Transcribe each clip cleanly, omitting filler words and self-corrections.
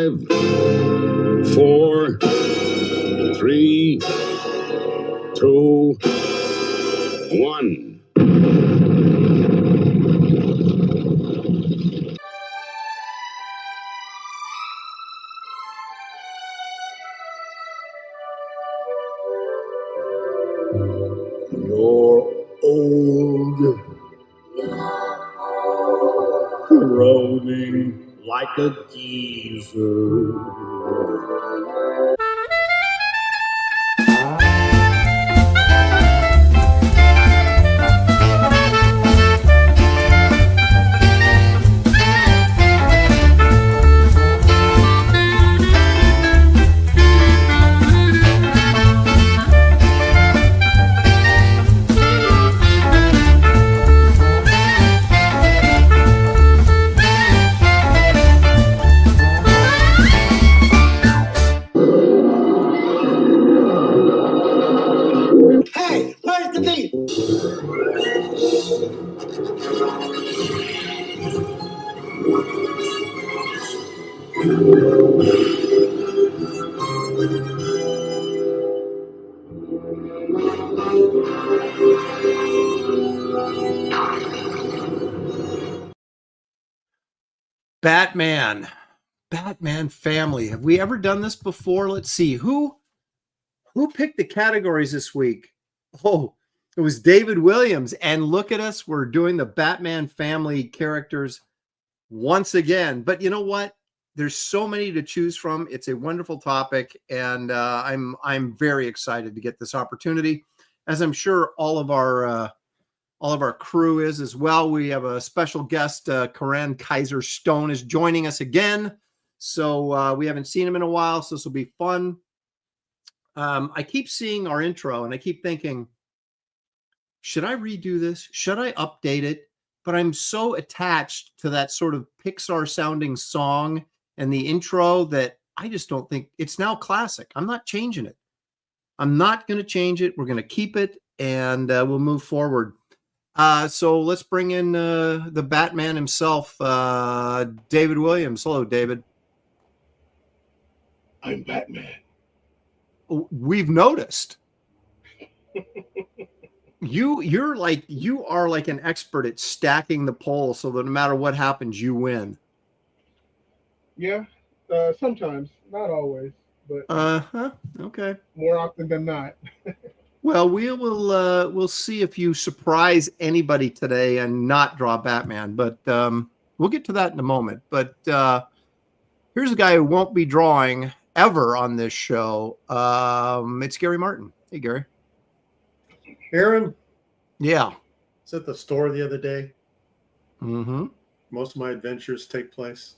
5, 4, 3, 2, 1. You're old, groaning like a geezer. Hey, where's the beef? Batman family. Have we ever done this before? Let's see. Who picked the categories this week? Oh, it was David Williams. And look at us. We're doing the Batman family characters once again. But you know what? There's so many to choose from. It's a wonderful topic, and I'm very excited to get this opportunity, as I'm sure all of our crew is as well. We have a special guest, Coran Kizer Stone, is joining us again. So we haven't seen him in a while, so this will be fun. I keep seeing our intro, and I keep thinking, should I redo this? Should I update it? But I'm so attached to that sort of Pixar-sounding song and the intro that I just don't think it's now classic. I'm not changing it. I'm not going to change it. We're going to keep it, and we'll move forward. So let's bring in the Batman himself, David Williams. Hello, David. I'm Batman. We've noticed. You are like an expert at stacking the poll so that no matter what happens, you win. Yeah, sometimes, not always, but okay. more often than not. Well, we'll see if you surprise anybody today and not draw Batman, but we'll get to that in a moment. But here's a guy who won't be drawing ever on this show. It's Gary Martin. Hey, Gary. Aaron? Yeah. I was at the store the other day. Mm-hmm. Most of my adventures take place.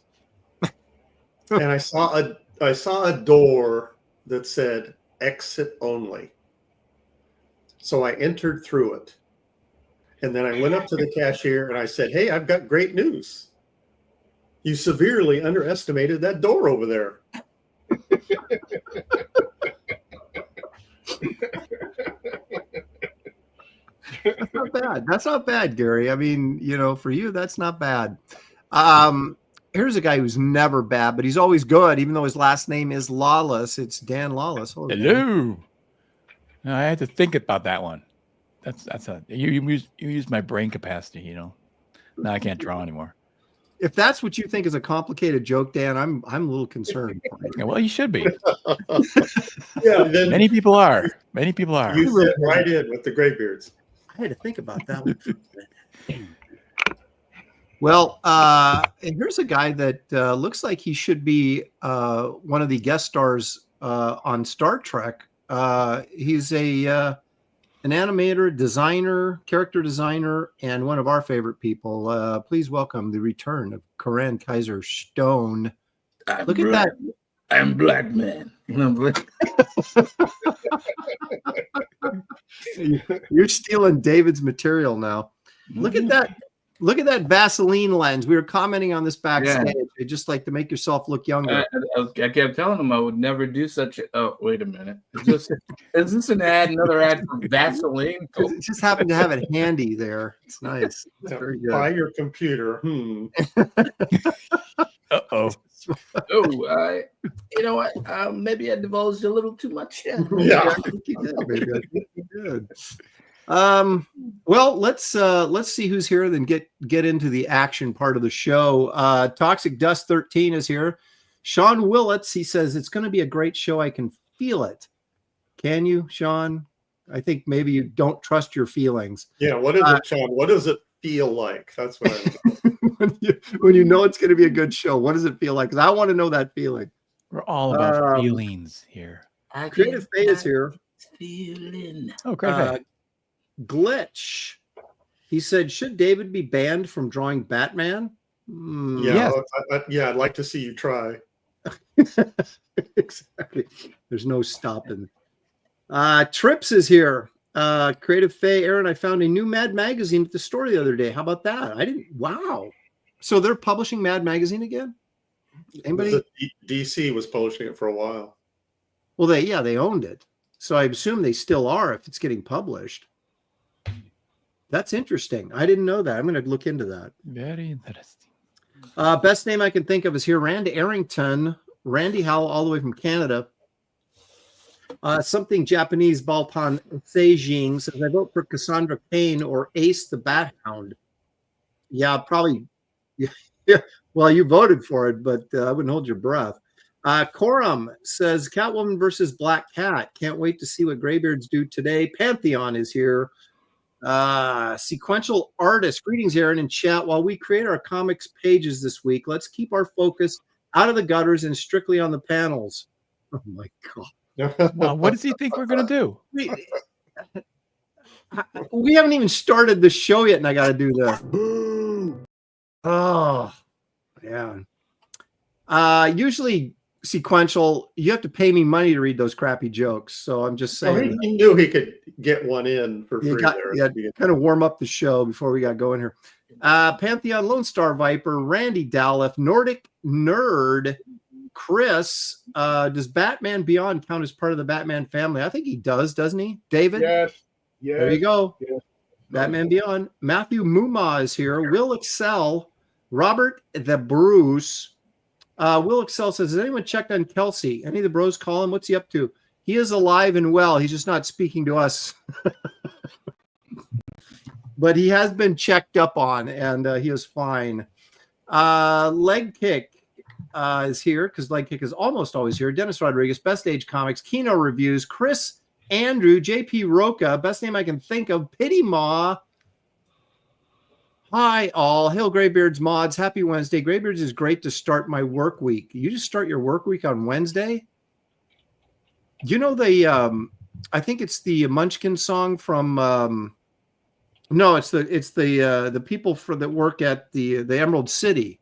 And I saw a door that said exit only. So I entered through it. And then I went up to the cashier and I said, "Hey, I've got great news. You severely underestimated that door over there." That's not bad. That's not bad, Gary. I mean, for you, that's not bad. Here's a guy who's never bad, but he's always good, even though his last name is Lawless. It's Dan Lawless. Hello. Dan. I had to think about that one. You use my brain capacity, Now I can't draw anymore. If that's what you think is a complicated joke, Dan, I'm a little concerned. Yeah, well, you should be. Yeah, many people are. You fit right in with the Graybeards. I had to think about that one. Well, here's a guy that looks like he should be one of the guest stars on Star Trek. He's an animator, designer, character designer, and one of our favorite people. Please welcome the return of Coran Kizer Stone. Look at that. I'm Black Man. You're stealing David's material now. Look at that. Look at that Vaseline lens. We were commenting on this backstage. Yeah. Just like to make yourself look younger. I kept telling him I would never do such a. Oh, wait a minute. Is this an ad? Another ad for Vaseline? It just happened to have it handy there. It's nice. It's very good. By your computer. Uh-oh. Oh, you know what? Maybe I divulged a little too much. Yeah. Yeah. I think you did. Maybe I think you did. Well, let's see who's here, then get into the action part of the show. Toxic Dust 13 is here. Sean Willets, he says it's going to be a great show. I can feel it. Can you, Sean? I think maybe you don't trust your feelings. Yeah. What is it, Sean? What does it feel like? That's what when you know it's going to be a good show. What does it feel like? Because I want to know that feeling. We're all about feelings here. Creative Faye is here. Feeling. Oh, great. Glitch. He said, should David be banned from drawing Batman? Yeah. I'd like to see you try. Exactly. There's no stopping. Trips is here. Creative Faye, Aaron, I found a new Mad Magazine at the store the other day. How about that? Wow. So they're publishing Mad Magazine again? Anybody? DC was publishing it for a while. Well, they owned it. So I assume they still are if it's getting published. That's interesting. I didn't know that. I'm going to look into that. Very interesting. Best name I can think of is here. Randy Arrington. Randy Howell, all the way from Canada. Something Japanese, Balpan Seijing says, I vote for Cassandra Cain or Ace the Bat Hound. Yeah, probably. Yeah. Well, you voted for it, but I wouldn't hold your breath. Coram says, Catwoman versus Black Cat. Can't wait to see what Graybeards do today. Pantheon is here. Sequential Artist. Greetings, Aaron, in chat. While we create our comics pages this week, let's keep our focus out of the gutters and strictly on the panels. Oh, my God. Well, what does he think we're going to do? We haven't even started the show yet, and I got to do this. Oh, yeah. Usually sequential, you have to pay me money to read those crappy jokes. So I'm just saying. Well, he knew he could get one in for free. Kind of warm up the show before we got going here. Pantheon, Lone Star Viper, Randy Dalif, Nordic Nerd, Chris. Does Batman Beyond count as part of the Batman family? I think he does, doesn't he, David? Yes. There you go. Yes. Batman Beyond. Matthew Muma is here. Will Excel, Robert the Bruce. Will Excel says, has anyone checked on Kelsey? Any of the bros call him? What's he up to? He is alive and well. He's just not speaking to us. But he has been checked up on, and he is fine. Leg Kick is here, because Leg Kick is almost always here. Dennis Rodriguez, Best Age Comics, Kino Reviews, Chris Andrew, JP Roca, best name I can think of, Pity Maw. Hi, all. Hail Graybeards mods. Happy Wednesday. Graybeards is great to start my work week. You just start your work week on Wednesday? You know I think it's the Munchkin song from no, it's the people that work at the Emerald City.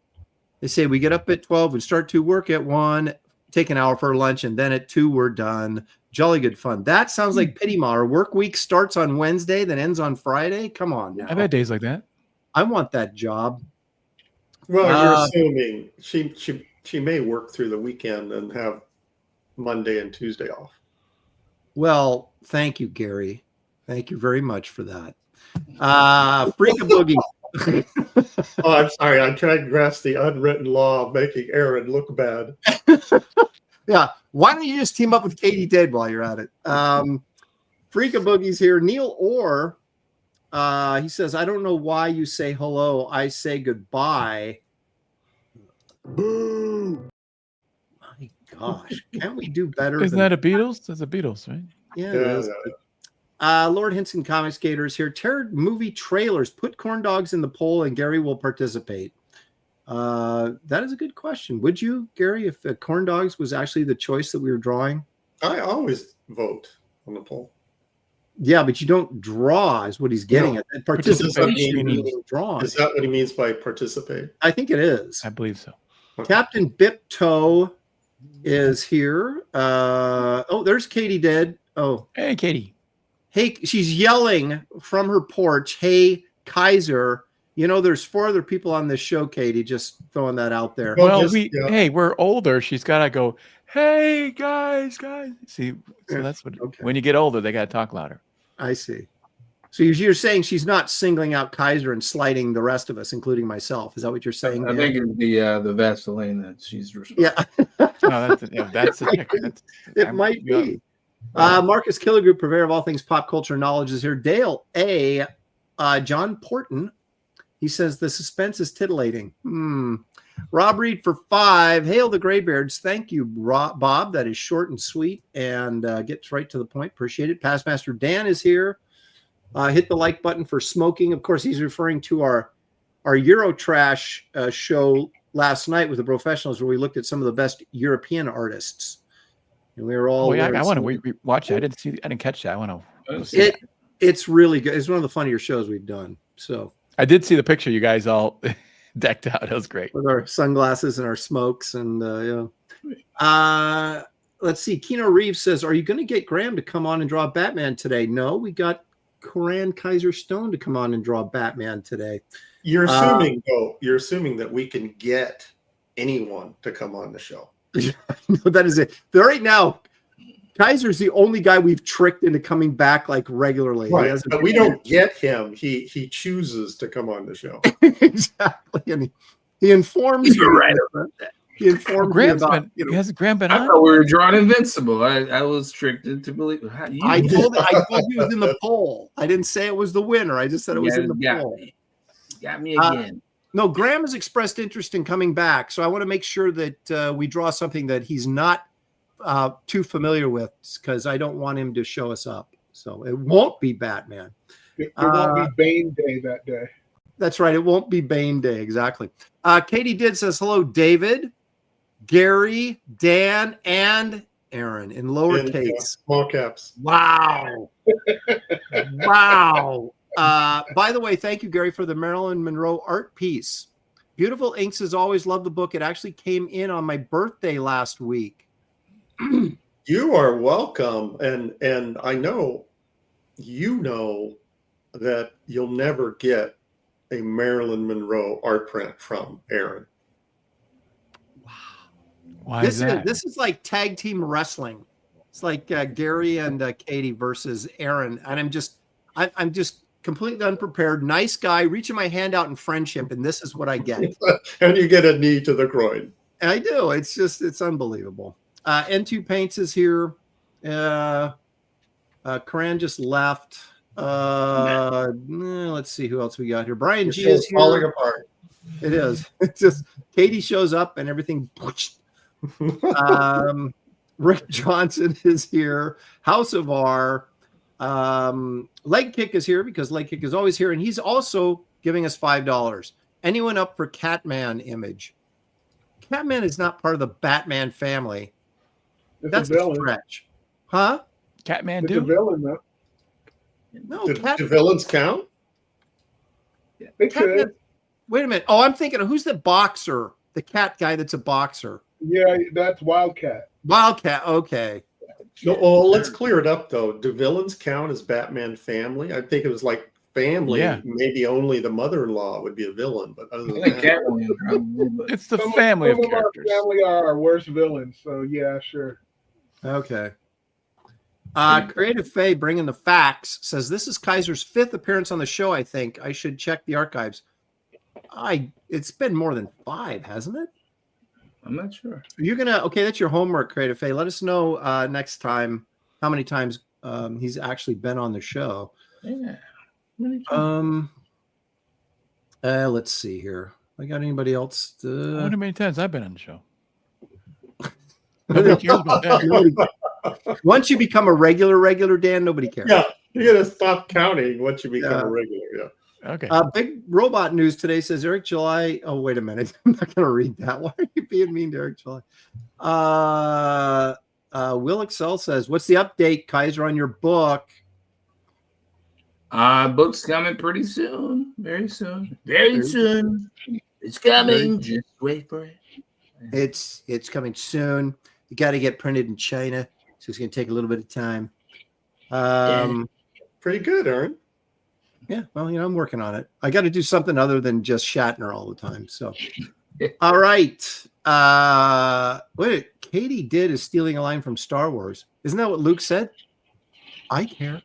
They say we get up at 12 and start to work at 1, take an hour for lunch, and then at 2 we're done. Jolly good fun. That sounds like Pity Maw. Our work week starts on Wednesday, then ends on Friday. Come on now. I've had days like that. I want that job. Well, you're assuming she may work through the weekend and have Monday and Tuesday off. Well, thank you, Gary. Thank you very much for that. Freak a Boogie. Oh, I'm sorry. I tried to grasp the unwritten law of making Aaron look bad. Yeah. Why don't you just team up with Katie Dead while you're at it? Freak a Boogie's here. Neil Orr. He says, I don't know why you say hello. I say goodbye. Boo. My gosh. Can't we do better? Isn't that a Beatles? That's a Beatles, right? Yeah, it is. Lord Hinson Comics Gator is here. Terror movie trailers. Put corn dogs in the poll and Gary will participate. That is a good question. Would you, Gary, if corn dogs was actually the choice that we were drawing? I always vote on the poll. Yeah, but you don't draw is what he's getting at. Participation meaning drawn. Is that what he means by participate? I think it is. I believe so. Okay. Captain Bipto is here. There's Katie Dead. Oh. Hey, Katie. Hey, she's yelling from her porch. Hey, Kizer. You know, there's 4 other people on this show, Katie, just throwing that out there. Well, hey, we're older. She's got to go, hey, guys. See, so that's what, when you get older, they got to talk louder. I see. So you're saying she's not singling out Kizer and slighting the rest of us, including myself. Is that what you're saying? I think it's the Vaseline that she's responsible. Yeah. No, that's It might be. Marcus Killigroup, purveyor of all things pop culture knowledge, is here. Dale A. John Porton. He says the suspense is titillating. Rob Reed for 5. Hail the Graybeards. Thank you, Bob. That is short and sweet and gets right to the point. Appreciate it. Pastmaster Dan is here. Hit the like button for smoking. Of course, he's referring to our Eurotrash show last night with the professionals, where we looked at some of the best European artists, and we were all. Oh yeah, I want to watch it. I didn't catch that. I want to. It's really good. It's one of the funnier shows we've done. So I did see the picture. You guys all decked out. That was great with our sunglasses and our smokes, and let's see. Keno Reeves says, "Are you going to get Graham to come on and draw Batman today?" No, we got Coran Kizer Stone to come on and draw Batman today. You're assuming, though, that we can get anyone to come on the show. No, that is it. Right now, Kaiser's the only guy we've tricked into coming back like regularly. Right, but we don't get him. He chooses to come on the show. Exactly, and he informs you. Right. He informs me about. Has Graham been on? I thought we were drawing Invincible. I was tricked into believing. I told he was in the poll. I didn't say it was the winner. I just said it was in the poll. Got me again. No, Graham has expressed interest in coming back, so I want to make sure that we draw something that he's not too familiar with, because I don't want him to show us up. So it won't be Batman. It won't be Bane Day that day. That's right. It won't be Bane Day. Exactly. Katie Did says, hello, David, Gary, Dan, and Aaron in lowercase. Small caps. Wow. Wow. By the way, thank you, Gary, for the Marilyn Monroe art piece. Beautiful Inks has always loved the book. It actually came in on my birthday last week. You are welcome. And I know that you'll never get a Marilyn Monroe art print from Aaron. Why is that? This is like tag team wrestling. It's like Gary and Katie versus Aaron, and I'm just completely unprepared. Nice guy, reaching my hand out in friendship, and this is what I get. And you get a knee to the groin. I do. It's unbelievable. N2 Paints is here. Coran just left. Let's see who else we got here. Brian G is here. Falling apart. It is. It's just Katie shows up and everything. Rick Johnson is here. House of R. Leg Kick is here because Leg Kick is always here, and he's also giving us $5. Anyone up for Catman image? Catman is not part of the Batman family. That's a stretch. Huh? Catman it's do? A villain, though. No, do villains count? They could. Wait a minute. Oh, I'm thinking of who's the boxer? The cat guy that's a boxer. Yeah, that's Wildcat. Wildcat. Okay. No, well, let's clear it up, though. Do villains count as Batman family? I think it was like family. Yeah. Maybe only the mother-in-law would be a villain, but other than that, it's the family of characters. Our family are our worst villains, so yeah, sure. Okay. Creative Faye bringing the facts says this is Kaiser's 5th appearance on the show. I think I should check the archives. It's been more than 5, hasn't it? I'm not sure. You're gonna that's your homework, Creative Faye. Let us know next time how many times he's actually been on the show. Yeah. Let's see here. I got anybody else? I wonder how many times I've been on the show. Nobody cares about that. Once you become a regular Dan, nobody cares. Yeah, you gotta stop counting once you become a regular. Yeah. Okay. Big Robot News today says Eric July. Oh, wait a minute. I'm not going to read that. Why are you being mean to Eric July? Will Excel says, what's the update, Kizer, on your book? Book's coming pretty soon. Very soon. Very soon. It's coming. Just wait for it. It's coming soon. You got to get printed in China, so it's going to take a little bit of time. Pretty good, Aaron. Yeah, well, I'm working on it. I got to do something other than just Shatner all the time. So, all right. What Katie did is stealing a line from Star Wars. Isn't that what Luke said? I care.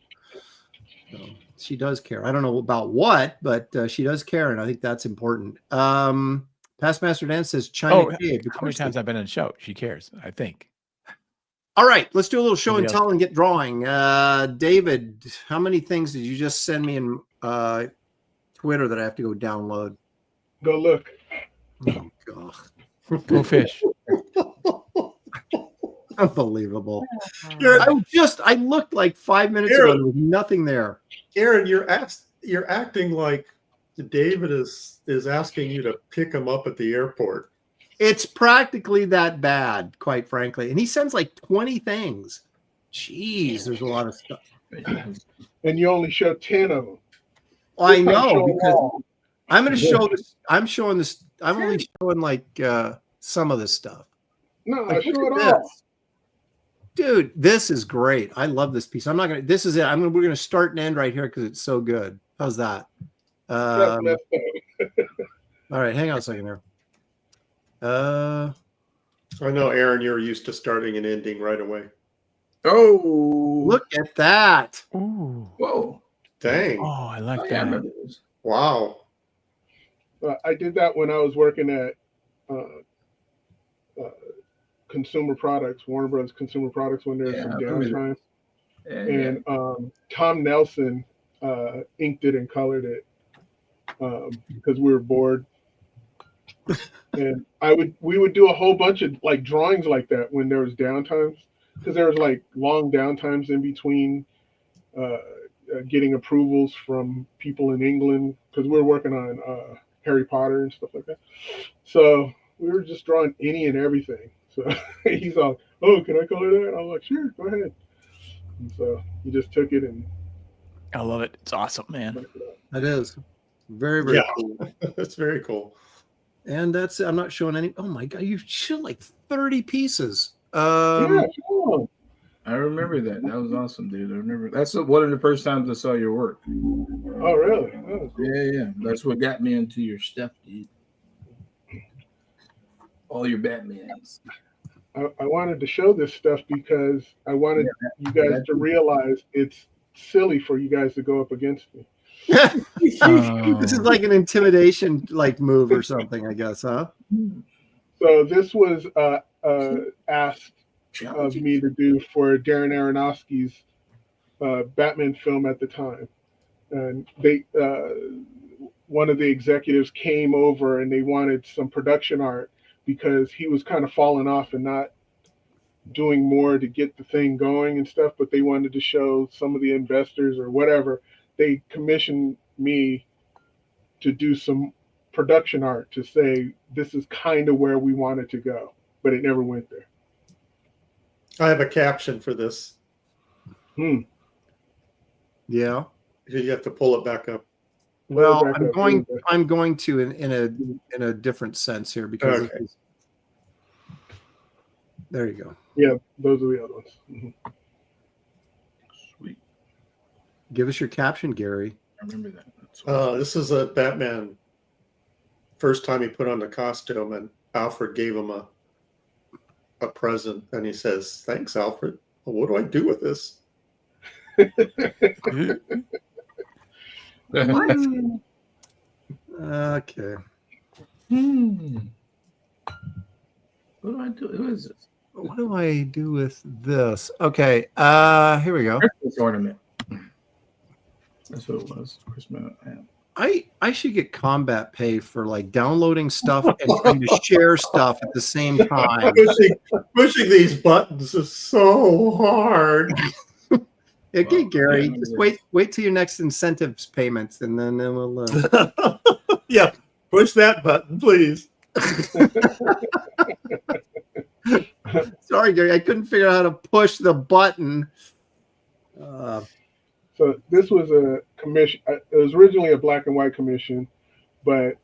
she does care. I don't know about what, but she does care, and I think that's important. Past Master Dan says China Cave. How many times I've been in the show? She cares, I think. All right, let's do a little show and Nobody else tell and get drawing. David, how many things did you just send me in Twitter that I have to go download? Go look. Oh, God. Go fish. Unbelievable. Aaron, I looked like 5 minutes ago. There was nothing there. Aaron, you're acting like David is asking you to pick him up at the airport. It's practically that bad, quite frankly. And he sends like 20 things. Jeez, there's a lot of stuff. And you only show 10 of them. I know, because I'm going to show this. I'm showing this. I'm only showing like some of this stuff. No, Like, show look it at all. this. Dude, this is great. I love this piece. I'm not going to, this is it. We're going to start and end right here because it's so good. How's that? All right, hang on a second here. I know, Aaron, you're used to starting and ending right away. Oh, Look at that. Ooh. whoa. Dang. Oh, I like I that. remember this. Wow. I did that when I was working at Consumer Products, Warner Brothers Consumer Products, when there was some I remember downtime. Yeah, And Tom Nelson inked it and colored it because we were bored. And we would do a whole bunch of like drawings like that when there was downtimes, because there was like long downtimes in between getting approvals from people in England, because we were working on Harry Potter and stuff like that. So we were just drawing any and everything. So he's all, "Oh, can I color that?" I'm like, "Sure, go ahead." And so he just took it and I love it. It's awesome, man. That is very, very cool. That's very cool. And that's, I'm not showing any. Oh my God, you showed like 30 pieces. yeah, sure. I remember that. That was awesome, dude. I remember. That's one of the first times I saw your work. Oh, really? Oh, cool. Yeah. That's what got me into your stuff, dude. All your Batmans. I wanted to show this stuff because I wanted you guys to realize it's silly for you guys to go up against me. This is like an intimidation like move or something, I guess, huh? So this was asked of me to do for Darren Aronofsky's Batman film at the time, and they one of the executives came over and they wanted some production art because he was kind of falling off and not doing more to get the thing going and stuff, but they wanted to show some of the investors or whatever. They commissioned me to do some production art to say this is kind of where we wanted to go, but it never went there. I have a caption for this. Yeah. You have to pull it back up. Well, I'm going to in a different sense here because Okay. There you go. Yeah, those are the other ones. Mm-hmm. Sweet. Give us your caption, Gary. I remember that. This is a Batman. First time he put on the costume, and Alfred gave him a present, and he says, "Thanks, Alfred. Well, what do I do with this?" Okay. What do I do? Who is this? What do I do with this? Okay. Here we go. Christmas ornament. That's what it was. Christmas. Yeah. I should get combat pay for like downloading stuff and trying to share stuff at the same time. Pushing these buttons is so hard. Okay, Gary, just wait till your next incentives payments, and then we'll. Yeah, push that button, please. Sorry, Gary, I couldn't figure out how to push the button. So this was a commission. It was originally a black and white commission, but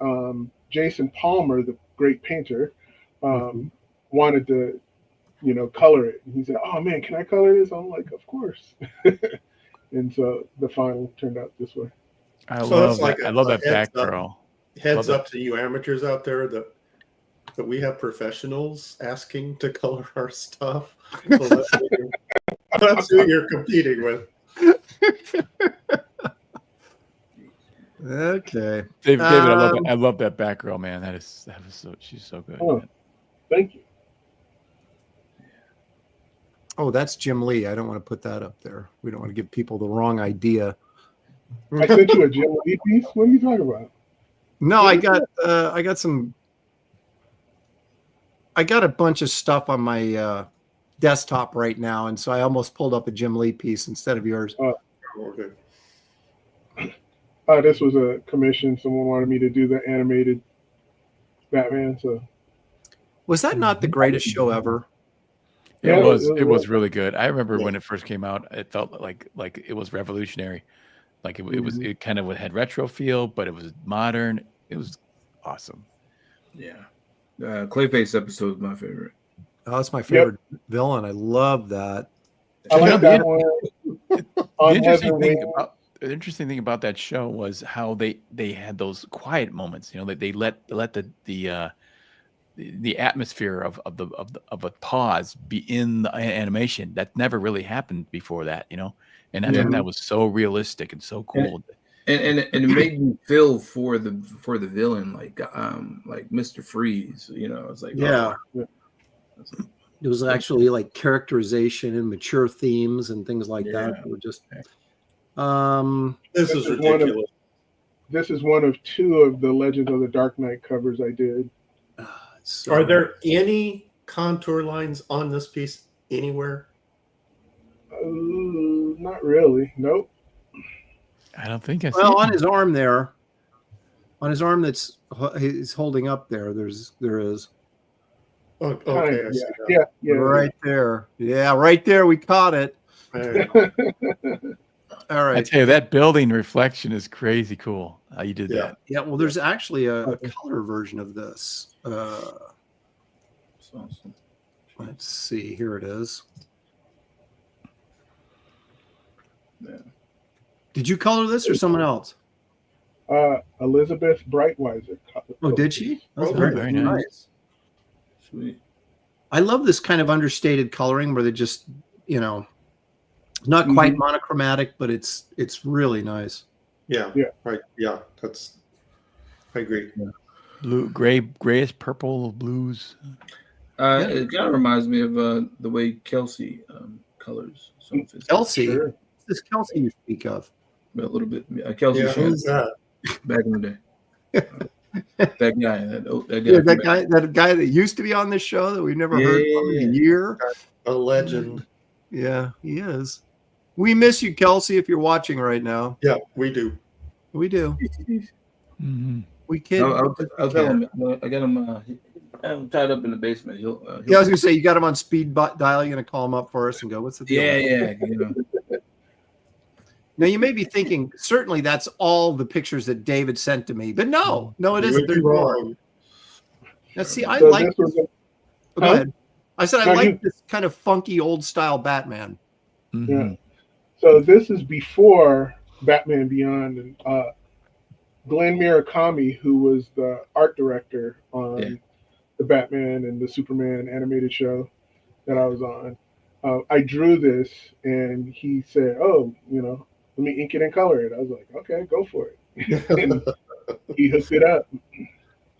Jason Palmer, the great painter, wanted to, color it. And he said, "Oh man, can I color this?" I'm like, "Of course." And so the final turned out this way. I love that back girl. Heads up to you amateurs out there that we have professionals asking to color our stuff. So that's who you're competing with. Okay. David, I love that Batgirl, man. That was so, she's so good. Oh, thank you. Oh, that's Jim Lee. I don't want to put that up there. We don't want to give people the wrong idea. I sent you a Jim Lee piece. What are you talking about? No, I got a bunch of stuff on my desktop right now, and so I almost pulled up a Jim Lee piece instead of yours. Okay. This was a commission. Someone wanted me to do the animated Batman. So Was that not the greatest show ever? It was really good. I remember when it first came out, it felt like it was revolutionary. Like it kind of had retro feel, but it was modern. It was awesome. Yeah. Clayface episode is my favorite. Oh, that's my favorite villain. I love that. I like that one. The interesting thing about that show was how they had those quiet moments. You know, that they let the atmosphere of a pause be in the animation. That never really happened before that. You know, and I thought that was so realistic and so cool. And it made me feel for the villain, like Mr. Freeze. You know, it's like It was actually like characterization and mature themes and things like that. It were just. This is ridiculous. This is one of 2 of the Legends of the Dark Knight covers I did. Are there any contour lines on this piece anywhere? Not really. Nope. I don't think I see. Well, on his arm there, on his arm that's he's holding up there. There is. Oh, okay. Yeah. Right there. Yeah, right there. We caught it. All right. I tell you, that building reflection is crazy cool. How you did that? Yeah. Well, there's actually a color version of this. Awesome. Let's see. Here it is. Yeah. Did you color this or someone else? Elizabeth Brightweiser. Oh, did she? That's very nice. Sweet. I love this kind of understated coloring where they just, not quite monochromatic, but it's really nice. Yeah. Right. Yeah. I agree. Yeah. Blue, grayish purple, blues. It kind of reminds me of the way Kelsey colors. Kelsey? Sure. What's this Kelsey you speak of? A little bit. Kelsey who's that? Back in the day. That guy that used to be on this show that we've never heard from in a year. A legend. Yeah, he is. We miss you, Kelsey, if you're watching right now. Yeah, we do. We do. Mm-hmm. We can. I'll tell him. I got him. I'm tied up in the basement. He'll I was gonna say you got him on speed dial. You're gonna call him up for us and go, "What's the deal?" Yeah. Now you may be thinking, certainly that's all the pictures that David sent to me, but no, it isn't. There's more. Now, see, I like. Go ahead. I said I like this kind of funky old style Batman. Mm-hmm. Yeah. So this is before Batman Beyond, and Glenn Murakami, who was the art director on the Batman and the Superman animated show that I was on. I drew this, and he said, "Oh, let me ink it and color it." I was like, "Okay, go for it." And he hooked it up.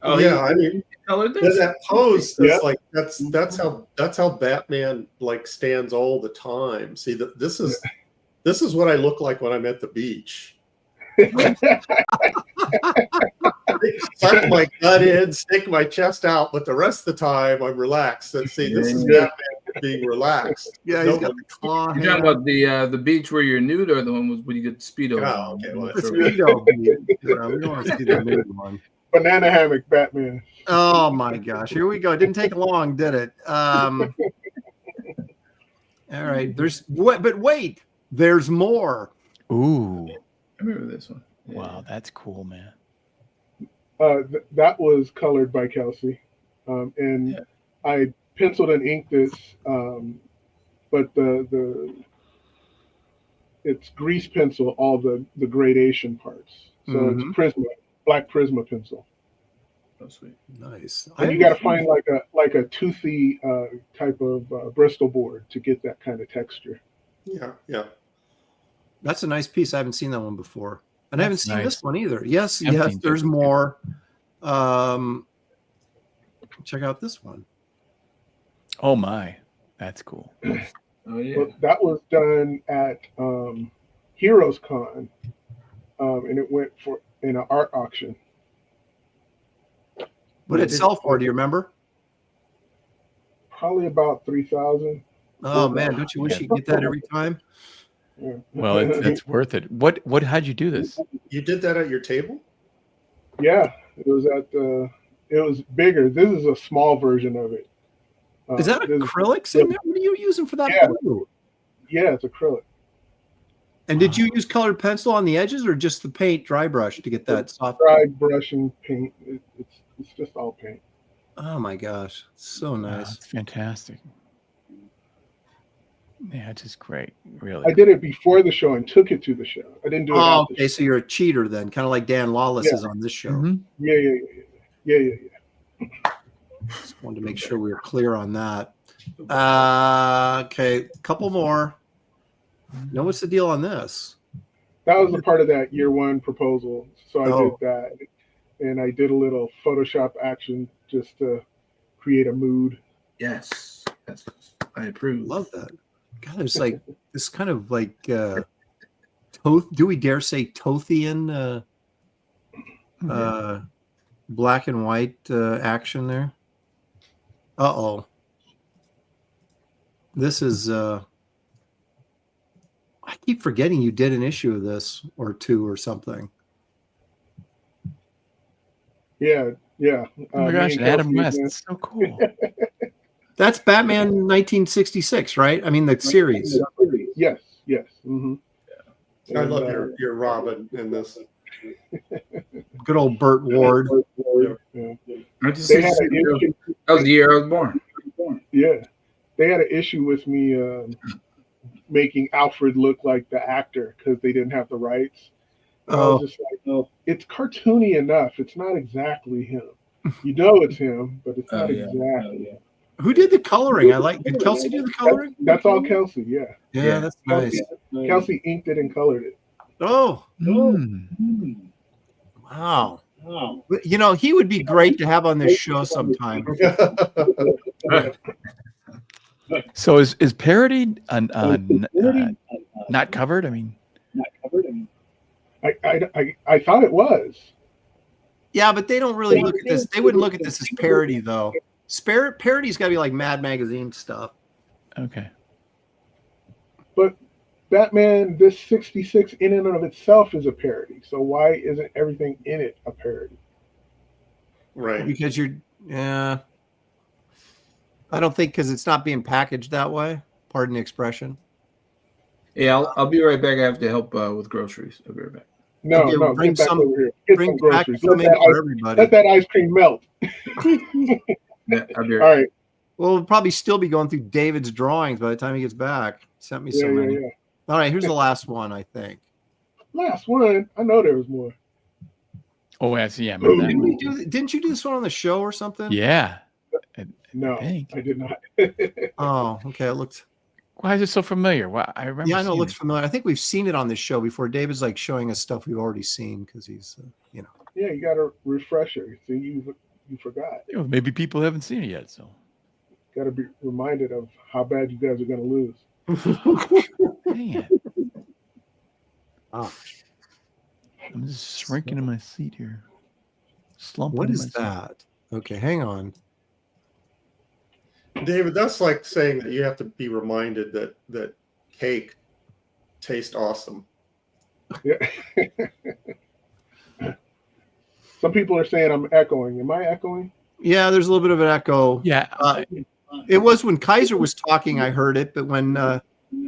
Oh yeah, I mean, that pose is like that's how Batman like stands all the time. See, this is what I look like when I'm at the beach. Suck my gut in, stick my chest out, but the rest of the time I'm relaxed. And see, this is Batman being relaxed. Yeah, he's got the claw. You're talking about the beach where you're nude, or the one where you get Speedo? Oh, okay. Well, the Speedo. We don't want to see the nude one. Banana hammock Batman. Oh my gosh! Here we go. It didn't take long, did it? All right. But wait. There's more. Ooh. I remember this one. Yeah. Wow, that's cool, man. That was colored by Kelsey, and I penciled and inked this, but it's grease pencil, all the gradation parts. So it's black Prisma pencil. Oh, sweet, nice. And you got to find like a toothy type of Bristol board to get that kind of texture. Yeah. That's a nice piece. I haven't seen that one before. And I haven't seen this one either. Yes, I've yes, seen there's Gypsy. more. Check out this one. Oh my, that's cool. Oh yeah. Well, that was done at Heroes Con, and it went for in an art auction. What did it sell for? Do you remember? Probably about 3,000. Oh man, don't you wish you could get that every time? Yeah. Well, it's worth it. How'd you do this? You did that at your table? Yeah, it was at it was bigger. This is a small version of it. Is that acrylics in there? What are you using for that blue? Yeah, it's acrylic. And did you use colored pencil on the edges or just the paint dry brush to get that soft? Dry brush and paint. It's just all paint. Oh my gosh, so nice. It's fantastic. Yeah, it's just great. Really. I did it before the show and took it to the show. I didn't do it. Oh, after okay. So you're a cheater then, kind of like Dan Lawless is on this show. Mhm. Yeah. Just wanted to make sure we were clear on that. Okay, couple more. Now, what's the deal on this? That was a part of that year one proposal. So I Oh. did that. And I did a little Photoshop action just to create a mood. Yes. I approve. Love that. God, there's like this kind of like do we dare say Tothian black and white action there? Uh-oh. This is I keep forgetting you did an issue of this or two or something. Yeah. Oh my gosh, Adam West. It's so cool. That's Batman 1966, right? I mean the series. Yes. Mm-hmm. I love your Robin in this. Good old Burt Ward. Yeah. That was the year I was born. Yeah. They had an issue with me making Alfred look like the actor because they didn't have the rights. And I was just like, no, it's cartoony enough. It's not exactly him. You know it's him, but it's not exactly. Who did the coloring? Did Kelsey do the coloring? That's all Kelsey, yeah. Yeah, that's nice. Kelsey inked it and colored it. Oh. Wow. You know, he would be great to have on this show sometime. So is parody not covered? I mean, I thought it was. Yeah, but they don't really look at this. They wouldn't look at this as parody, though. Parody's got to be like Mad Magazine stuff. Okay. But Batman, this 66 in and of itself is a parody. So why isn't everything in it a parody? Right. Because I don't think because it's not being packaged that way. Pardon the expression. Yeah, I'll be right back. I have to help with groceries. I'll be right back. No, Okay, no, bring get back some- over here. Get Bring some back groceries. some in for everybody. Let that ice cream melt. Yeah, I'll be All right back. right. Well, we'll probably still be going through David's drawings by the time he gets back. He sent me so many. Yeah. All right, here's the last one, I think. Last one. I know there was more. Oh, I see. Yeah, I remember that. Didn't you do this one on the show or something? Yeah. No, Dang. I did not. Oh, okay. It looked. Why is it so familiar? Well, I remember. Yeah, I know. It seeing looks familiar. I think we've seen it on this show before. David's like showing us stuff we've already seen because he's, Yeah, you got a refresher. See, you forgot. You know, maybe people haven't seen it yet. So. Got to be reminded of how bad you guys are going to lose. Dang it. Wow. I'm just shrinking in my seat here. Slumping. What in is my seat. that? Okay, hang on. David, that's like saying that you have to be reminded that cake tastes awesome. Yeah. Some people are saying I'm echoing. Am I echoing? Yeah, there's a little bit of an echo. Yeah. It was when Kizer was talking, I heard it, but when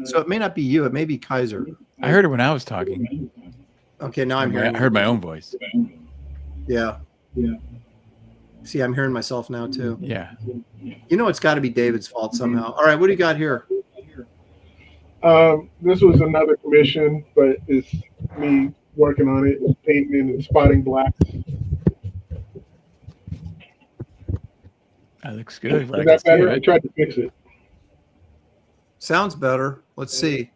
so it may not be you, it may be Kizer. I heard it when I was talking. Okay, now I'm hearing. I heard my own voice. Yeah. See, I'm hearing myself now too. Yeah. You know, it's got to be David's fault somehow. All right, what do you got here? This was another commission, but it's me working on it, painting and spotting blacks. That looks good. Is that better? I tried to fix it. Sounds better. Let's see.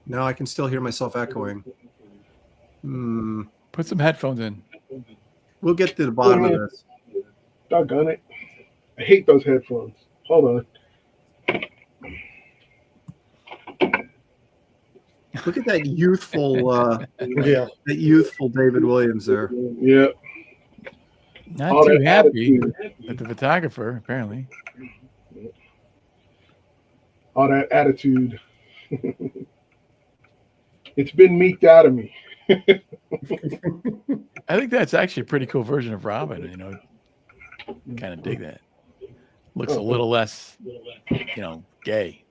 No, I can still hear myself echoing. Put some headphones in. We'll get to the bottom of this. Doggone it. I hate those headphones. Hold on. Look at that youthful, Yeah. that youthful David Williams there. Yeah. Not All too that happy attitude. with the photographer, apparently. All that attitude. It's been meeked out of me. I think that's actually a pretty cool version of Robin. You know, kind of dig that. Looks a little less, gay.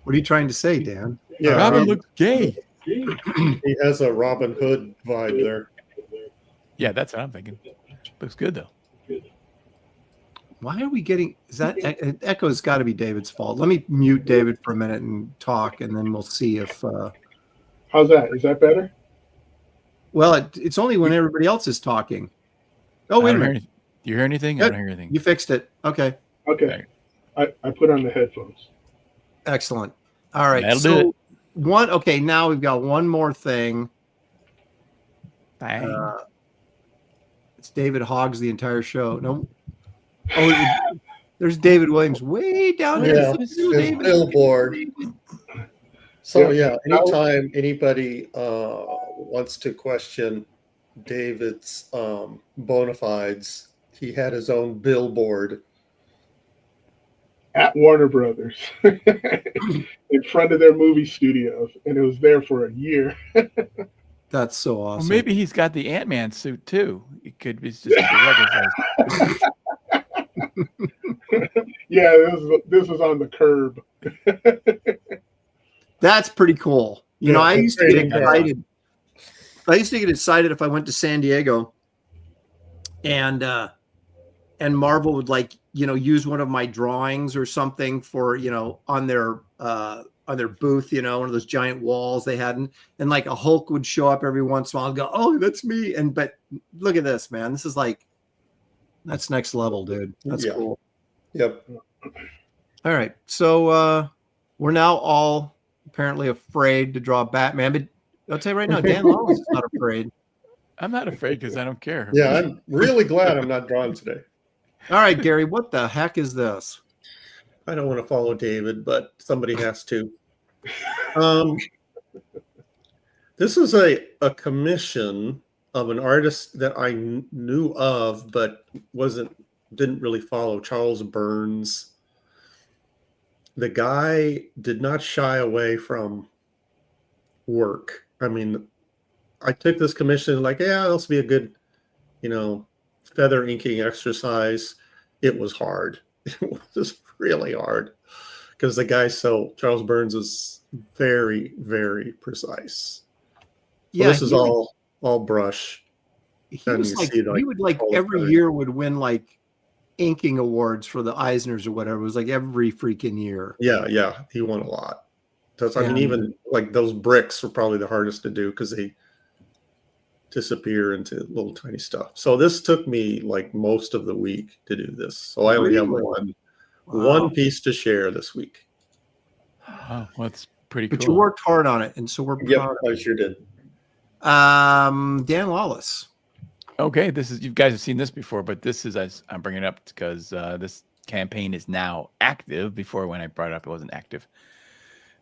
What are you trying to say, Dan? Yeah, Robin looks gay. he has a Robin Hood vibe there. Yeah, that's what I'm thinking. Looks good though. Why are we getting? Is that echo's got to be David's fault? Let me mute David for a minute and talk, and then we'll see if. How's that? Is that better? Well, it's only when everybody else is talking. Oh, wait a minute. You hear anything? I don't hear anything. You fixed it. Okay. Okay. I put on the headphones. Excellent. All right. That'll do it. Okay, now we've got one more thing. It's David hogs the entire show. No. Oh, there's David Williams way down there. Yeah, his billboard. So yeah, anytime anybody wants to question David's bona fides, he had his own billboard At Warner Brothers in front of their movie studios, and it was there for a year. That's so awesome. Well, maybe he's got the Ant-Man suit too. It could be just the regular size. Yeah, this was on the curb. That's pretty cool. You know, I used to get excited. I used to get excited if I went to San Diego, and Marvel would use one of my drawings or something for on their booth, one of those giant walls they had, and like a Hulk would show up every once in a while and go, "Oh, that's me!" But look at this, man. This is that's next level, dude. That's cool. Yep. All right, so we're now all apparently afraid to draw Batman, but I'll tell you right now, Dan Lawless is not afraid. I'm not afraid because I don't care. Yeah, I'm really glad I'm not drawing today. All right, Gary, what the heck is this? I don't want to follow David, but somebody has to. This is a commission of an artist that I knew of, but didn't really follow, Charles Burns. The guy did not shy away from work. I mean, I took this commission this will be a good, feather inking exercise. It was hard. It was really hard because Charles Burns is very, very precise. So this is all brush. He would every year would win inking awards for the Eisners or whatever. It was every freaking year. Yeah. He won a lot. I mean, even those bricks were probably the hardest to do because they disappear into little tiny stuff. So this took me most of the week to do this. So I only have one piece to share this week. Oh, well, that's pretty cool. But you worked hard on it, and so we're proud. I sure did. Dan Lawless. Okay, you guys have seen this before, but I'm bringing it up because this campaign is now active. Before, when I brought it up, it wasn't active.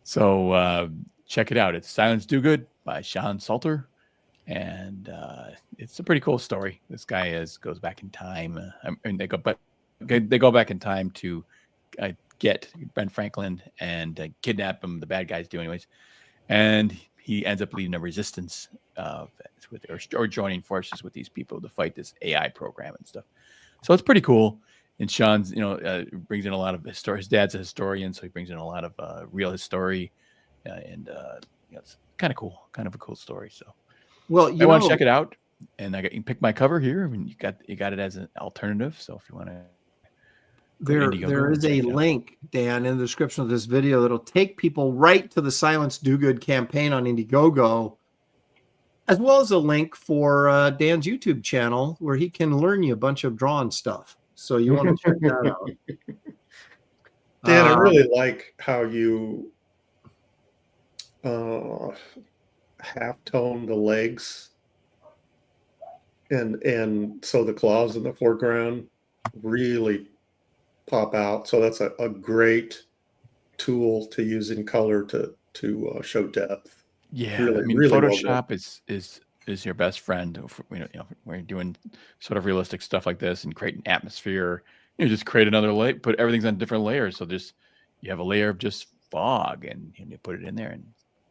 So check it out. It's Silence Do Good by Sean Salter, and it's a pretty cool story. This guy goes back in time. They go back in time to get Ben Franklin and kidnap him. The bad guys do, anyways, and he ends up leading a resistance or joining forces with these people to fight this AI program and stuff. So it's pretty cool. And Sean's, brings in a lot of history. His dad's a historian, so he brings in a lot of real history, and it's kind of cool, kind of a cool story. So, well, you want to check it out, and you can pick my cover here. I mean, you got it as an alternative. So if you want to, there is a link, Dan, in the description of this video that'll take people right to the Silence Do Good campaign on Indiegogo, as well as a link for Dan's YouTube channel where he can learn you a bunch of drawing stuff. So you want to check that out. Dan, I really like how you half tone the legs, and so the claws in the foreground really pop out. So that's a great tool to use in color to show depth. Yeah, Really, I mean, really well Photoshop is your best friend. When you're doing sort of realistic stuff like this and create an atmosphere. Just create another layer, put everything's on different layers. So just you have a layer of just fog, and you put it in there, and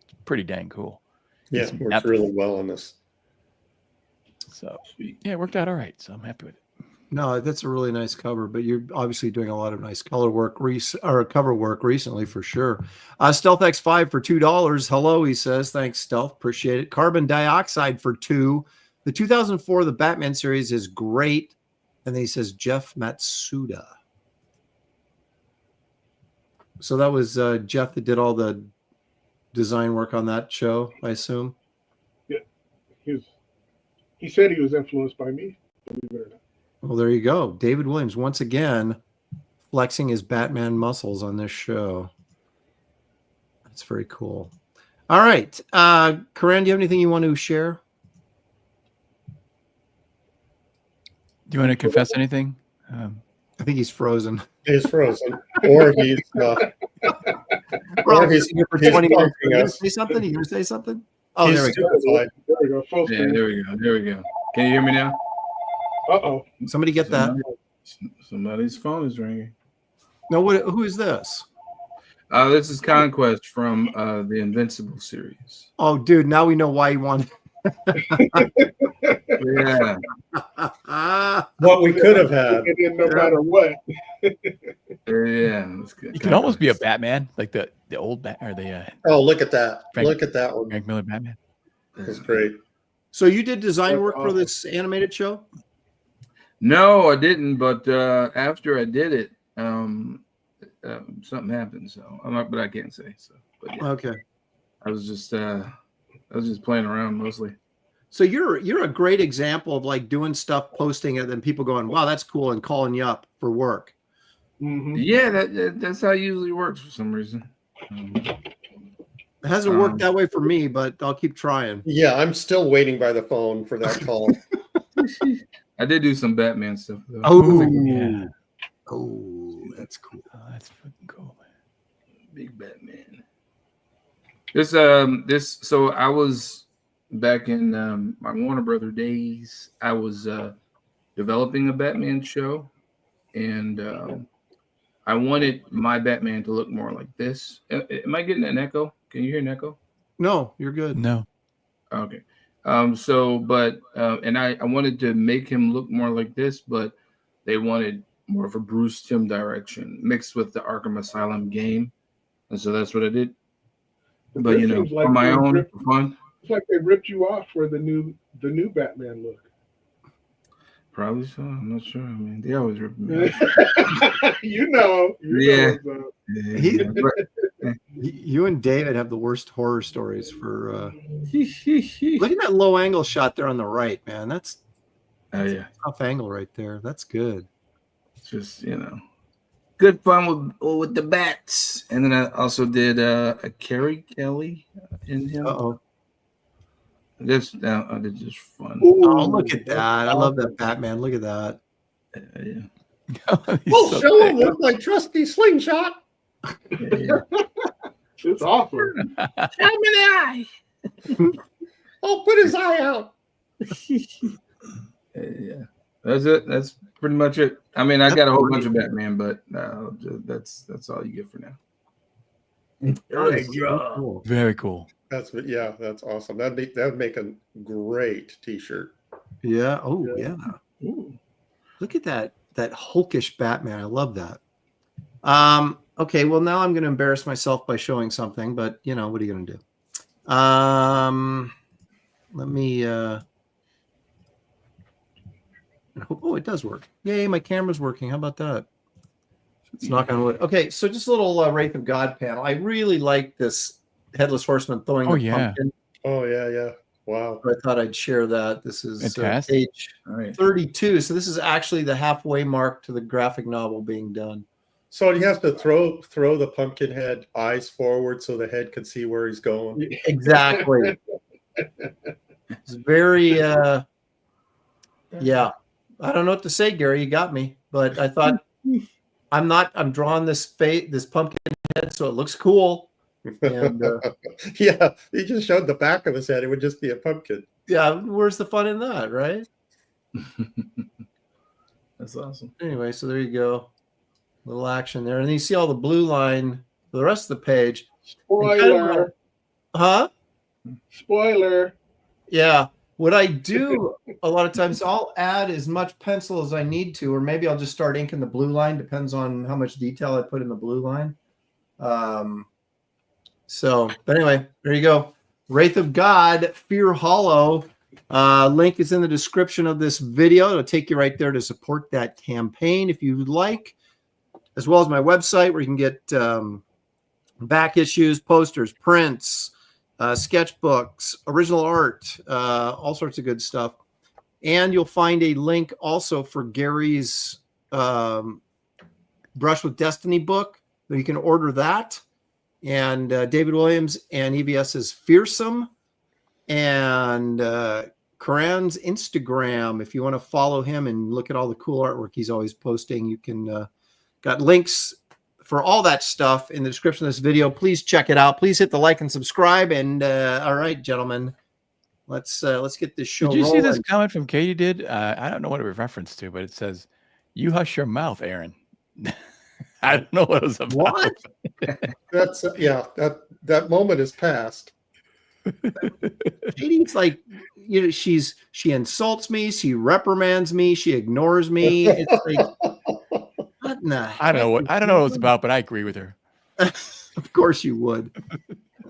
it's pretty dang cool. Yeah, it works really well on this. So yeah, it worked out all right. So I'm happy with it. No, that's a really nice cover, but you're obviously doing a lot of nice color work or cover work recently for sure. Stealth X5 for $2. Hello, he says. Thanks, Stealth. Appreciate it. Carbon Dioxide for $2. The 2004 The Batman series is great. And then he says Jeff Matsuda. So that was Jeff that did all the design work on that show, I assume. Yeah, he said he was influenced by me. Believe it or not. Well, there you go. David Williams once again flexing his Batman muscles on this show. That's very cool. All right, Coran, do you have anything you want to share? Do you want to confess anything? I think he's frozen. He's frozen, or he's or he's here for 20 minutes. You gonna us. say something? You gonna say something? Oh, He's there we go. stupefied. There we go. Full Yeah, screen. there we go. There we go. Can you hear me now? Uh-oh. Somebody get that. Somebody's phone is ringing. No, who is this? This is Conquest from the Invincible series. Oh, dude, now we know why he wanted. Yeah. What we could have had. It didn't no matter what. Yeah. That's good. You can almost be a Batman, like the old Bat or the Oh, look at that! Frank- Look at that one. Frank Miller Batman. That's great. So you did design work for this animated show? No, I didn't. But after I did it, something happened. So but I can't say. So, but yeah, Okay. I was just playing around mostly. So you're a great example of like doing stuff, posting it, then people going, "Wow, that's cool," and calling you up for work. Mm-hmm. Yeah, that's how it usually works for some reason. It hasn't worked that way for me, but I'll keep trying. Yeah, I'm still waiting by the phone for that call. I did do some Batman stuff though. Oh, Yeah. Oh, that's cool. Oh, that's fucking cool, man. Big Batman. So I was back in my Warner Brother days. I was developing a Batman show, and I wanted my Batman to look more like this. Am I getting an echo? Can you hear an echo? No, you're good. No. Okay. And I wanted to make him look more like this, but they wanted more of a Bruce Timm direction mixed with the Arkham Asylum game. And so that's what I did. But This seems like for my they own ripped- fun. It's like they ripped you off for the new Batman look. Probably so. I'm not sure. I mean, they always rip me off. you know. Yeah. You and David have the worst horror stories for. Look at that low angle shot there on the right, man. That's Oh yeah. a tough angle right there. That's good. It's just good fun with the bats. And then I also did a Carrie Kelly in him. Uh-oh. I did just fun. Oh, look at that. I love that Batman. Look at that. Yeah. We'll show him with my trusty slingshot. Yeah. It's awesome. I'll put his eye out. Yeah. That's it. That's pretty much it. I mean, I got a whole bunch of Batman, but that's all you get for now. Cool. Very cool. That's awesome. That would make a great T-shirt. Yeah. Oh, yeah. Ooh. Look at that hulkish Batman. I love that. Okay, well, now I'm going to embarrass myself by showing something, but what are you going to do? Let me. Oh, it does work. Yay, my camera's working. How about that? Let's knock on wood. Okay, so just a little Wraith of God panel. I really like this Headless Horseman throwing the pumpkin. Oh, yeah. Wow. I thought I'd share that. This is page 32. So this is actually the halfway mark to the graphic novel being done. So he has to throw the pumpkin head eyes forward so the head can see where he's going. Exactly. It's very yeah. I don't know what to say, Gary. You got me. But I thought I'm drawing this pumpkin head so it looks cool. And yeah, he just showed the back of his head. It would just be a pumpkin. yeah, where's the fun in that, right? That's awesome. Anyway, so there you go. Little action there. And then you see all the blue line for the rest of the page. Spoiler. Huh? Spoiler. Yeah. What I do a lot of times, I'll add as much pencil as I need to, or maybe I'll just start inking the blue line. Depends on how much detail I put in the blue line. But anyway, there you go. Wraith of God, Fear Hollow. Link is in the description of this video. It'll take you right there to support that campaign if you would like, as well as my website where you can get back issues, posters, prints, sketchbooks, original art, all sorts of good stuff. And you'll find a link also for Gary's Brush with Destiny book. So you can order that. And David Williams and EVS's Fearsome. And Coran's Instagram, if you want to follow him and look at all the cool artwork he's always posting, you can got links for all that stuff in the description of this video. Please check it out. Please hit the like and subscribe. And all right, gentlemen, let's get this show. Did you rolling. see this comment from Katie? Did I don't know what it was referenced to, but it says, "You hush your mouth, Aaron." I don't know what it was about. What? That's that moment is past. Katie's like, you know, she insults me, she reprimands me, she ignores me. It's like, what in the I don't know what it's about, but I agree with her. Of course you would.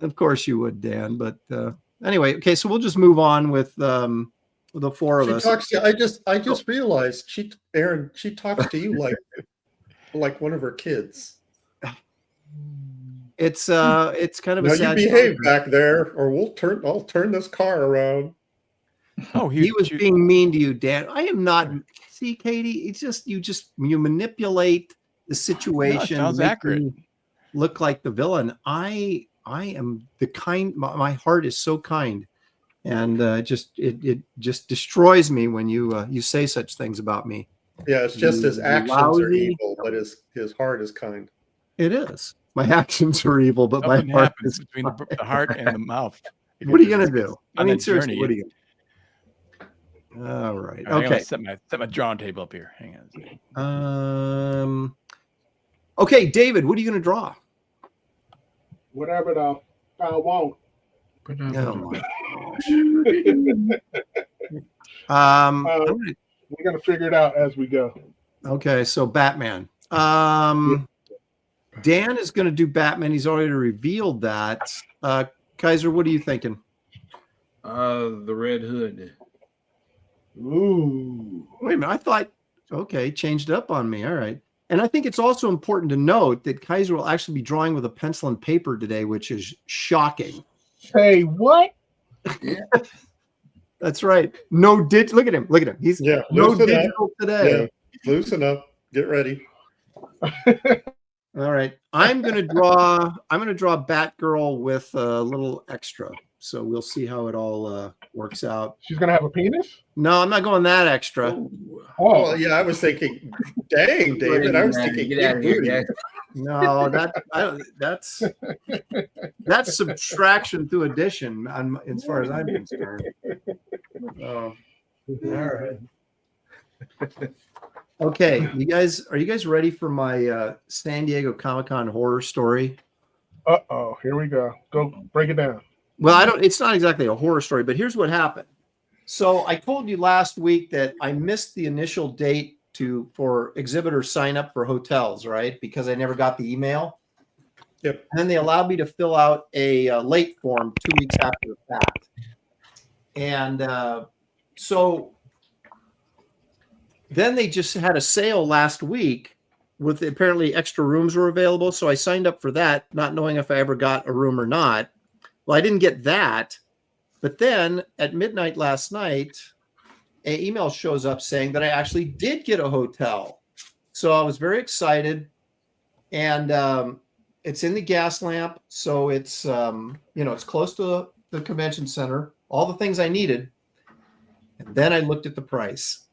Of course you would, Dan. But anyway, okay, so we'll just move on with the four of us. Talks to, I just realized Aaron, she talks to you like one of her kids. It's kind of now a sad you behave story. back there, or I'll turn this car around. Oh, he was being mean to you, Dan. I am not. See, Katie, it's just you manipulate the situation. No, sounds accurate. Look like the villain. I am the kind. My heart is so kind, and it just destroys me when you say such things about me. Yeah, it's just his actions are evil, but his heart is kind. It is. My actions are evil, but Nothing my heart happens is between the heart and the mouth. What are you gonna do? I mean, that seriously, journey. what are you? All right. All right, Okay. set my drawing table up here. Hang on. Okay, David, what are you gonna draw? Whatever the I want. Oh my gosh. We're gonna figure it out as we go. Okay, so Batman. Dan is going to do Batman. He's already revealed that. Kizer, what are you thinking? The Red Hood. Ooh. Wait a minute. I thought, okay, changed it up on me. All right. And I think it's also important to note that Kizer will actually be drawing with a pencil and paper today, which is shocking. Say what? Yeah. That's right. No digital. Look at him. Look at him. He's no digital today. Yeah. Loosen up. Get ready. All right. I'm gonna draw Batgirl with a little extra. So we'll see how it all works out. She's gonna have a penis? No, I'm not going that extra. Oh, yeah. I was thinking, dang, David. I was thinking, get out of here, Jack. No, that's subtraction through addition, as far as I'm concerned. All right. Okay, are you guys ready for my San Diego Comic-Con horror story? Uh-oh, here we go. Go break it down. Well, it's not exactly a horror story, but here's what happened. So I told you last week that I missed the initial date for exhibitor sign up for hotels, right? Because I never got the email. Yep. And then they allowed me to fill out a late form 2 weeks after the fact. And so then they just had a sale last week with apparently extra rooms were available. So I signed up for that, not knowing if I ever got a room or not. Well, I didn't get that. But then at midnight last night, an email shows up saying that I actually did get a hotel. So I was very excited. and it's in the gas lamp, so it's it's close to the convention center. All the things I needed, and then I looked at the price.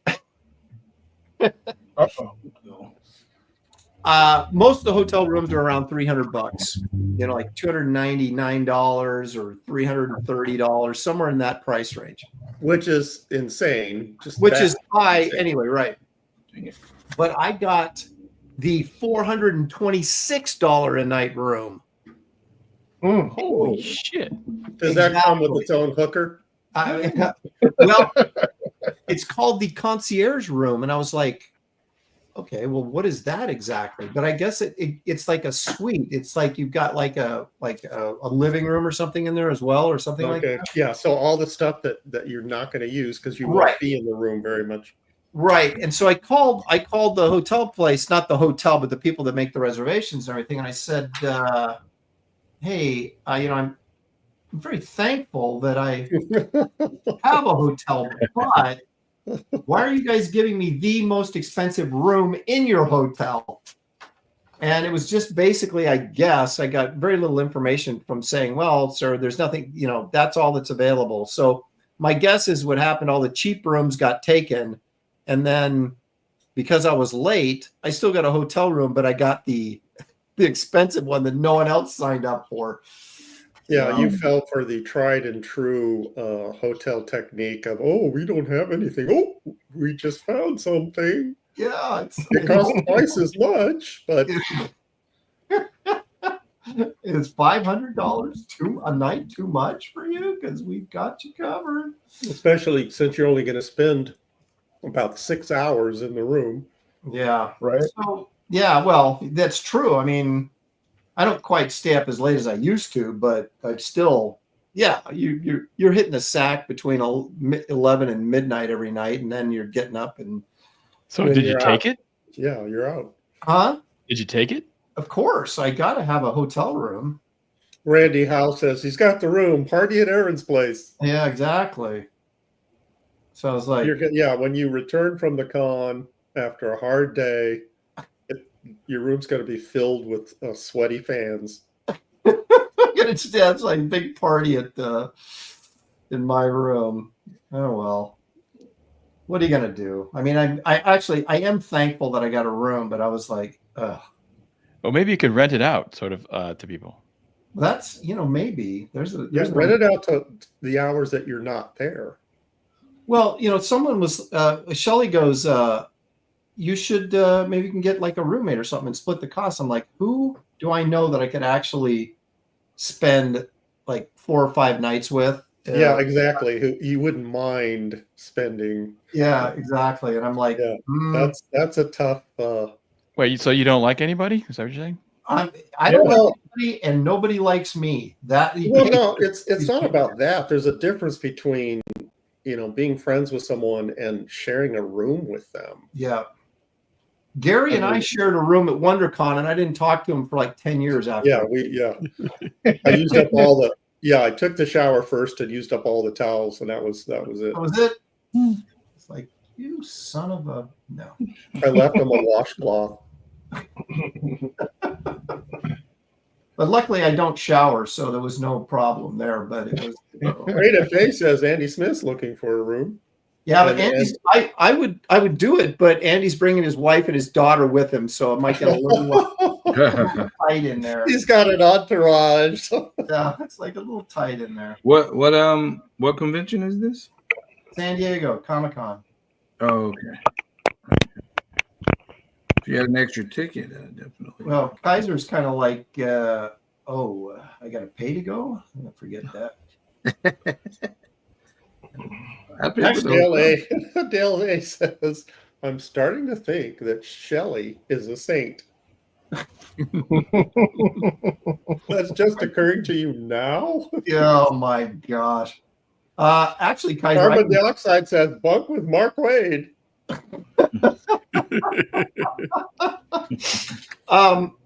Most of the hotel rooms are around $300, like $299 or $330, somewhere in that price range. Which is insane. Which is high anyway, right? But I got the $426 a night room. Holy shit. Does that come with its own hooker? Well, it's called the concierge room. And I was like, okay, well, what is that exactly? But I guess it's like a suite. It's like you've got like a living room or something in there as well, or something like that. Yeah. So all the stuff that you're not going to use because you won't be in the room very much. Right. And so I called the hotel place, not the hotel, but the people that make the reservations and everything. And I said, hey, I'm very thankful that I have a hotel, but why are you guys giving me the most expensive room in your hotel? And it was just basically, I guess, I got very little information from saying, well, sir, there's nothing, that's all that's available. So my guess is what happened, all the cheap rooms got taken. And then because I was late, I still got a hotel room, but I got the expensive one that no one else signed up for. Yeah, you fell for the tried and true hotel technique of, we don't have anything. Oh, we just found something. Yeah. It costs twice as much, but is $500 a night too much for you? Because we've got you covered. Especially since you're only going to spend about 6 hours in the room. Yeah. Right. So, yeah, well, that's true. I mean, I don't quite stay up as late as I used to, but I'd still, you're hitting a sack between 11 and midnight every night, and then you're getting up and. So did you take it? Yeah, you're out. Huh? Did you take it? Of course, I got to have a hotel room. Randy Howe says he's got the room. Party at Aaron's place. Yeah, exactly. So I was like, when you return from the con after a hard day. Your room's going to be filled with sweaty fans. It's like a big party in my room. Oh well, what are you going to do? I mean, I am thankful that I got a room, but I was like, ugh. Well, maybe you could rent it out, sort of, to people. That's maybe there's rent it out to the hours that you're not there. Well, someone was Shelley goes. You should maybe you can get like a roommate or something and split the cost. I'm like, who do I know that I could actually spend like 4 or 5 nights with? Yeah, exactly. Who you wouldn't mind spending. Yeah, exactly. And I'm like, that's a tough. Wait, so you don't like anybody? Is that what you're saying? I don't like anybody, and nobody likes me. No, it's not about that. There's a difference between being friends with someone and sharing a room with them. Yeah. Gary and I shared a room at WonderCon, and I didn't talk to him for like 10 years after. I used up all the. Yeah, I took the shower first and used up all the towels, and that was it. That was it. It's like, you son of a no. I left him a washcloth. But luckily, I don't shower, so there was no problem there. But it was. Rita Faye says Andy Smith's looking for a room. Yeah, but Andy's. I would do it, but Andy's bringing his wife and his daughter with him, so it might get a little tight in there. He's got an entourage. Yeah, it's like a little tight in there. What convention is this? San Diego Comic-Con. Oh, okay. If you had an extra ticket, definitely. Well, Kizer's kind of like, I got to pay to go. I'm gonna forget that. Dale A says, I'm starting to think that Shelley is a saint. That's just occurring to you now? Oh my gosh. Actually, Kizer, Carbon dioxide says bunk with Mark Wade.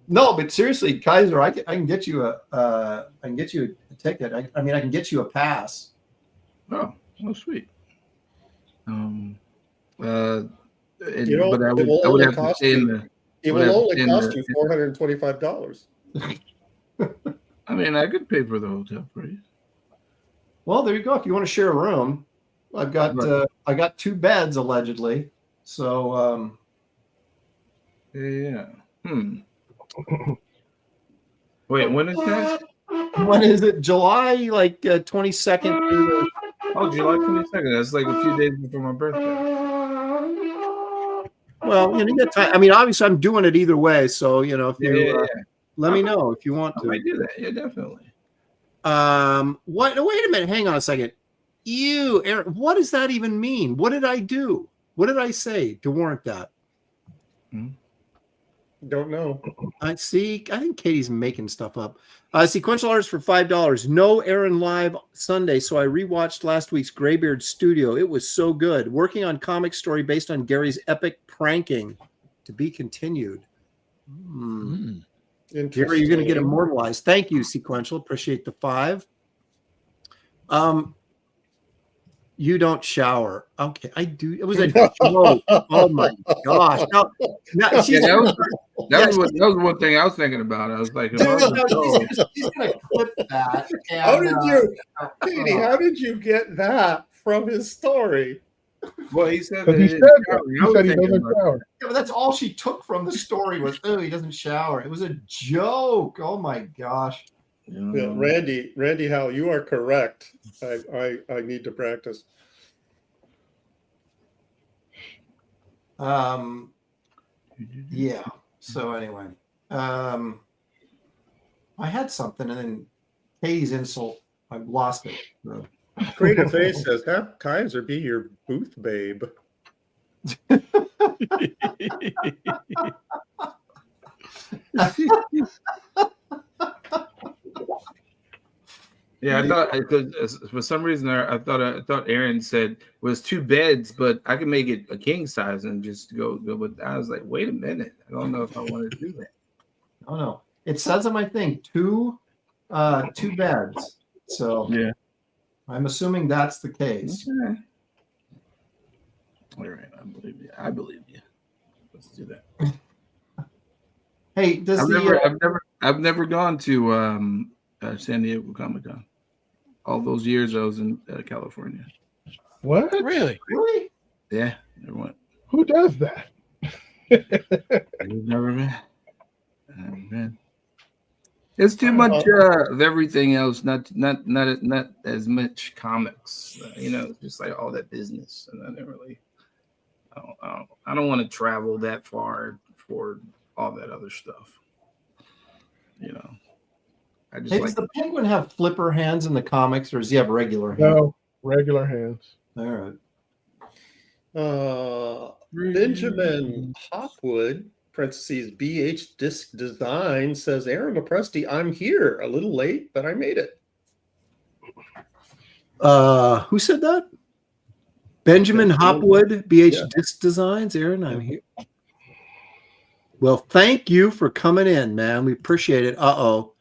No, but seriously, Kizer, I can get you a ticket. I mean, I can get you a pass. Oh, sweet. But I would have to stay in It will only cost you $425. I mean, I could pay for the hotel for you. Well, there you go. If you want to share a room, I've got I got 2 beds allegedly. So yeah. Wait, when is that? When is it? July 22nd. Oh, July 22nd. That's like a few days before my birthday. Well, you got time. I mean, obviously, I'm doing it either way. So if you let me know if you want to. I might do that. Yeah, definitely. What? Wait a minute. Hang on a second. Aaron, what does that even mean? What did I do? What did I say to warrant that? Don't know. I think Katie's making stuff up. Sequential artists for $5. No Aaron live Sunday, so I rewatched last week's Graybeard's studio. It was so good. Working on comic story based on Gary's epic pranking. To be continued. Gary, you're going to get immortalized. Thank you, Sequential. Appreciate the 5. You don't shower. Okay, I do. It was a joke. Oh my gosh! Now that was one thing I was thinking about. I was like, she's gonna clip that. Katie? How did you get that from his story? Well, he said he said he doesn't shower. Yeah, but that's all she took from the story was, oh, he doesn't shower. It was a joke. Oh my gosh. Yeah, Randy Howell, you are correct. I need to practice. Yeah. So anyway, I had something, and then Katie's insult, I lost it. So. Creative Face says, "Have Kizer be your booth babe." Yeah, I thought because for some reason I thought Aaron said it was 2 beds, but I could make it a king size and just go with that. I was like, wait a minute, I don't know if I want to do that. Oh no, it says on my thing 2 beds. So yeah, I'm assuming that's the case. Okay. All right, I believe you. Let's do that. Hey, I've never gone to San Diego Comic-Con. All those years I was in California. What? Really? Yeah, never went. Who does that? You've never been. It's too much of everything else. Not as much comics. It's just like all that business, and I didn't really. I don't want to travel that far for all that other stuff. I just Does the penguin have flipper hands in the comics, or does he have regular hands? No, regular hands. All right. Benjamin Hopwood, parentheses BH Disc Design, says, Aaron Lepresti, I'm here. A little late, but I made it. Who said that? Benjamin Hopwood, BH Disc Designs. Aaron, I'm here. Well, thank you for coming in, man. We appreciate it. Uh-oh.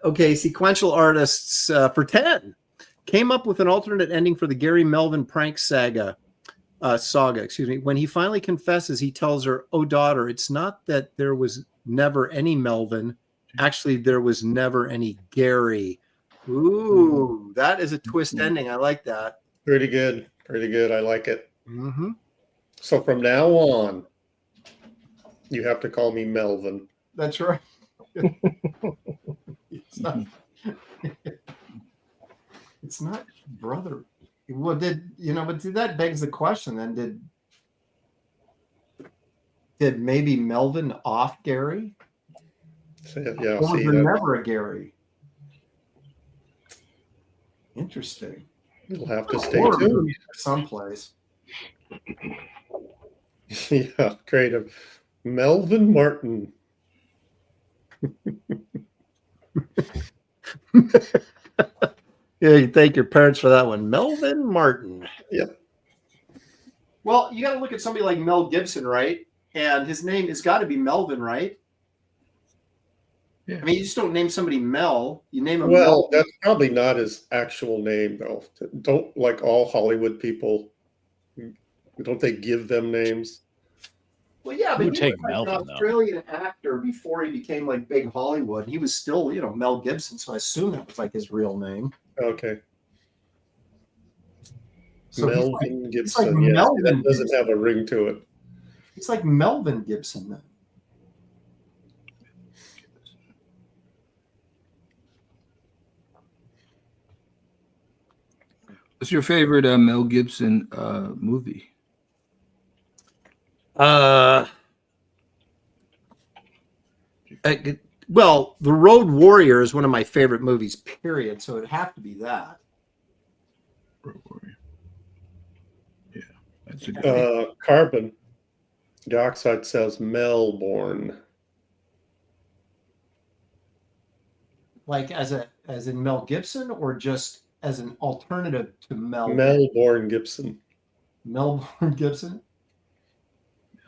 Okay, Sequential Artists for 10 came up with an alternate ending for the Gary Melvin prank saga. When he finally confesses, he tells her, "Oh, daughter, it's not that there was never any Melvin. Actually, there was never any Gary." Ooh, that is a twist ending. I like that. Pretty good. I like it. Mm-hmm. So from now on, you have to call me Melvin. That's right. It's not brother. Well, but that begs the question then, did maybe Melvin off Gary? Yeah. Or was there never a Gary? Interesting. You'll have to stay tuned. Someplace. Yeah, creative. Melvin Martin. Yeah, you thank your parents for that one. Melvin Martin. Yep. Well, you got to look at somebody like Mel Gibson, right? And his name has got to be Melvin, right? Yeah. I mean, you just don't name somebody Mel. You name him Well, Mel. that's probably not his actual name, though. Don't like all Hollywood people. Don't they give them names? Well, yeah, Who but would he take was like Melvin, an though? Australian actor before he became like big Hollywood. He was still, Mel Gibson, so I assume that was like his real name. Okay. So Melvin Gibson. like Yes, Melvin that doesn't Gibson. have a ring to it. It's like Melvin Gibson then. What's your favorite Mel Gibson movie? Well, The Road Warrior is one of my favorite movies, period. So it'd have to be that. Road Warrior. Yeah, that's a good Carbon dioxide says Melbourne. Like as in Mel Gibson, or just as an alternative to Melbourne Gibson. Melbourne Gibson.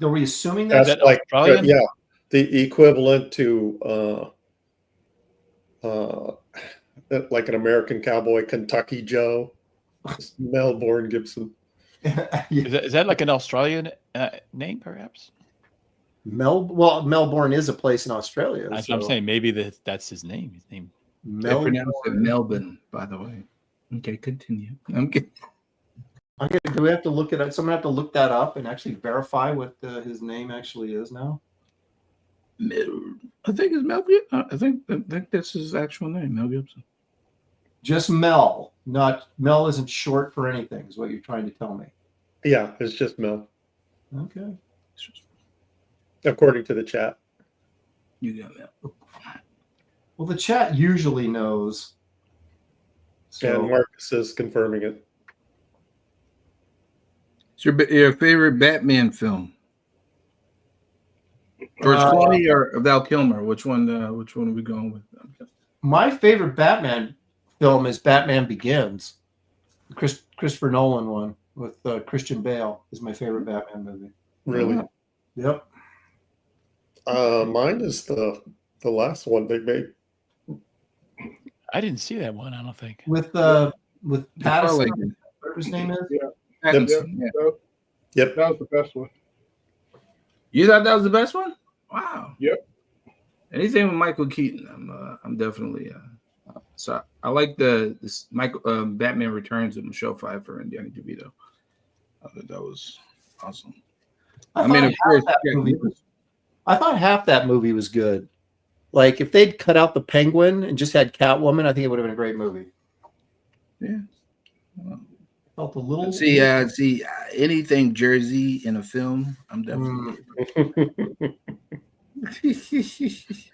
Are we assuming That's that like Australian? yeah, the equivalent to like an American cowboy, Kentucky Joe. Melbourne Gibson. Is that like an Australian name, perhaps? Melbourne is a place in Australia. That's what I'm saying. Maybe that's his name. His name. They pronounce it Melbourne, by the way. Okay, continue. I'm kidding. Do we have to look at it? Someone have to look that up and actually verify what his name actually is now? I think it's Mel Gibson. I think that's his actual name, Mel Gibson. Just Mel, not Mel isn't short for anything, is what you're trying to tell me. Yeah, it's just Mel. Okay. According to the chat. You got Mel. Well, the chat usually knows. So, And Marcus is confirming it. It's your favorite Batman film? George Clooney or Val Kilmer? Which one are we going with? my favorite Batman film is Batman Begins. Christopher Nolan one with Christian Bale is my favorite Batman movie. Really? Yep. Mine is the last one they made. I didn't see that one. I don't think. With Pattinson, whatever his name is. Yeah. Pattinson, Yep. That was the best one. You thought that was the best one? Wow. Yep. Anything with Michael Keaton, I'm definitely. So I like this Michael Batman Returns with Michelle Pfeiffer and Danny DeVito. I thought that was awesome. I mean, of course, I thought half that movie was good. Like if they'd cut out the Penguin and just had Catwoman, I think it would have been a great movie. Yeah. Felt a little. See, anything Jersey in a film, I'm definitely.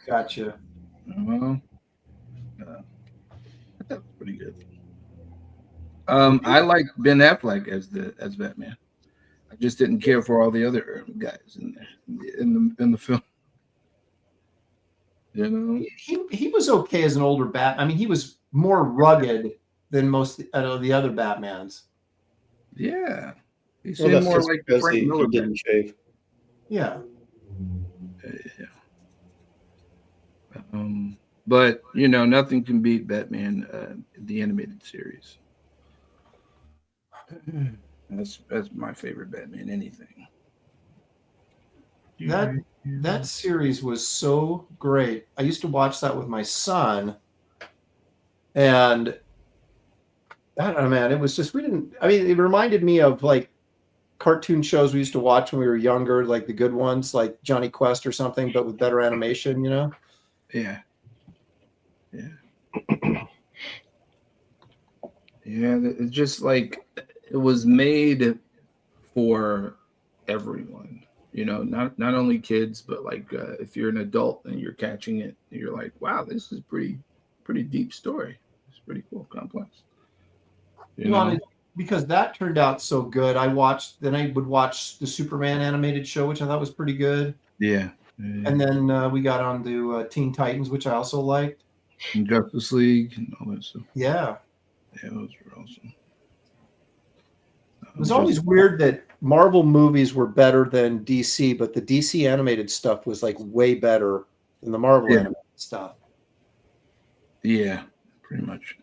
Gotcha. Well, that's pretty good. I like Ben Affleck as Batman. I just didn't care for all the other guys in there in the film. You know, he was okay as an older Bat. I mean, he was more rugged than most of the other Batmans. Yeah, he Well, seemed more like because Frank he Miller. didn't shave. Yeah. But you know, nothing can beat Batman the animated series. That's my favorite Batman. Anything. That series was so great. I used to watch that with my son, and I don't know, man. It was just it reminded me of like cartoon shows we used to watch when we were younger, like the good ones, like Johnny Quest or something, but with better animation. You know? Yeah. It's just like it was made for everyone. You know, not only kids, but like if you're an adult and you're catching it, you're like, wow, this is pretty deep story. It's pretty cool, complex. Because that turned out so good. I would watch the Superman animated show, which I thought was pretty good. Yeah. And then we got on to Teen Titans, which I also liked. And Justice League and all that stuff. Yeah. Yeah, those were awesome. It was always weird that Marvel movies were better than DC, but the DC animated stuff was like way better than the Marvel animated stuff. Yeah, pretty much.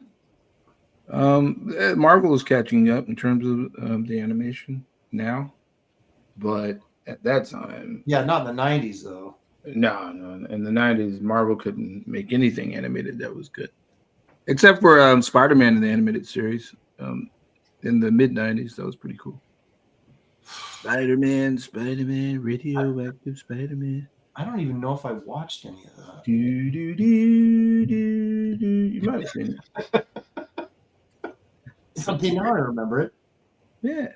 Marvel is catching up in terms of the animation now, but at that time, Yeah, not in the 90s though. no. In the 90s, Marvel couldn't make anything animated that was good, except for Spider-Man in the animated series. In the mid 90s, that was pretty cool. Spider-Man, radioactive Spider-Man. I don't even know if I watched any of that. You might have seen it. Something now I remember it. Yeah.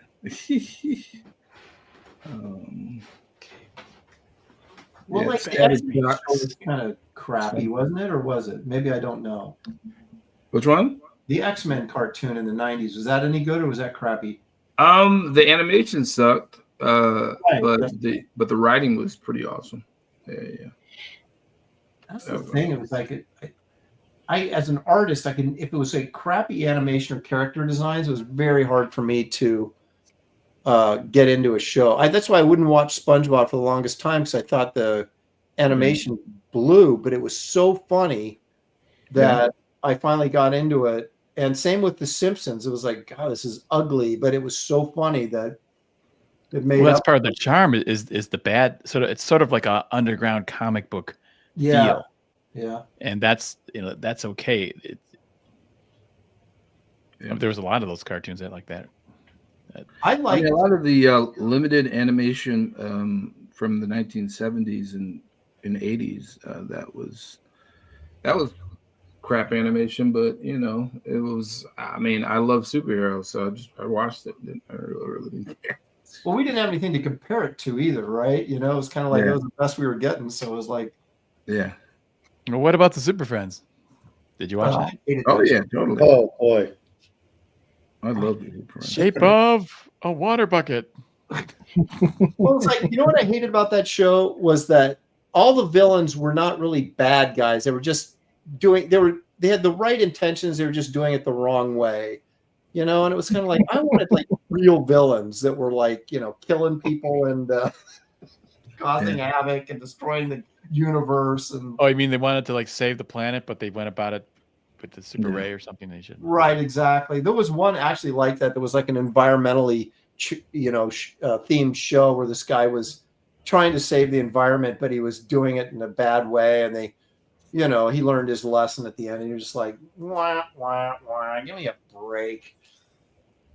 Well, yeah, like the X-Men show was kind of crappy, wasn't it? Or was it? Maybe I don't know. Which one? The X-Men cartoon in the 90s. Was that any good or was that crappy? The animation sucked. Right. But the writing was pretty awesome. Yeah. That's the thing. It was like I as an artist, I can, if it was a crappy animation or character designs, it was very hard for me to get into a show. That's why I wouldn't watch SpongeBob for the longest time, because I thought the animation blew, but it was so funny that I finally got into it. And same with The Simpsons. It was like, God, this is ugly, but it was so funny that it made. Well, that's part of the charm is the bad sort of. It's sort of like a underground comic book feel. Yeah, and that's that's okay. There was a lot of those cartoons that like that. I like a lot of the limited animation from the 1970s and 80s. That was crap animation, but it was. I mean, I love superheroes, so I watched it. I really didn't care. Well, we didn't have anything to compare it to either, right? It was kind of like it was the best we were getting, so it was like, yeah. Well, what about the Super Friends? Did you watch that? Oh yeah, totally. Oh boy, I love it. Shape of a water bucket. Well, it's like, what I hated about that show was that all the villains were not really bad guys. They were just doing. They had the right intentions. They were just doing it the wrong way. And it was kind of like, I wanted like real villains that were like, killing people and causing havoc and destroying the universe. And oh, you mean they wanted to like save the planet, but they went about it with the super ray or something? They should. Right, exactly. There was one actually like that. There was like an environmentally, themed show where this guy was trying to save the environment, but he was doing it in a bad way, and they. He learned his lesson at the end, and you're just like, wah, wah, wah, give me a break.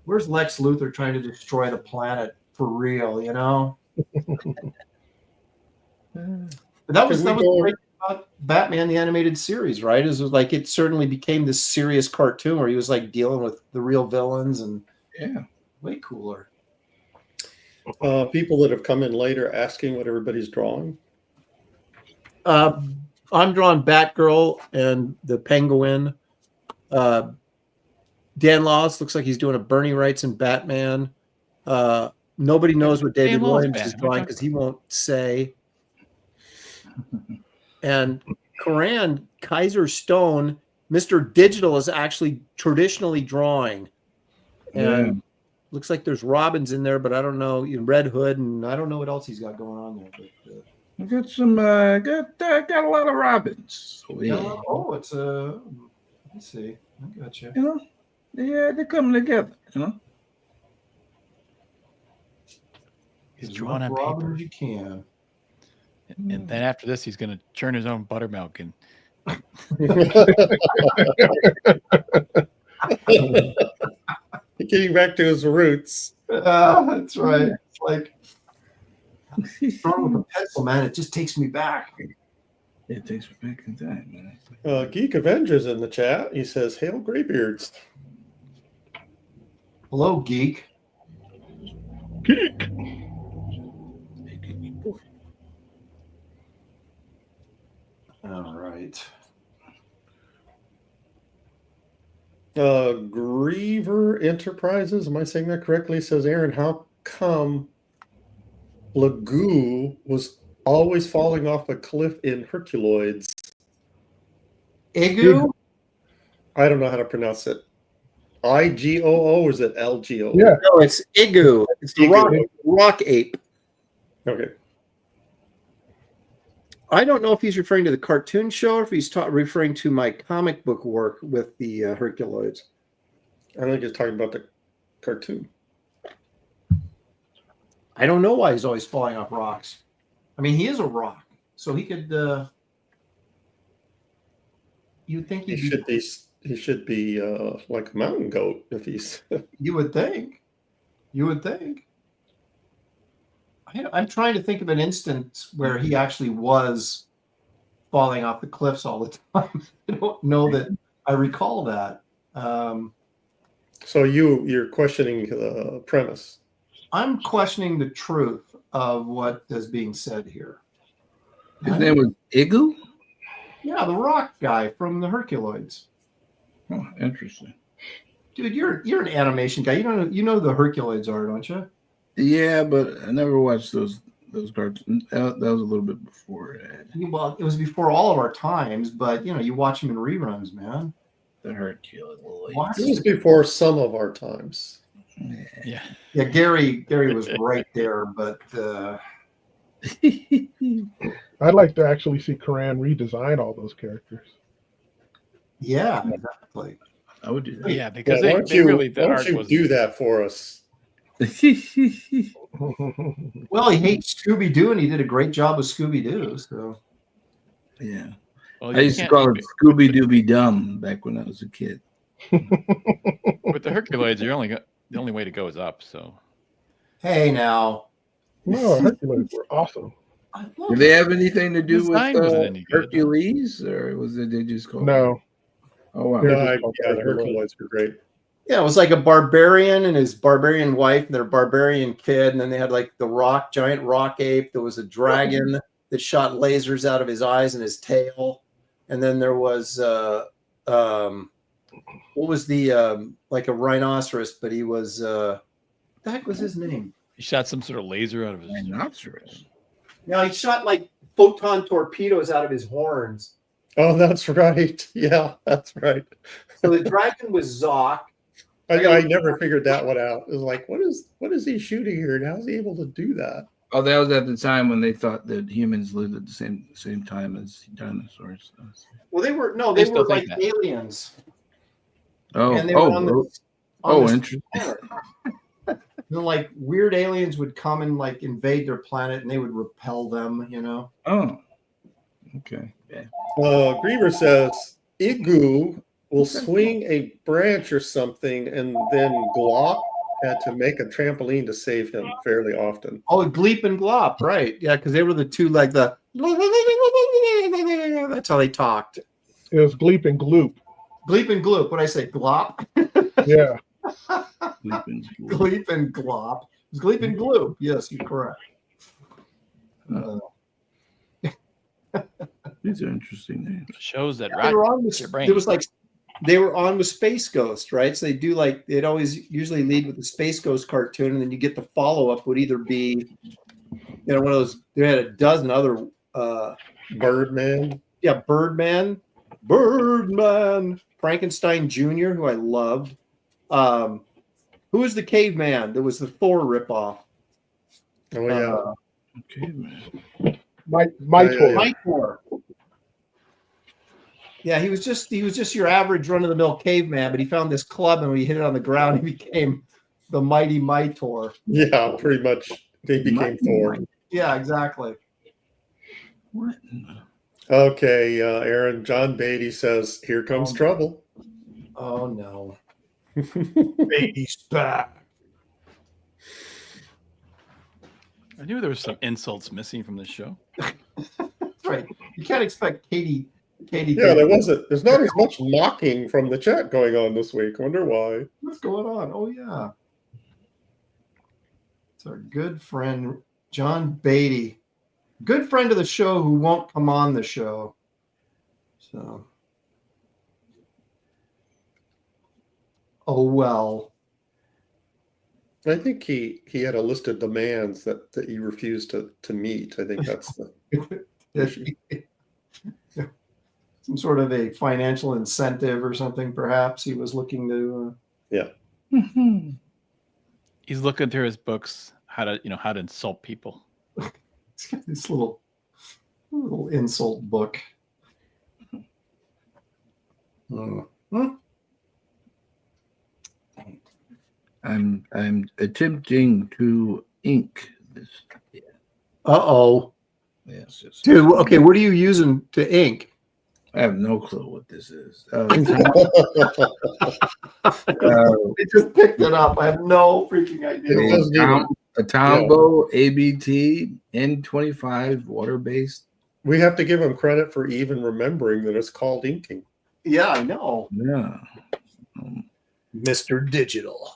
Where's Lex Luthor trying to destroy the planet for real, But that was the great thing about Batman the Animated Series, right? It was like it certainly became this serious cartoon where he was like dealing with the real villains and way cooler. People that have come in later asking what everybody's drawing. I'm drawing Batgirl and the Penguin. Dan Laws looks like he's doing a Bernie Wrightson Batman. Nobody knows what David Williams is drawing because he won't say. And Coran, Kizer Stone, Mr. Digital is actually traditionally drawing. And looks like there's Robins in there, but I don't know, Red Hood, and I don't know what else he's got going on there. But, I got some. Got a lot of Robins. It's let's see. I got you. They're coming together. He's drawing on paper. You can. And then after this, he's going to churn his own buttermilk and. Getting back to his roots. That's right. It's like. Strong with a pencil, man. It just takes me back. It takes me back in time, man. Geek Avengers in the chat. He says, "Hail Graybeards." Hello, Geek. Geek. All right. Griever Enterprises. Am I saying that correctly? Says Aaron, how come Lagoo was always falling off a cliff in Herculoids? Igu? I don't know how to pronounce it. IGOO or is it LGO? Yeah. No, it's Igu. It's the rock ape. Okay. I don't know if he's referring to the cartoon show or if he's referring to my comic book work with the Herculoids. I think he's talking about the cartoon. I don't know why he's always falling off rocks. I mean, he is a rock, so he could. You'd think He should be like a mountain goat if he's. You would think. You would think. I'm trying to think of an instance where he actually was falling off the cliffs all the time. I don't know that I recall that. So you're questioning the premise. I'm questioning the truth of what is being said here. His name was Igu? Yeah, the rock guy from the Herculoids. Oh, interesting. Dude, you're an animation guy. You know the Herculoids are, don't you? Yeah, but I never watched those cartoons. That was a little bit before. Well, it was before all of our times, but you watch them in reruns, man. The Herculoids. It was before some of our times. Yeah. Yeah, Gary was right there, but I'd like to actually see Coran redesign all those characters. yeah, exactly. I would do that. Yeah, because why they really the why art don't you was do that for us? Well, he hates Scooby Doo, and he did a great job with Scooby Doo. So Yeah. Well, I used to call it Scooby Dooby Dum back when I was a kid. with the Herculoids. The only way to go is up. So hey, now No, Hercules were awesome. I love Did they have anything to do with Design wasn't any good, though. Hercules, or was it they just called? No, Oh wow. They're No, just called the Herculoids. Herculoids were great. Yeah, it was like a barbarian and his barbarian wife and their barbarian kid, and then they had like the giant rock ape. There was a dragon that shot lasers out of his eyes and his tail, and then there was what was the like a rhinoceros, but he was what the heck was his name? he shot some sort of laser out of his. Rhinoceros. No, he shot like photon torpedoes out of his horns. Oh, that's right. Yeah, that's right. So the dragon was Zoc. I never figured that one out. It was like, what is he shooting here, and how's he able to do that? Oh, that was at the time when they thought that humans lived at the same time as dinosaurs. Well, they were They like still think that. aliens. Oh, And they were on the interesting. Then, like weird aliens would come and like invade their planet, and they would repel them. Oh, okay. Yeah. Griever says Igu will swing a branch or something, and then Glop had to make a trampoline to save him fairly often. Oh, Gleep and Glop, right? Yeah, because they were the two like the. That's how they talked. it was Gleep and Gloop. Gleep and Gloop. What I say, Glop? Yeah, Gleep and Glop. It was Gleep and Gloop. Yes, you're correct. These are interesting names. Shows that They were on with, your brain. there was like they were on with Space Ghost, right? So they do like they'd always usually lead with the Space Ghost cartoon, and then you get the follow up would either be, one of those. They had a dozen other. Birdman. Yeah, Birdman, Frankenstein Jr., who I loved. Who was the caveman? There was the Thor ripoff. Oh yeah. Okay, man. Mytor. Yeah, he was just your average run of the mill caveman, but he found this club, and when he hit it on the ground, he became the mighty Mytor. Yeah, pretty much. They became Thor. Yeah, exactly. What? Okay, Aaron. John Beatty says, "Here comes trouble." Oh no. Beatty's back. I knew there was some insults missing from this show. That's right. You can't expect Katie. Yeah, there's not as much mocking from the chat going on this week. I wonder why. What's going on? Oh yeah. It's our good friend John Beatty. Good friend of the show who won't come on the show. So oh well. I think he had a list of demands that he refused to meet. I think that's the issue. Some sort of a financial incentive or something, perhaps he was looking to. Yeah. He's looking through his books how to insult people. This little little insult book. I'm attempting to ink this. Uh-oh. Yes, yes. Dude, okay, what are you using to ink? I have no clue what this is. I just picked it up. I have no freaking idea. A Tombow ABT N25 water-based. We have to give him credit for even remembering that it's called inking. Yeah, I know. Yeah. Mr. Digital.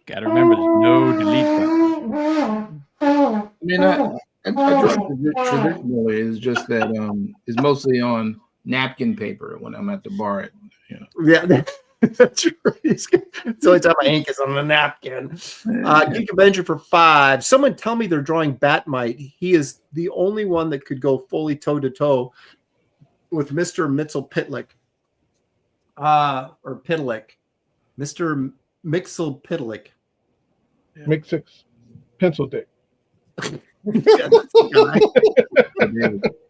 Gotta remember, there's no delete button. I mean, I try traditionally. It's just that it's mostly on napkin paper when I'm at the bar. Yeah, that's right. It's the only time my ink is on a napkin. Geek Avenger for 5. Someone tell me they're drawing Batmite. He is the only one that could go fully toe-to-toe with Mr. Mitchell Pitlick. Or Pitlick. Mr. Mixel Pitlick. Mix-Six. Pencil Dick. Yeah, that's the guy.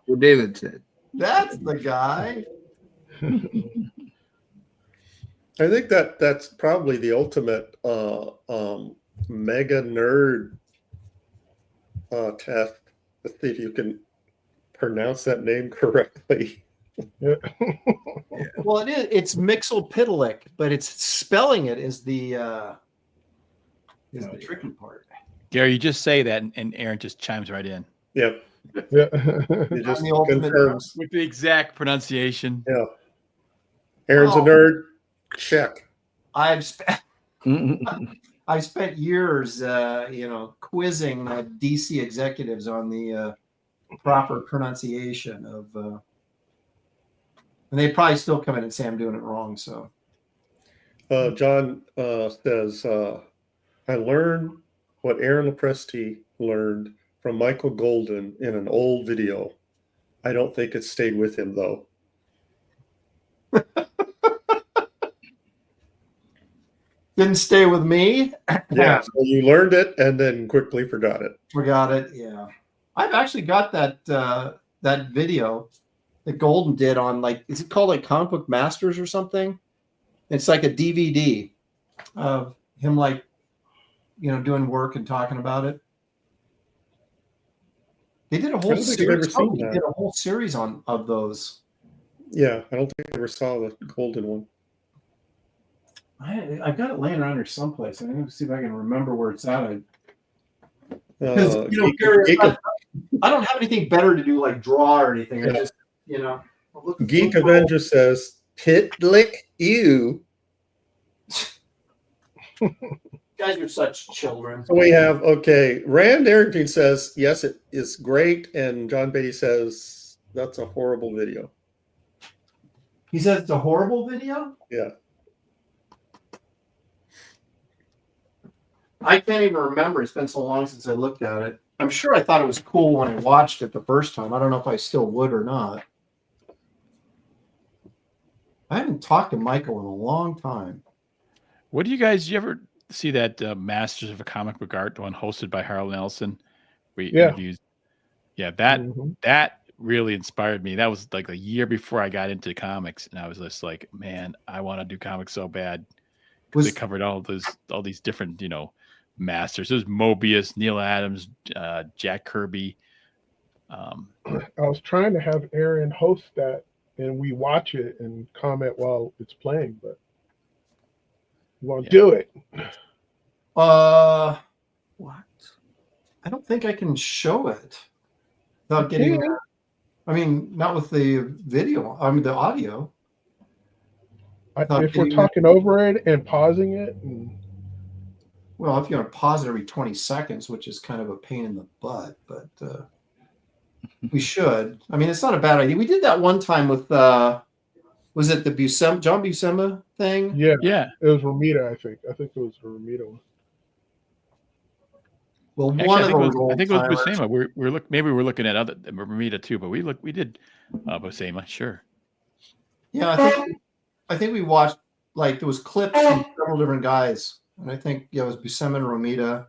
What David said. That's the guy. I think that's probably the ultimate mega nerd test to see if you can pronounce that name correctly. Yeah. Well, it is. It's Mixel Pitlick, but it's spelling it is the tricky part. Gary, you just say that, and Aaron just chimes right in. Yep. Yeah. He just the ultimate confirms. With the exact pronunciation. Yeah. Aaron's a nerd. Check. I've spent years, quizzing DC executives on the proper pronunciation of, and they probably still come in and say I'm doing it wrong. So, John says, I learned what Aaron Lopresti learned from Michael Golden in an old video. I don't think it stayed with him, though. didn't stay with me. Yeah, so you learned it and then quickly forgot it. Forgot it. Yeah, I've actually got that video that Golden did on, like, is it called like Comic Book Masters or something? It's like a DVD of him, like, doing work and talking about it. They did a whole series. They did a whole series of those. Yeah, I don't think I ever saw the Golden one. I've got it laying around here someplace. I'm going to see if I can remember where it's at. Gary, I don't have anything better to do, like draw or anything. Yeah. I just, Geek Avenger says, Pitlick, you. Guys are such children. So we have, Rand Arrington says, yes, it is great. And John Beatty says, that's a horrible video. He says it's a horrible video? Yeah. I can't even remember. It's been so long since I looked at it. I'm sure I thought it was cool when I watched it the first time. I don't know if I still would or not. I haven't talked to Michael in a long time. What do you guys, you ever see that Masters of a Comic Book Art, the one hosted by Harold Nelson? Interviews. Yeah, that really inspired me. That was like a year before I got into comics, and I was just like, man, I want to do comics so bad. Because they covered all these different, masters. There's Mobius, Neil Adams, Jack Kirby. I was trying to have Aaron host that, and we watch it and comment while it's playing, but you won't do it. What? I don't think I can show it without getting. Not with the video. The audio. If we're talking over it and pausing it. Well, if you want to pause it every 20 seconds, which is kind of a pain in the butt, but we should. It's not a bad idea. We did that one time with, was it the John Buscema thing? Yeah. It was Romita, I think. I think it was a Romita one. Well, actually, I think it was Buscema. Maybe we're looking at other Romita too, but we did Buscema, sure. Yeah, I think we watched, like, there was clips from several different guys. And I think, it was Buscema and Romita.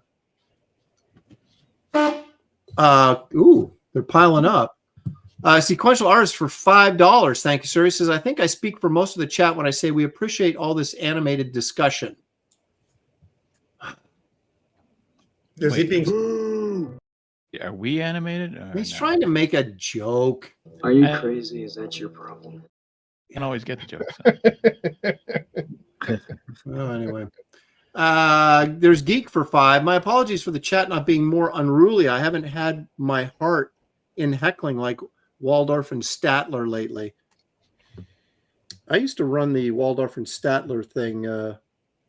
They're piling up. Sequential artist for $5. Thank you, sir. He says, I think I speak for most of the chat when I say we appreciate all this animated discussion. Is he being? Are we animated? He's trying to make a joke. Are you crazy? Is that your problem? You can always get the jokes. Well, anyway. There's Geek for $5. My apologies for the chat not being more unruly. I haven't had my heart in heckling like Waldorf and Statler lately. I used to run the Waldorf and Statler thing.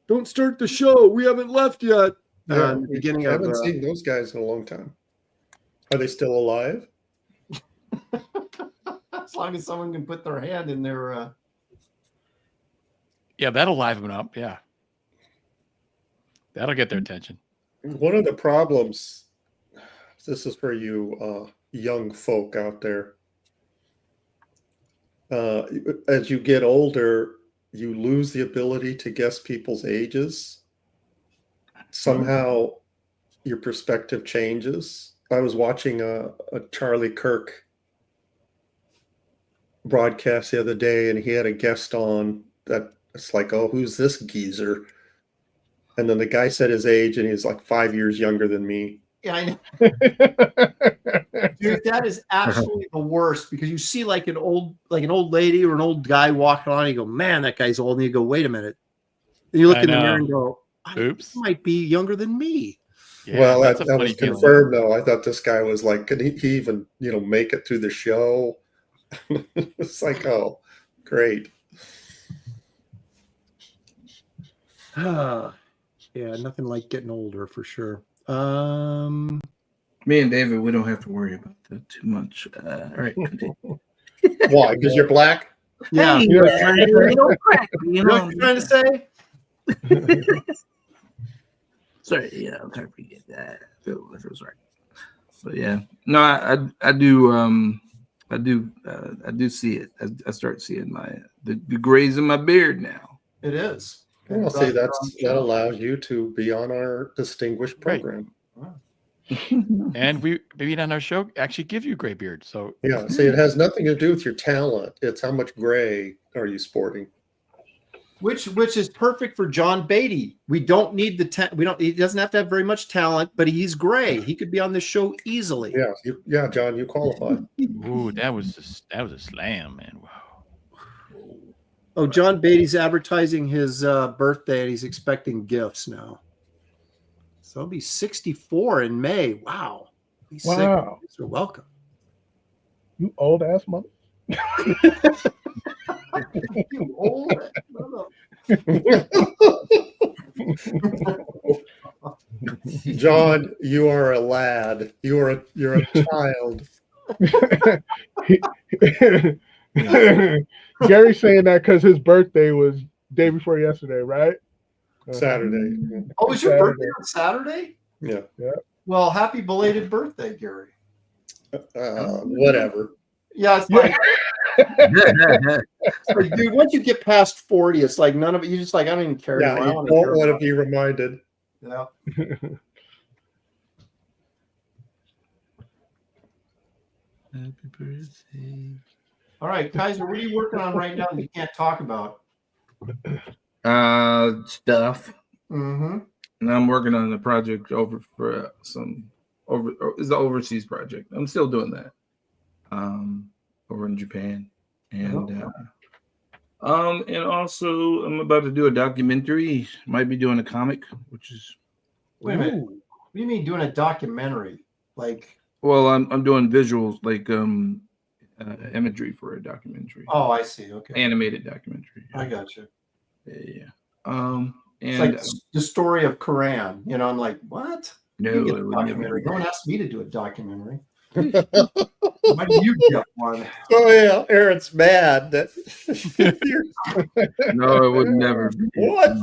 Don't start the show. We haven't left yet. I haven't seen those guys in a long time. Are they still alive? As long as someone can put their hand in their. Yeah, that'll liven them up. Yeah. That'll get their attention. One of the problems, this is for you young folk out there. As you get older, you lose the ability to guess people's ages. Somehow your perspective changes. I was watching a Charlie Kirk broadcast the other day, and he had a guest on that it's like, oh, who's this geezer? And then the guy said his age, and he's like 5 years younger than me. Yeah, I know. Dude, that is absolutely the worst, because you see like an old lady or an old guy walking on, and you go, man, that guy's old. And you go, wait a minute. And you look in the mirror and go, oops, he might be younger than me. Yeah, well, that was confirmed though. I thought this guy was like, could he even, make it through the show? It's like, oh, great. Yeah, nothing like getting older for sure. Me and David, we don't have to worry about that too much. All right. Why? Because you're black? Yeah. Hey, you know what you're trying to say? Sorry, yeah, I'm trying to forget that. If it was right. But yeah, no, I do see it. I start seeing the grays in my beard now. It is. Well, see, that allows you to be on our distinguished program. Right. And we maybe on our show actually give you gray beard. So yeah, see, it has nothing to do with your talent. It's how much gray are you sporting. Which is perfect for John Beatty. We don't need he doesn't have to have very much talent, but he's gray. He could be on the show easily. Yeah, John, you qualify. Ooh, that was a slam, man. Wow. Oh, John Beatty's advertising his birthday, and he's expecting gifts now. So he'll be 64 in May. Wow. Wow. You're welcome. You old ass mother. You old ass mother. John, you are a lad. You're a child. Gary's saying that because his birthday was day before yesterday, right? Saturday. Oh, was your birthday on Saturday? Yeah. Well, happy belated birthday, Gary. Whatever. Yeah, it's like, like, dude, once you get past 40, it's like none of it. You just like, I don't even care. Yeah, you don't want to be reminded. Yeah. Happy birthday. All right, Kizer, what are you working on right now that you can't talk about? Stuff. Mm-hmm. And I'm working on a project it's an overseas project. I'm still doing that. Over in Japan. And and also I'm about to do a documentary. Might be doing a comic, which is wait a minute. What do you mean doing a documentary? Like, well, I'm doing visuals, like imagery for a documentary. Oh, I see. Okay. Animated documentary. I got you. Yeah. And it's like the story of Coran. I'm like, what? No, documentary. No one asked me to do a documentary. Why do you get one? Oh yeah, Aaron's mad that. No, it would never be. What?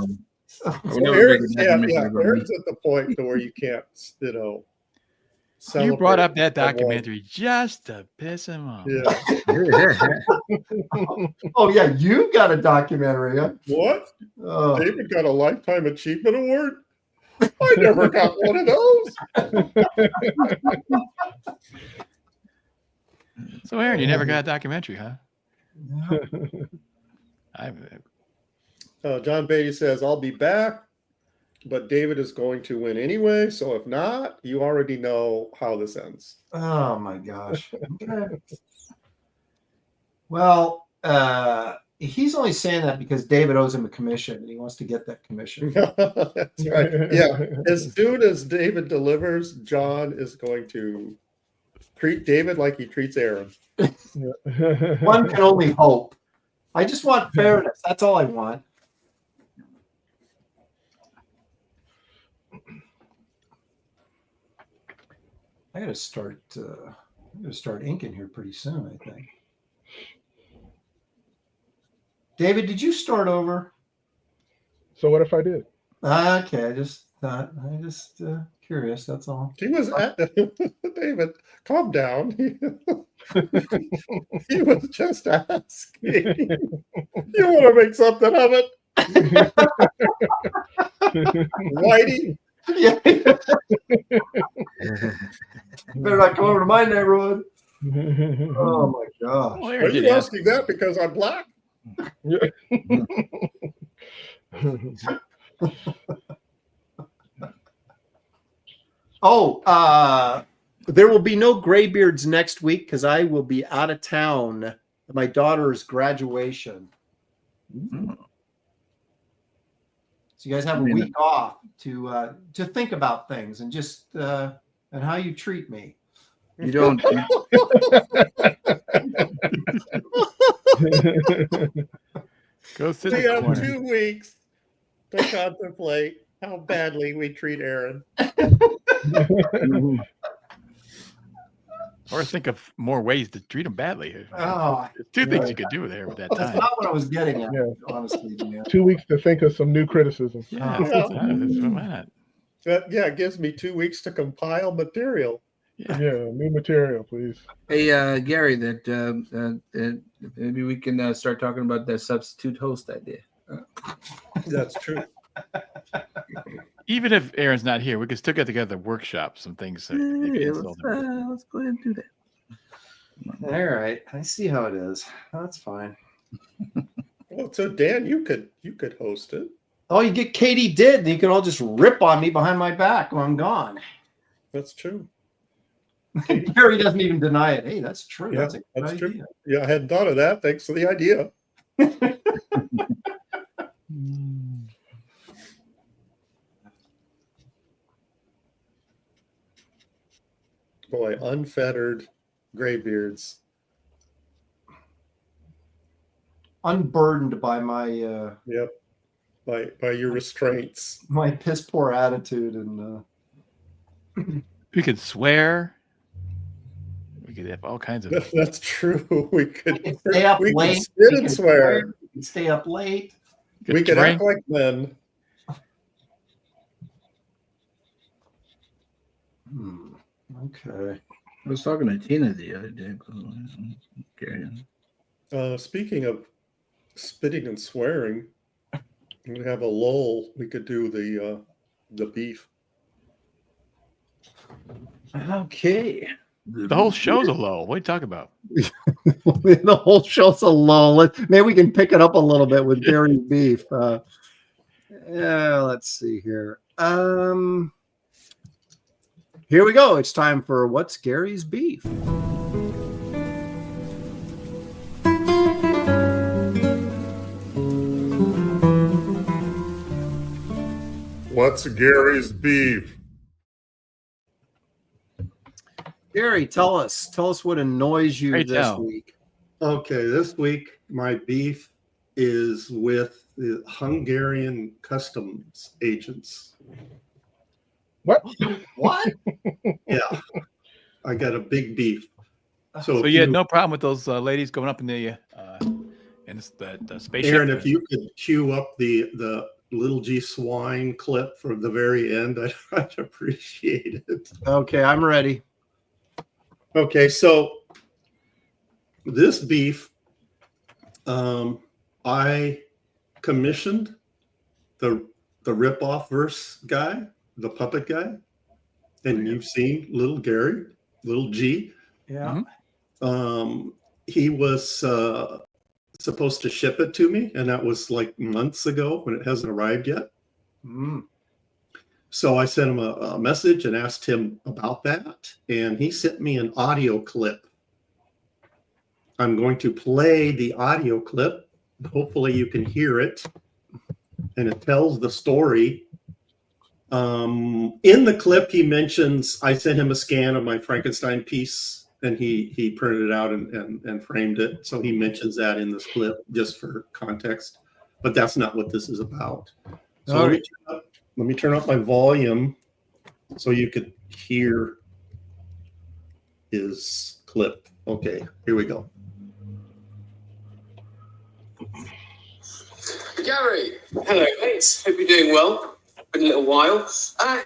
Aaron's at the point to where you can't, You brought up that documentary just to piss him off. Yeah. Oh yeah, you got a documentary. Huh? What? David got a Lifetime Achievement Award? I never got one of those. So, Aaron, you never got a documentary, huh? John Beatty says, I'll be back, but David is going to win anyway. So if not, you already know how this ends. Oh my gosh. Okay. Well, he's only saying that because David owes him a commission and he wants to get that commission. That's right. Yeah. As soon as David delivers, John is going to treat David like he treats Aaron. One can only hope. I just want fairness. That's all I want. I gotta start inking here pretty soon, I think. David, did you start over? So what if I did? Okay, I just curious. That's all. He was at David. Calm down. He was just asking. You want to make something of it, Whitey? Yeah. Better not come over to my neighborhood. Oh my gosh. Well, Are Aaron did you ask. asking that because I'm black? Oh, there will be no Graybeards next week because I will be out of town at my daughter's graduation. Mm. So you guys have a week off to think about things and just and how you treat me. You don't. Go sit We in the have corner. 2 weeks to contemplate how badly we treat Aaron. Or think of more ways to treat him badly. Oh, There's two things you could do there with that that's time. not what I was getting at, Yeah. honestly. Man. 2 weeks to think of some new criticism. Yeah, Yeah. why not? It gives me 2 weeks to compile material. Yeah. Yeah, new material, please. Hey, Gary, maybe we can start talking about that substitute host idea. That's true. Even if Aaron's not here, we could still get together and workshop some things. That maybe install them. Let's go ahead and do that. All right, I see how it is. That's fine. Well, so Dan, you could host it. Oh, you get Katie did, and you can all just rip on me behind my back when I'm gone. That's true. Gary doesn't even deny it. Hey, that's true. Yeah, that's a good that's true. idea. Yeah, I hadn't thought of that. Thanks for the idea. Boy, unfettered graybeards. Unburdened by my Yep. By your restraints. my piss poor attitude and We could swear. We could have all kinds of. That's true. We could stay up we late. could spit we and can swear. we can stay up late. We could drink. act like men. Okay. I was talking to Tina the other day. Okay. Speaking of spitting and swearing, we have a lull. We could do the beef. Okay. The whole show's a lull. What are you talking about? The whole show's a lull. Maybe we can pick it up a little bit with Gary's beef. Yeah, let's see here. Here we go. It's time for What's Gary's Beef? What's Gary's beef? Gary, tell us what annoys you Great this tell. week. Okay, this week my beef is with the Hungarian customs agents. What? What? Yeah, I got a big beef. So you had no problem with those ladies going up in the spaceship? Aaron, if you could cue up the Little G Swine clip from the very end, I'd appreciate it. Okay, I'm ready. Okay, so this beef, I commissioned the rip-off verse guy the puppet guy, and you've seen little Gary, little G. Yeah. He was supposed to ship it to me, and that was like months ago when it hasn't arrived yet. So I sent him a message and asked him about that, and he sent me an audio clip. I'm going to play the audio clip. Hopefully you can hear it, and it tells the story. In the clip, he mentions I sent him a scan of my Frankenstein piece, and he printed it out and framed it. So he mentions that in this clip just for context, but that's not what this is about. So let me turn up my volume so you could hear his clip. Okay, here we go. Gary, hello mate. Hope you're doing well. Been a little while.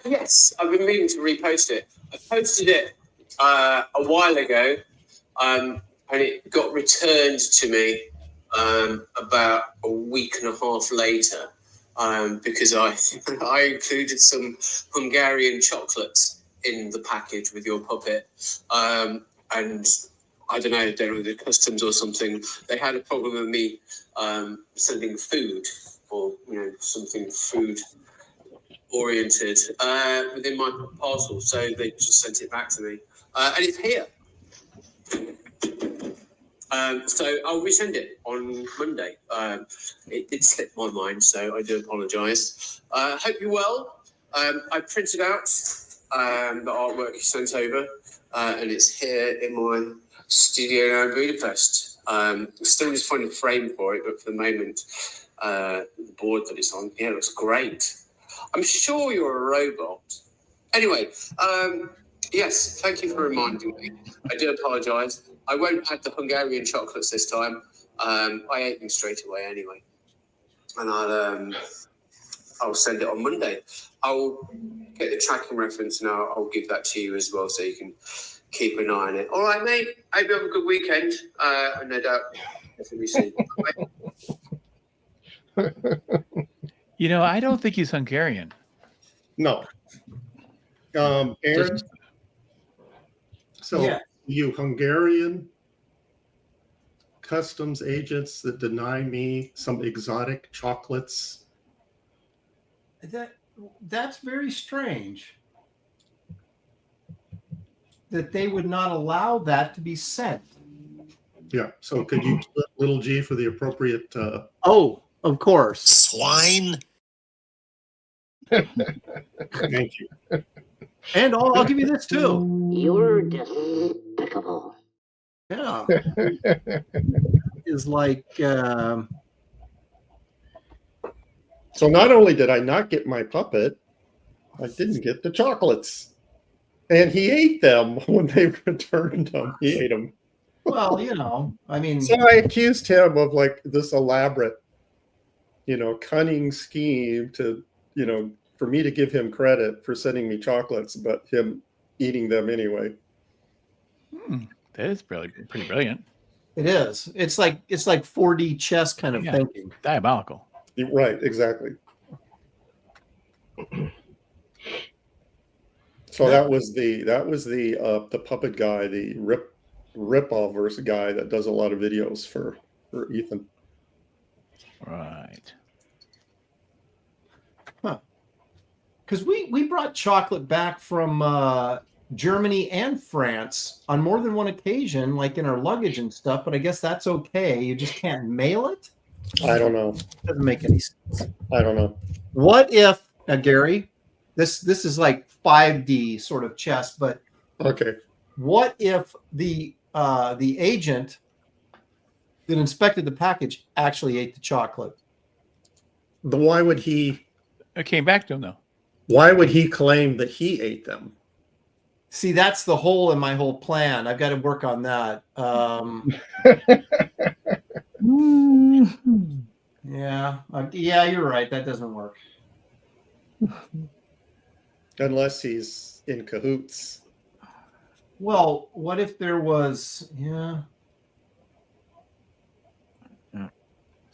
Yes, I've been meaning to repost it. I posted it a while ago, and it got returned to me about a week and a half later because I included some Hungarian chocolates in the package with your puppet, and I don't know, the customs or something. They had a problem with me sending food or something food oriented within my parcel, so they just sent it back to me, and it's here. So I'll resend it on Monday. It did slip my mind, so I do apologise. Hope you're well. I printed out the artwork you sent over, and it's here in my studio now in Budapest. Still just finding a frame for it, but for the moment, the board that it's on, yeah, it looks great. I'm sure you're a robot. Anyway, yes, thank you for reminding me. I do apologise. I won't add the Hungarian chocolates this time. I ate them straight away anyway. And I'll send it on Monday. I'll get the tracking reference and I'll give that to you as well so you can keep an eye on it. All right, mate. Hope you have a good weekend. And no doubt, definitely soon. I don't think he's Hungarian. No. Aaron? So yeah. You Hungarian customs agents that deny me some exotic chocolates. That's very strange. That they would not allow that to be sent. Yeah. So could you split little G for the appropriate Oh, of course. Swine. Thank you. And I'll give you this too. You're despicable. Yeah. Is like So not only did I not get my puppet, I didn't get the chocolates. And he ate them when they returned them. He ate them. Well, I mean. So I accused him of like this elaborate, cunning scheme to, for me to give him credit for sending me chocolates, but him eating them anyway. That is pretty brilliant. It is. It's like 4D chess kind of thinking. Diabolical. Right, exactly. So that was the puppet guy, the Ripoverse guy that does a lot of videos for Ethan. Right. Huh. Because we brought chocolate back from Germany and France on more than one occasion, like in our luggage and stuff, but I guess that's okay. You just can't mail it? I don't know. Doesn't make any sense. I don't know. What if, Gary, this is like 5D sort of chess, but okay. What if the agent that inspected the package actually ate the chocolate? Why would he? It came back to him though. Why would he claim that he ate them? See, that's the hole in my whole plan. I've got to work on that. Yeah, you're right. That doesn't work. Unless he's in cahoots. Well, what if there was? Yeah.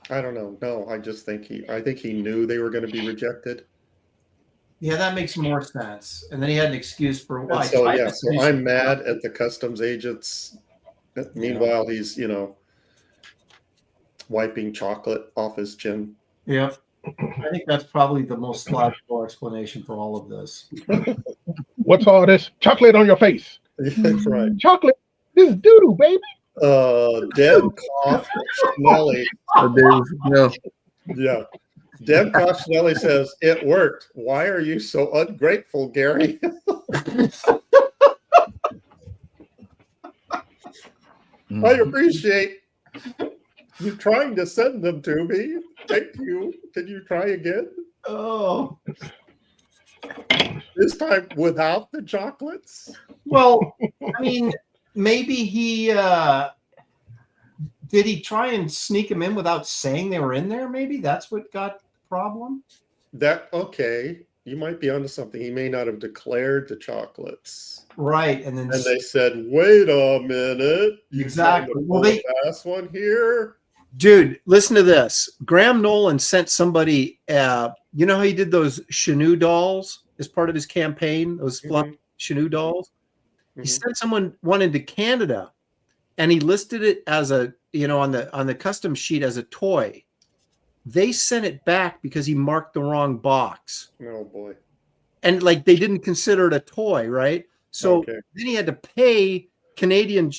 I don't know. No, I think he knew they were going to be rejected. Yeah, that makes more sense. And then he had an excuse for why. And so yeah, so I'm mad at the customs agents. Meanwhile, he's wiping chocolate off his chin. Yep. I think that's probably the most logical explanation for all of this. What's all this chocolate on your face? That's right. Chocolate. This is doo-doo, baby. Deb Cough Schnelly. Yeah. Deb Cough Schnelly says, it worked. Why are you so ungrateful, Gary? I appreciate you trying to send them to me. Thank you. Can you try again? Oh. This time without the chocolates? Well, I mean, maybe he did he try and sneak them in without saying they were in there? Maybe that's what got the problem. Okay. You might be onto something. He may not have declared the chocolates. Right. And then they said, wait a minute. Exactly. Well, the last one here. Dude, listen to this. Graham Nolan sent somebody, you know how he did those Chanel dolls as part of his campaign, those fluffy Chanel dolls? He sent one into Canada, and he listed it as on the custom sheet as a toy. They sent it back because he marked the wrong box. Oh boy. And like they didn't consider it a toy, right? So then he had to pay Canadian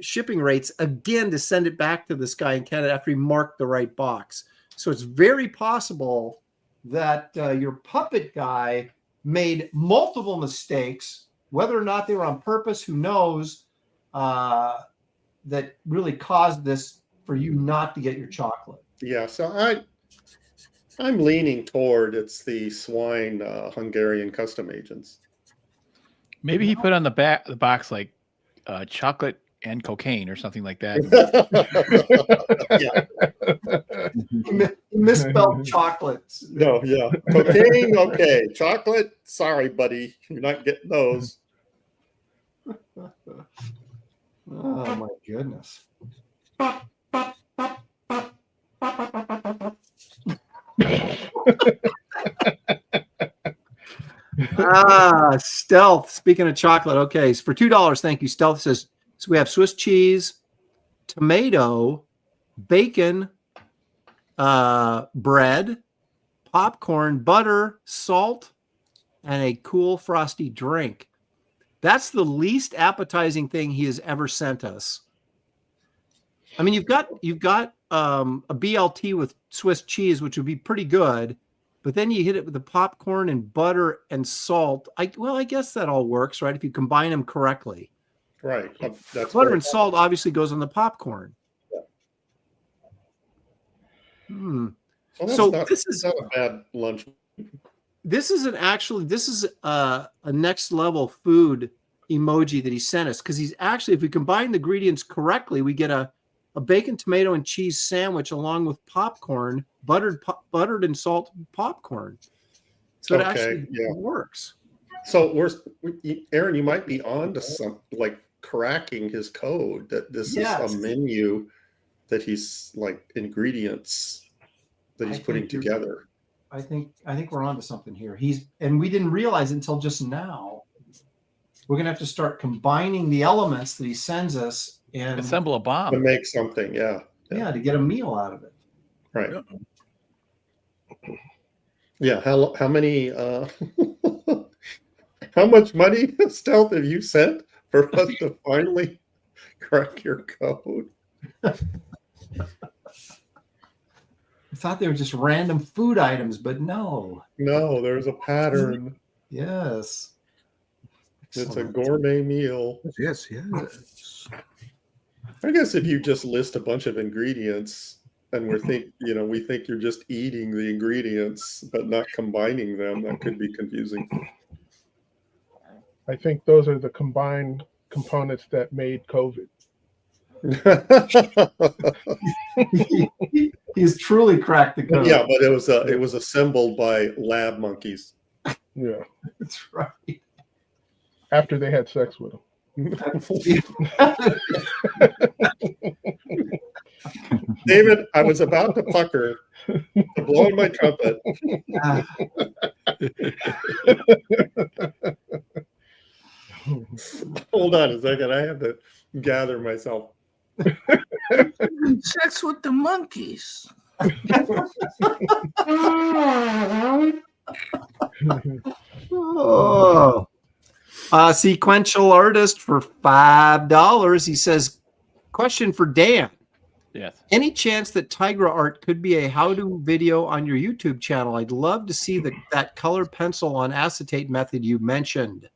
shipping rates again to send it back to this guy in Canada after he marked the right box. So it's very possible that your puppet guy made multiple mistakes, whether or not they were on purpose, who knows, that really caused this for you not to get your chocolate. Yeah, so I'm leaning toward it's the swine Hungarian custom agents. Maybe he put on the box like chocolate and cocaine or something like that. Yeah. Misspelled chocolates. No, yeah. Cocaine, okay. Chocolate, sorry, buddy. You're not getting those. Oh my goodness. Stealth. Speaking of chocolate, okay. So for $2, thank you. Stealth says, so we have Swiss cheese, tomato, bacon, bread, popcorn, butter, salt, and a cool frosty drink. That's the least appetizing thing he has ever sent us. I mean, you've got a BLT with Swiss cheese, which would be pretty good, but then you hit it with the popcorn and butter and salt. I guess that all works, right? If you combine them correctly. Right. That's butter and salt obviously goes on the popcorn. Yeah. Well, this is not a bad lunch. This is a next level food emoji that he sent us, because he's actually, if we combine the ingredients correctly, we get a bacon, tomato, and cheese sandwich along with popcorn, buttered and salted popcorn. So it actually works. So Aaron, you might be on to some, like, cracking his code that this is a menu that he's like ingredients that he's putting together. I think we're onto something here. And we didn't realize it until just now. We're gonna have to start combining the elements that he sends us and assemble a bomb to make something. Yeah, to get a meal out of it. Right. Yeah. How many? How much money, Stealth, have you sent for us to finally crack your code? I thought they were just random food items, but no. No, there's a pattern. Yes. It's a gourmet meal. Yes. I guess if you just list a bunch of ingredients and we think you're just eating the ingredients but not combining them, that could be confusing. I think those are the combined components that made COVID. He's truly cracked the code. Yeah, but it was assembled by lab monkeys. Yeah, that's right. After they had sex with him. David, I was about to pucker Blowing my trumpet. Hold on a second. I have to gather myself. Sex with the monkeys. Oh. Sequential artist for $5. He says, question for Dan. Yes. Any chance that Tigra art could be a how-to video on your YouTube channel? I'd love to see that color pencil on acetate method you mentioned.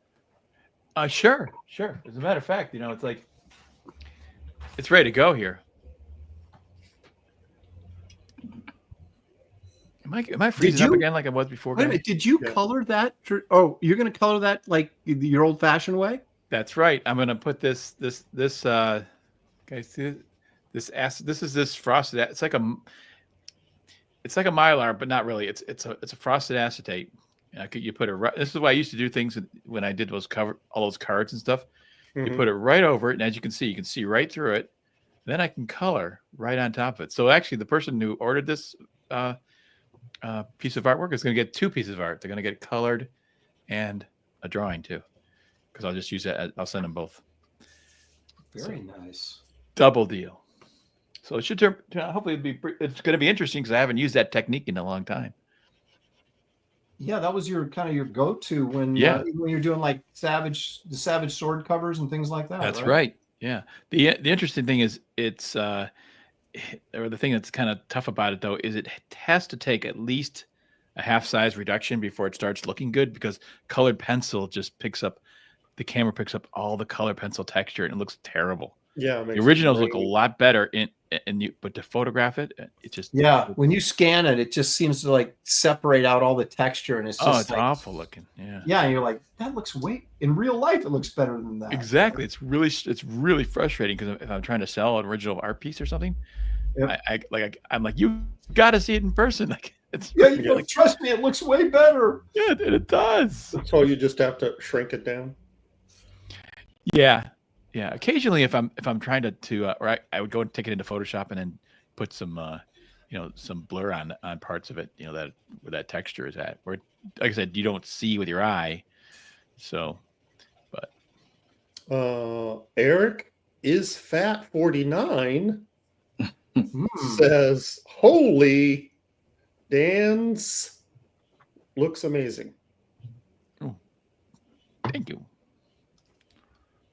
Sure. As a matter of fact, it's like it's ready to go here. Am I freezing up again like I was before? Wait a minute, did you color that? Oh, you're going to color that like your old-fashioned way? That's right. I'm going to put this guys see this frosted. It's like a Mylar, but not really. It's a frosted acetate. You put it right. This is why I used to do things when I did all those cards and stuff. Mm-hmm. You put it right over it, and as you can see right through it. Then I can color right on top of it. So actually, the person who ordered this piece of artwork is going to get 2 pieces of art. They're going to get colored and a drawing too, because I'll just use that. I'll send them both. Very nice. Double deal. So it should turn hopefully it's going to be interesting because I haven't used that technique in a long time. Yeah, that was your go-to when you're doing like the Savage sword covers and things like that. That's right. Yeah. The interesting thing is or the thing that's kind of tough about it though is it has to take at least a half size reduction before it starts looking good, because colored pencil just the camera picks up all the colored pencil texture and it looks terrible. Yeah, the originals look a lot better but to photograph it, it's just when you scan it, it just seems to like separate out all the texture, and it's just it's awful looking. And you're like, that looks in real life it looks better than that. Exactly. It's really frustrating because if I'm trying to sell an original art piece or something, I'm like, you got to see it in person. Like trust me, it looks way better. Yeah, it does. So you just have to shrink it down. Yeah. Occasionally, if I'm trying to or I would go and take it into Photoshop and then put some some blur on parts of it, that where that texture is at. Where, like I said, you don't see with your eye. So, but Eric is fat 49 says, "Holy, Dan's looks amazing." Oh, thank you.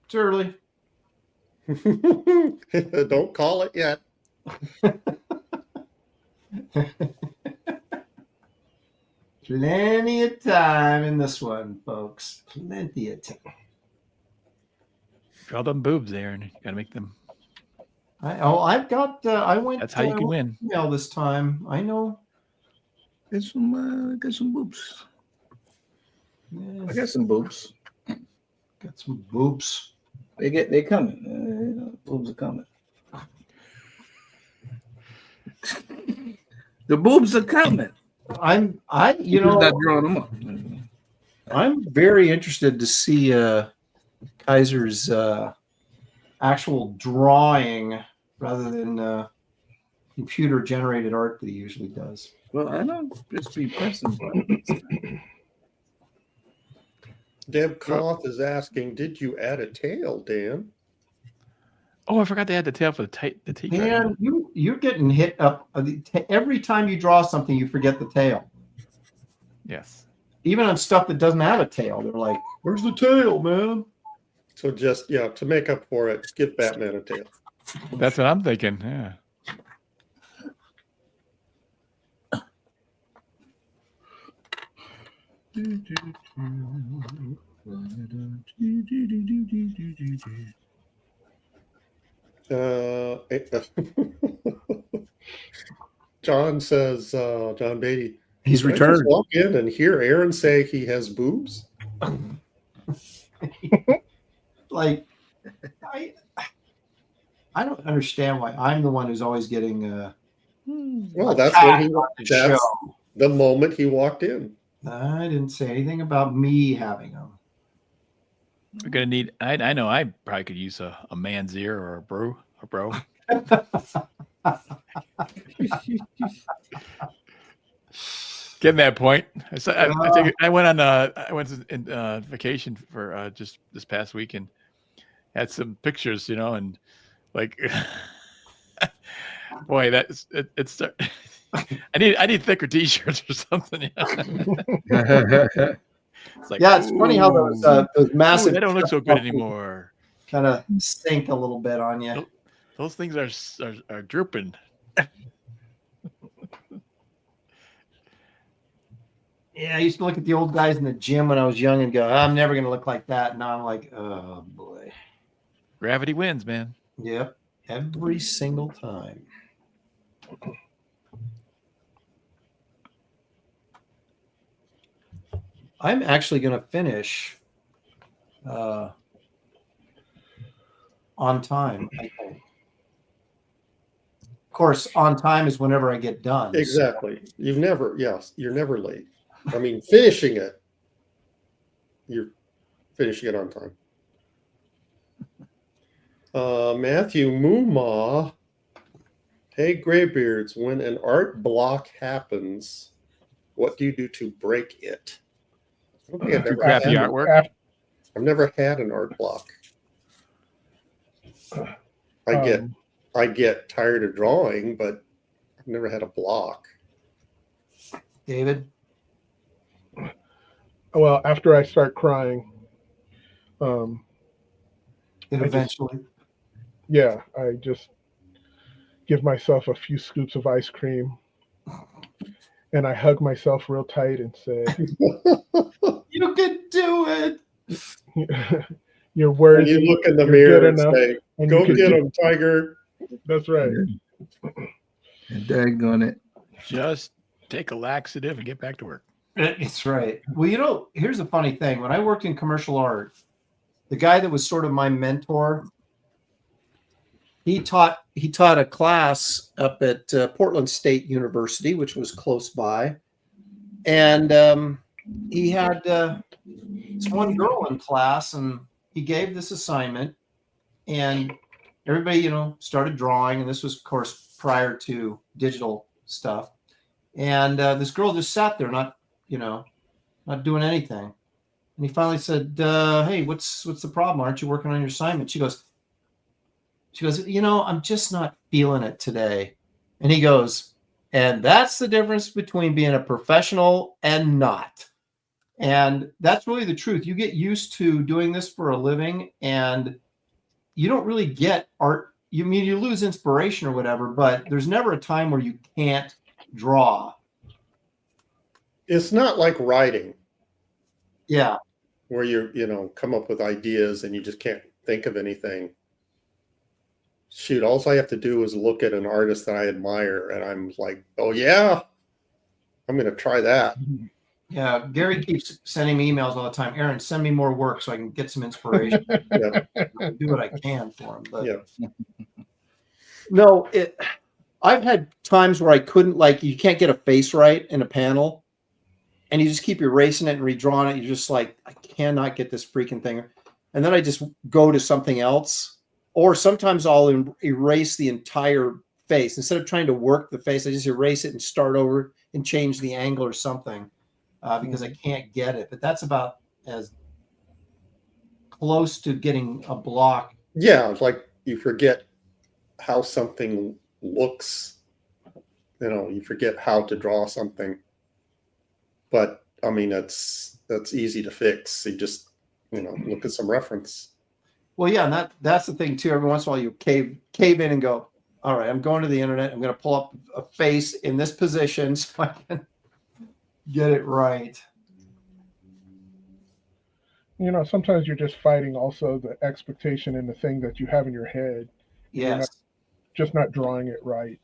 It's early. Don't call it yet. Plenty of time in this one, folks. Plenty of time. Draw them boobs there, and you got to make them. I've got. I went. That's how you can win. Email this time. I know. Get some boobs. Yeah. I got some boobs. Got some boobs. They coming. Boobs are coming. The boobs are coming. I'm not drawing them up. I'm very interested to see Kizer's actual drawing rather than computer generated art that he usually does. Well, I don't just be pressing buttons. Deb Koth is asking, did you add a tail, Dan? Oh, I forgot to add the tail for the tail. Dan, you're getting hit up every time you draw something. You forget the tail. Yes. Even on stuff that doesn't have a tail, they're like, "Where's the tail, man?" So just to make up for it, give Batman a tail. That's what I'm thinking. Yeah. John says, John Beatty, he's returned. Walk in and hear Aaron say he has boobs. Like, I don't understand why I'm the one who's always getting. Well, that's the moment he walked in. I didn't say anything about me having them. We're gonna need. I know. I probably could use a man's ear or a bro. Getting that point. I went on vacation for just this past week and had some pictures, and like, boy, it's. I need thicker T-shirts or something. It's like, yeah, it's funny how those massive. They don't look so good anymore. Kind of sink a little bit on you. Those things are drooping. Yeah, I used to look at the old guys in the gym when I was young and go, I'm never going to look like that. Now I'm like, oh, boy. Gravity wins, man. Yep. Every single time. I'm actually going to finish on time, I think. Of course, on time is whenever I get done. Exactly. So. You're never late. I mean, finishing it, you're finishing it on time. Matthew Muma. Hey, Graybeards, when an art block happens, what do you do to break it? I don't think I've ever crappy artwork. I've never had an art block. I get tired of drawing, but I've never had a block. David? Well, after I start crying, eventually. I just give myself a few scoops of ice cream, and I hug myself real tight and say, "You can do it." You're worthy. You look in the mirror and say, "Go get him, Tiger." That's right. Daggone it. Just take a laxative and get back to work. It's right. Well, here's the funny thing. When I worked in commercial art, the guy that was sort of my mentor, he taught a class up at Portland State University, which was close by. And he had this one girl in class, and he gave this assignment, and everybody, started drawing. And this was, of course, prior to digital stuff. And this girl just sat there, not doing anything. And he finally said, hey, what's the problem? Aren't you working on your assignment? She goes, I'm just not feeling it today. And he goes, and that's the difference between being a professional and not. And that's really the truth. You get used to doing this for a living, and you don't really get art. You lose inspiration or whatever, but there's never a time where you can't draw. It's not like writing. Yeah. Where you come up with ideas and you just can't think of anything. Shoot, all I have to do is look at an artist that I admire, and I'm like, oh yeah, I'm going to try that. Yeah, Gary keeps sending me emails all the time. Aaron, send me more work so I can get some inspiration. I'll do what I can for him. But no, I've had times where I couldn't, you can't get a face right in a panel, and you just keep erasing it and redrawing it. You're just like, I cannot get this freaking thing. And then I just go to something else. Or sometimes I'll erase the entire face. Instead of trying to work the face, I just erase it and start over and change the angle or something because I can't get it. But that's about as close to getting a block. Yeah, it's like you forget how something looks. You forget how to draw something. But, I mean, that's easy to fix. You just, look at some reference. Well, yeah, and that's the thing too. Every once in a while, you cave in and go, all right, I'm going to the internet. I'm going to pull up a face in this position so I can get it right. Sometimes you're just fighting also the expectation and the thing that you have in your head. Yes. Just not drawing it right,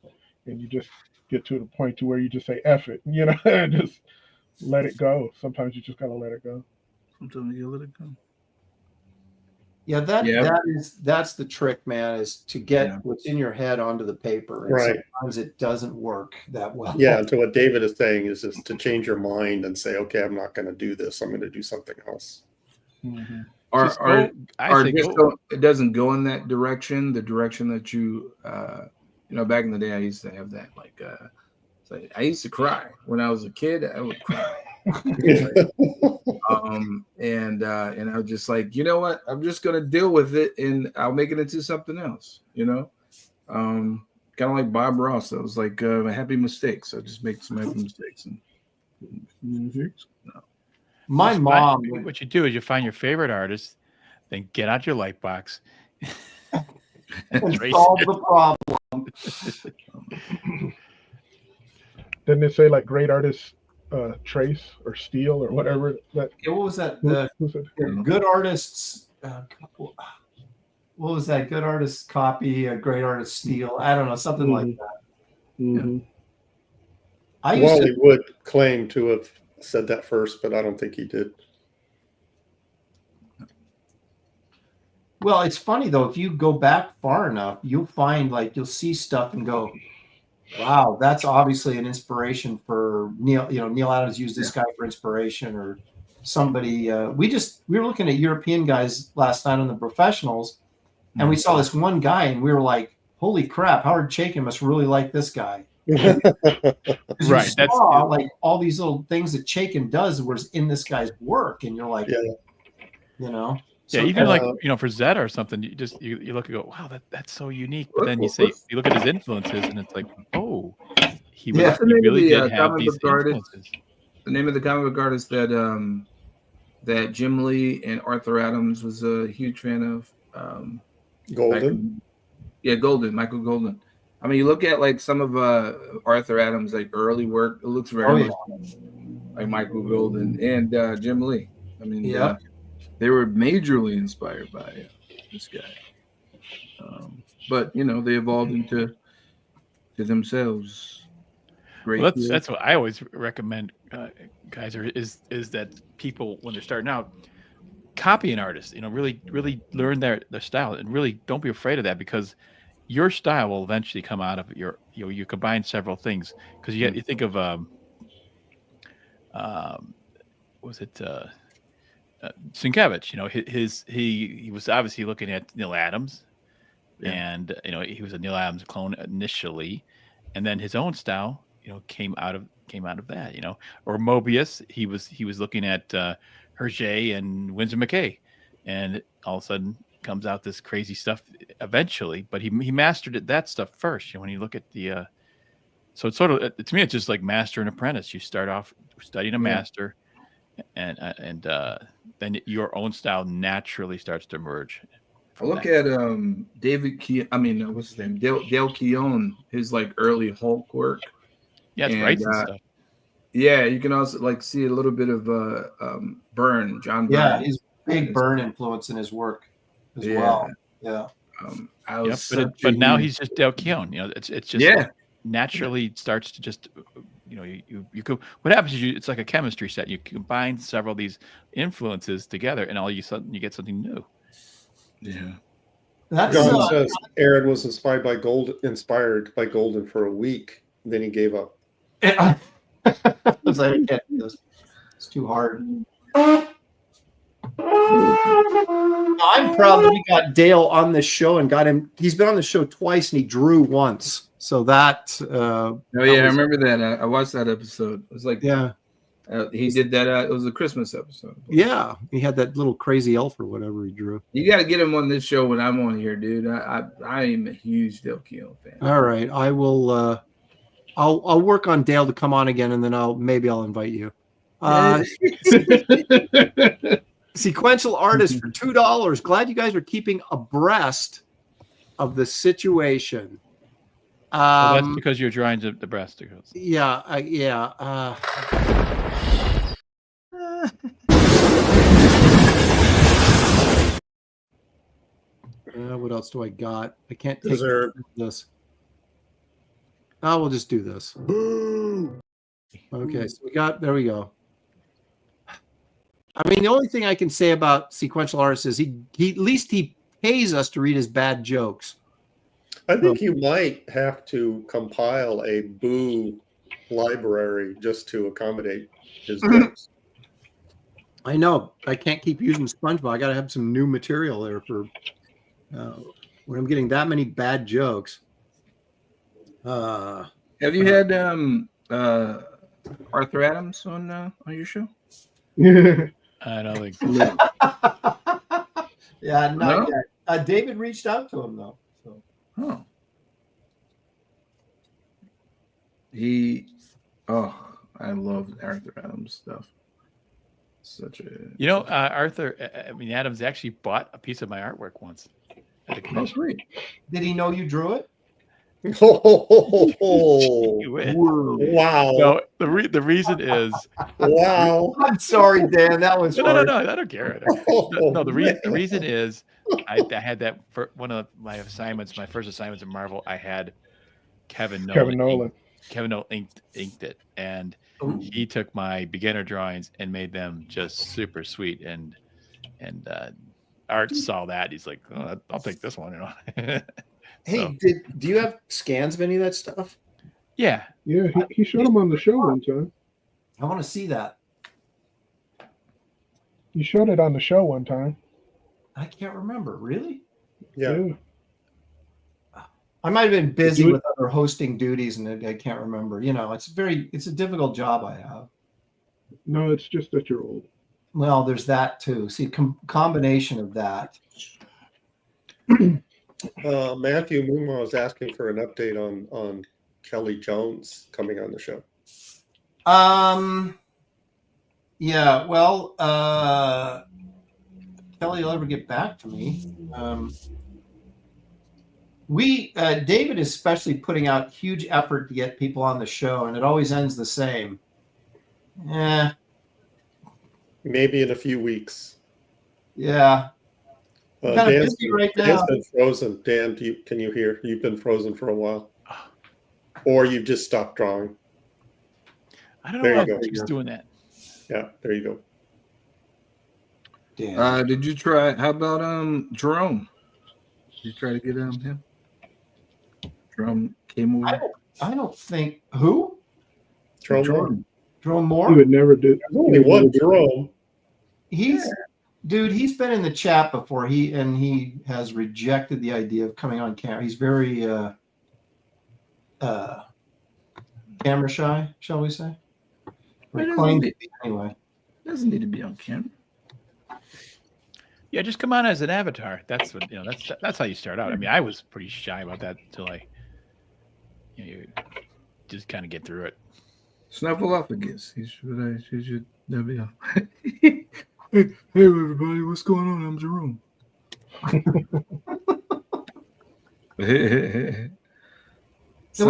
and you just get to the point to where you just say F it, and just let it go. Sometimes you just gotta let it go. Sometimes you let it go. Yeah, that's the trick, man, is to get what's in your head onto the paper. And right. Sometimes it doesn't work that well. Yeah. So what David is saying is just to change your mind and say, okay, I'm not going to do this. I'm going to do something else. Mm-hmm. It doesn't go in that direction, the direction that you back in the day, I used to have that. Like, so I used to cry when I was a kid. I would cry. And I was just like, you know what? I'm just gonna deal with it, and I'll make it into something else. Kind of like Bob Ross. I was like, happy mistakes. I just make some happy mistakes. My mom. What you do is you find your favorite artist, then get out your light box and solve the problem. Didn't it say like great artists trace or steal or whatever? That what was that? The good artists. What was that? Good artists copy, a great artist steal. I don't know, something like that. Mm-hmm. Yeah. Wally Wood claimed to have said that first, but I don't think he did. Well, it's funny though. If you go back far enough, you'll find you'll see stuff and go, "Wow, that's obviously an inspiration for Neil." Neil Adams used this guy for inspiration, or somebody. We were looking at European guys last night on the professionals, and we saw this one guy, and we were like, "Holy crap! Howard Chaykin must really like this guy." Right. That's all these little things that Chaykin does was in this guy's work, and you're like, So, even for Zeta or something, you look and go, wow, that's so unique. But then you look at his influences, and it's like, oh, he really did have these influences. The name of the comic book artist that Jim Lee and Arthur Adams was a huge fan of. Golden. Michael Golden. I mean, you look at some of Arthur Adams' early work; it looks very much like Michael Golden and Jim Lee. I mean, they were majorly inspired by this guy, but they evolved into themselves. Great. Well, that's what I always recommend, guys. Is that people when they're starting out, copy an artist. Really learn their style, and really don't be afraid of that, because your style will eventually come out of your. You combine several things, because you think of was it? Sienkiewicz, he was obviously looking at Neil Adams, and he was a Neil Adams clone initially, and then his own style came out of that, or Mobius, he was looking at Hergé and Winsor McKay, and all of a sudden comes out this crazy stuff eventually, but he mastered that stuff first. When you look at the so it's sort of, to me, it's just like master and apprentice. You start off studying a master, and then your own style naturally starts to emerge. Look at David what's his name? Dale Keown, his early Hulk work. Yeah, it's right and stuff. Yeah, you can also see a little bit of Byrne, John Byrne. Yeah, he's big Byrne influence in his work as well. Yeah. But now he's just Dale Keown. It's just naturally starts to just you could, what happens is it's like a chemistry set. You combine several of these influences together, and all of a sudden you get something new. Yeah. John says Aaron was inspired by Golden for a week, and then he gave up. I was like, it's too hard. I'm proud that we got Dale on this show and got him. He's been on the show twice, and he drew once. So that. I remember that. I watched that episode. It was like, he did that. It was a Christmas episode. Yeah, he had that little crazy elf or whatever he drew. You got to get him on this show when I'm on here, dude. I am a huge Dale Keown fan. All right, I will. I'll work on Dale to come on again, and then I'll invite you. Sequential artist for $2. Glad you guys are keeping abreast of the situation. Well, that's because you're drawing the breasticles. Yeah. What else do I got? I can't take this. We'll just do this. Okay, so there we go. I mean, the only thing I can say about sequential artists is he at least he pays us to read his bad jokes. I think you might have to compile a Boo library just to accommodate his jokes. I know. I can't keep using SpongeBob. I got to have some new material there for when I'm getting that many bad jokes. Have you had Arthur Adams on your show? I don't think. Yeah, not No? yet. David reached out to him though. So. Oh. I love Arthur Adams stuff. Such a Arthur. I mean, Adams actually bought a piece of my artwork once. Oh, sweet. Did he know you drew it? Oh, wow. No, the reason is wow. I'm sorry, Dan. That was no. I don't care. The reason is I had that for one of my assignments. My first assignments at Marvel, I had Kevin Nolan. Kevin Nolan inked it, and he took my beginner drawings and made them just super sweet. And Art saw that. He's like, oh, I'll take this one. Hey, do you have scans of any of that stuff? Yeah, he showed them on the show one time. I want to see that. You showed it on the show one time. I can't remember. Really? Yeah. I might have been busy with other hosting duties, and I can't remember. It's a difficult job I have. No, it's just that you're old. Well, there's that too. See, combination of that. Matthew Muma was asking for an update on Kelly Jones coming on the show. Yeah. Well, Kelly will ever get back to me. David is especially putting out huge effort to get people on the show, and it always ends the same. Maybe in a few weeks. Yeah. Dan's right now. been frozen. Dan, can you hear? You've been frozen for a while. Or you've just stopped drawing. I don't know why he's doing that. Yeah, there you go. Dan. Did you try? How about Jerome? Did you try to get him? Jerome came over. I don't think who? Jerome Moore. He would never do. There's only one Jerome. He's been in the chat before. He has rejected the idea of coming on camera. He's very camera shy, shall we say? Anyway. Doesn't need to be on camera. Yeah, just come on as an avatar. That's what that's how you start out. I mean, I was pretty shy about that until you just kind of get through it. Snuffleupagus. He should be on. Hey everybody, what's going on? I'm Jerome. So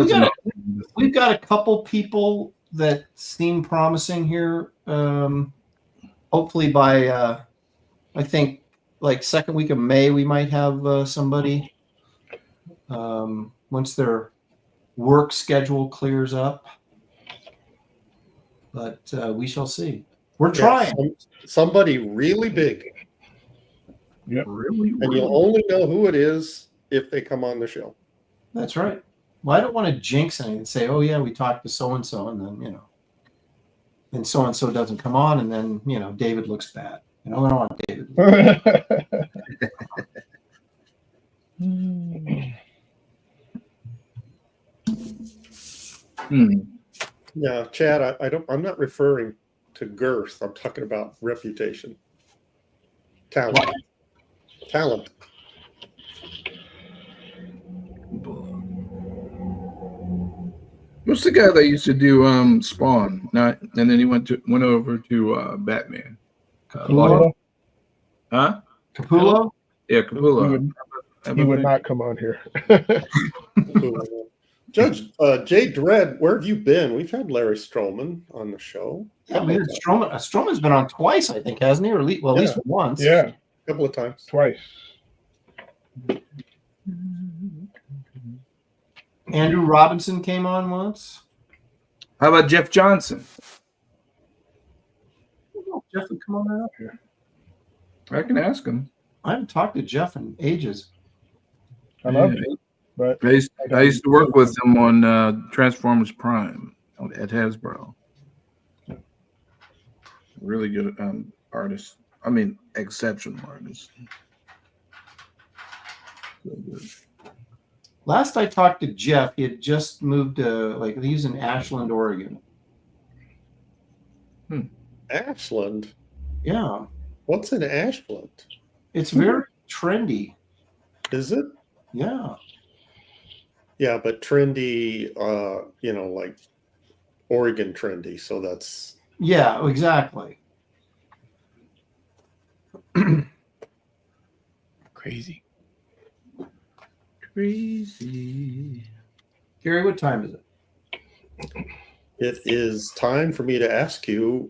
we've got a couple people that seem promising here. Hopefully by I think like second week of May we might have somebody once their work schedule clears up. But we shall see. We're trying. Somebody really big. Yep. Really? And you'll only know who it is if they come on the show. That's right. Well, I don't want to jinx anything and say, oh yeah, we talked to so-and-so, and then, and so-and-so doesn't come on, and then, David looks bad. I don't want David. Yeah, Chad, I'm not referring to girth. I'm talking about reputation. Talent. What? Talent. What's the guy that used to do Spawn? And then he went over to Batman. Capullo? Huh? Capullo? Yeah, Capullo. He would not come on here. Judge Jay Dredd, where have you been? We've had Larry Stroman on the show. Yeah, we had Stroman. Stroman's been on twice, I think, hasn't he? Or at least once. Yeah, a couple of times. Twice. Andrew Robinson came on once. How about Jeff Johnson? Jeff would come on out here. I can ask him. I haven't talked to Jeff in ages. I love it. But I used to work with him on Transformers Prime at Hasbro. Really good artist. I mean, exceptional artist. So good. Last I talked to Jeff, he had just moved to he's in Ashland, Oregon. Ashland. Yeah. What's in Ashland? It's very trendy. Is it? Yeah. Yeah, but trendy, like Oregon trendy. So that's. Yeah, exactly. Crazy. Gary, what time is it? It is time for me to ask you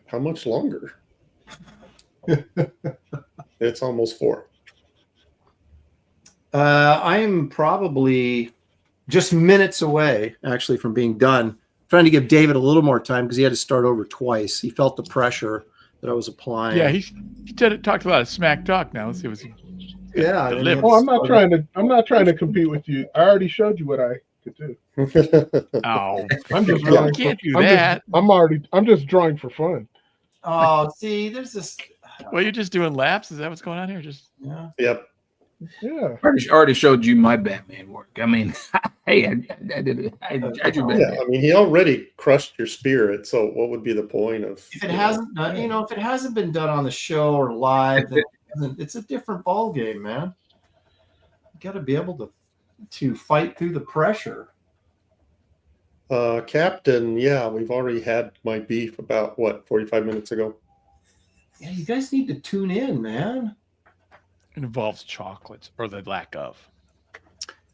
how much longer. It's almost 4. I am probably just minutes away, actually, from being done. Trying to give David a little more time because he had to start over twice. He felt the pressure that I was applying. Yeah, he talked a lot of smack talk now. Let's see what's yeah. Oh, I'm not trying to compete with you. I already showed you what I could do. Oh, I'm just you drawing. can't do that. I'm just drawing for fun. Oh, see, there's this. Well, you're just doing laps. Is that what's going on here? Just Yep. Yeah. I already showed you my Batman work. I mean, hey, I did it. I drew Batman. Yeah, I mean, he already crushed your spirit. So what would be the point of? If it hasn't, if it hasn't been done on the show or live, then it's a different ball game, man. You got to be able to fight through the pressure. Captain, yeah, we've already had my beef about 45 minutes ago. Yeah, you guys need to tune in, man. it involves chocolates or the lack of.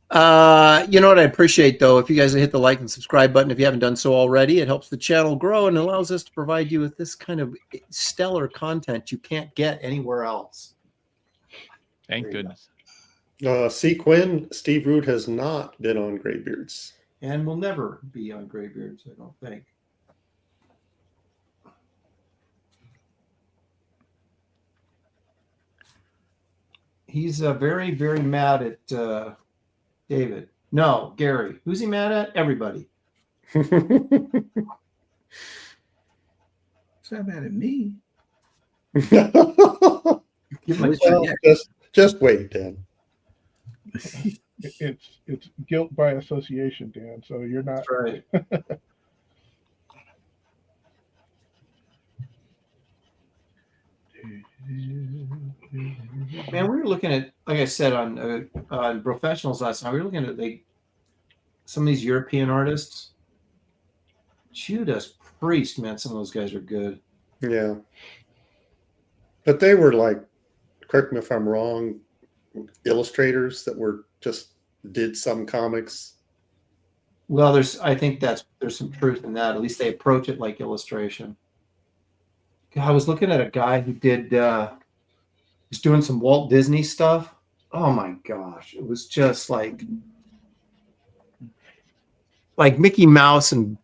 You know what I appreciate, though, if you guys hit the like and subscribe button if you haven't done so already. It helps the channel grow and allows us to provide you with this kind of stellar content you can't get anywhere else. Thank goodness. C. Quinn, Steve Root has not been on Graybeards. And will never be on Graybeards, I don't think. He's very, very mad at David. No, Gary. Who's he mad at? Everybody. He's not mad at me. Well, just wait, Dan. It's guilt by association, Dan. So you're not right. Man, we were looking at, like I said, on Professionals last night. We were looking at some of these European artists. Judas Priest, man, some of those guys are good. Yeah, but they were like, correct me if I'm wrong, illustrators that were just did some comics. Well, I think there's some truth in that. At least they approach it like illustration. I was looking at a guy who did was doing some Walt Disney stuff. Oh my gosh, it was just like Mickey Mouse and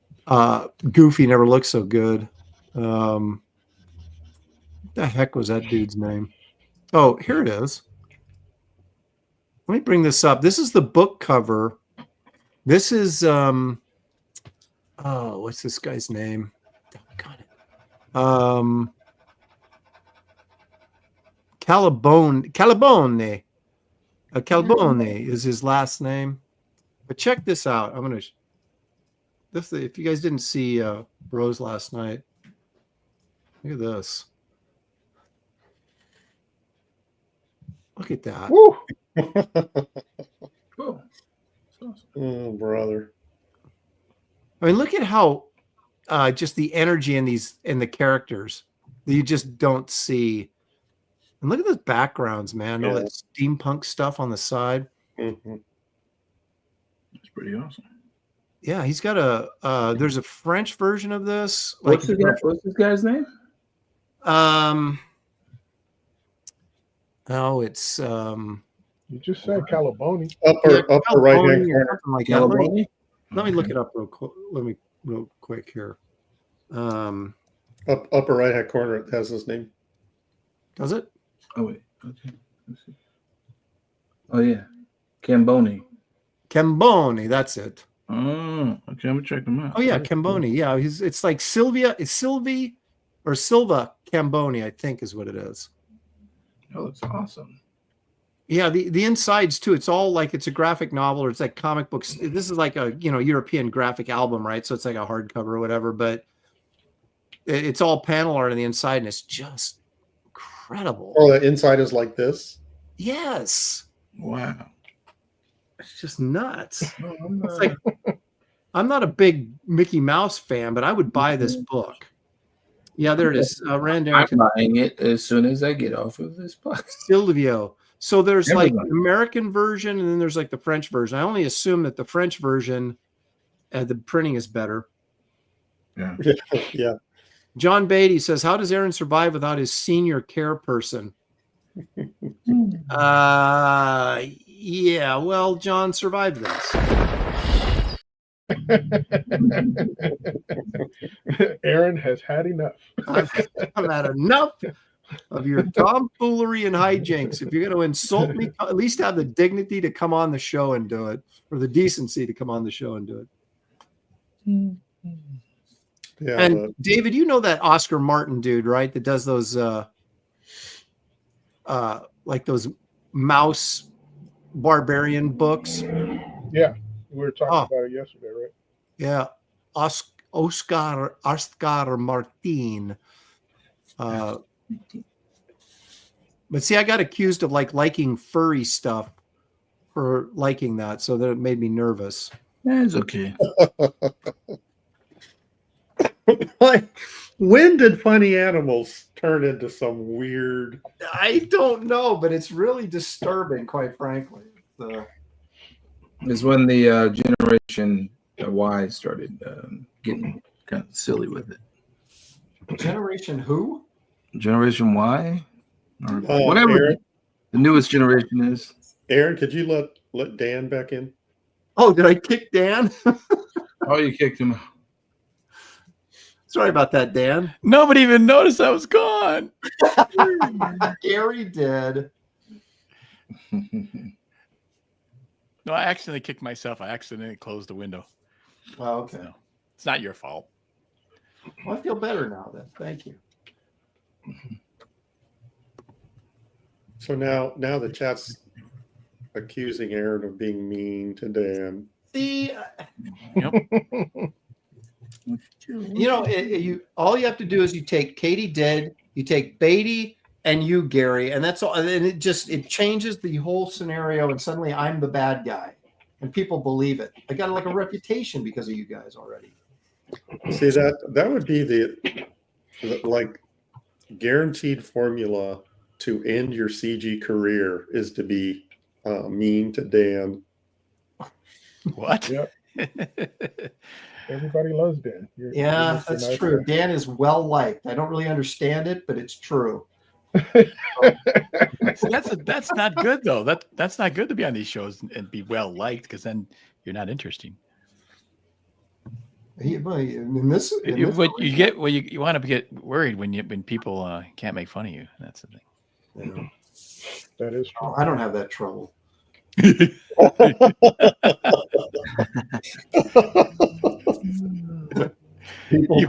Goofy never looked so good. What the heck was that dude's name? Oh, here it is. Let me bring this up. This is the book cover. This is what's this guy's name? Got it. Calabone is his last name. But check this out. I'm gonna if you guys didn't see Bros last night, look at this. Look at that. Woo! Cool. Oh, brother. I mean, look at how just the energy in the characters that you just don't see. And look at those backgrounds, man. Yeah. All that steampunk stuff on the side. Mm-hmm. That's pretty awesome. Yeah, he's got there's a French version of this. What's this guy's name? Oh, it's You just said Calaboni. Upper right hand corner. Like Calaboni? Let me look it up real quick here. Upper right hand corner, it has his name. Does it? Oh wait. Okay. Let's see. Oh yeah. Camboni, that's it. Oh, okay. I'm gonna check them out. Oh yeah, Camboni. Yeah, it's like Silva Camboni, I think is what it is. That looks awesome. Yeah, the insides too. It's all like it's a graphic novel or it's like comic books. This is like a European graphic album, right? So it's like a hardcover or whatever, but it's all panel art on the inside, and it's just incredible. Oh, the inside is like this. Yes. Wow. It's just nuts. It's like I'm not a big Mickey Mouse fan, but I would buy this book. Yeah, there it is. Rand I'm buying it as soon as I get off of this box. Silvio. So there's like Amazon. the American version, and then there's like the French version. I only assume that the French version, the printing is better. Yeah. Yeah. John Beatty says, "How does Aaron survive without his senior care person?" Yeah. Well, John survived this. Aaron has had enough. I've had enough of your tomfoolery and hijinks. If you're going to insult me, at least have the dignity to come on the show and do it, or the decency to come on the show and do it. Yeah. And David, you know that Oscar Martin dude, right? That does those, like those mouse barbarian books. Yeah, we were talking about it yesterday, right? Yeah, Oscar Martin. But see, I got accused of like liking furry stuff for liking that, so that it made me nervous. That's okay. Like, when did funny animals turn into some weird? I don't know, but it's really disturbing, quite frankly. It's when the Generation Y started getting kind of silly with it. Generation who? Generation Y? Or whatever Aaron, the newest generation is. Aaron, could you let Dan back in? Oh, did I kick Dan? Oh, you kicked him. Sorry about that, Dan. Nobody even noticed I was gone. Gary did. No, I accidentally kicked myself. I accidentally closed the window. Oh, okay. So, it's not your fault. Well, I feel better now then. Thank you. So now the chat's accusing Aaron of being mean to Dan. See, Yep. all you have to do is you take Katie Dead, you take Beatty, and you, Gary, and that's all. And it changes the whole scenario, and suddenly I'm the bad guy, and people believe it. I got like a reputation because of you guys already. See, that would be the like guaranteed formula to end your CG career is to be mean to Dan. What? Yep. Everybody loves Dan. Yeah, that's nice true. guy. Dan is well liked. I don't really understand it, but it's true. So that's not good though. That's not good to be on these shows and be well liked, because then you're not interesting. You want to get worried when people can't make fun of you. That's the thing. Yeah. That is true. I don't have that trouble. You've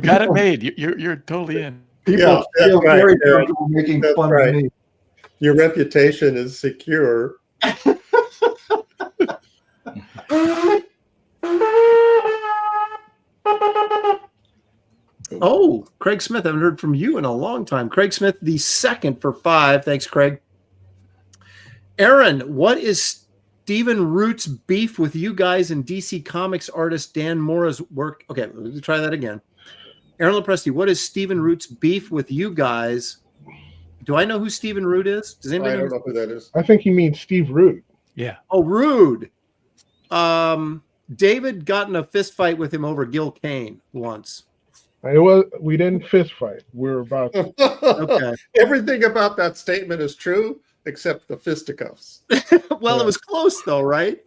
got it made. You're totally in. People feel very comfortable making fun of me. Your reputation is secure. Oh, Craig Smith, I haven't heard from you in a long time. Craig Smith, the second for 5. Thanks, Craig. Aaron, what is Stephen Root's beef with you guys and DC Comics artist Dan Mora's work? Okay, let me try that again. Aaron Lepresti, what is Stephen Root's beef with you guys? Do I know who Stephen Root is? Does anybody I don't know who that is. I think he means Steve Root. Yeah. Oh, Rude. David got in a fist fight with him over Gil Kane once. We didn't fist fight. We're about to. Okay. Everything about that statement is true except the fisticuffs. Well, it was close though, right?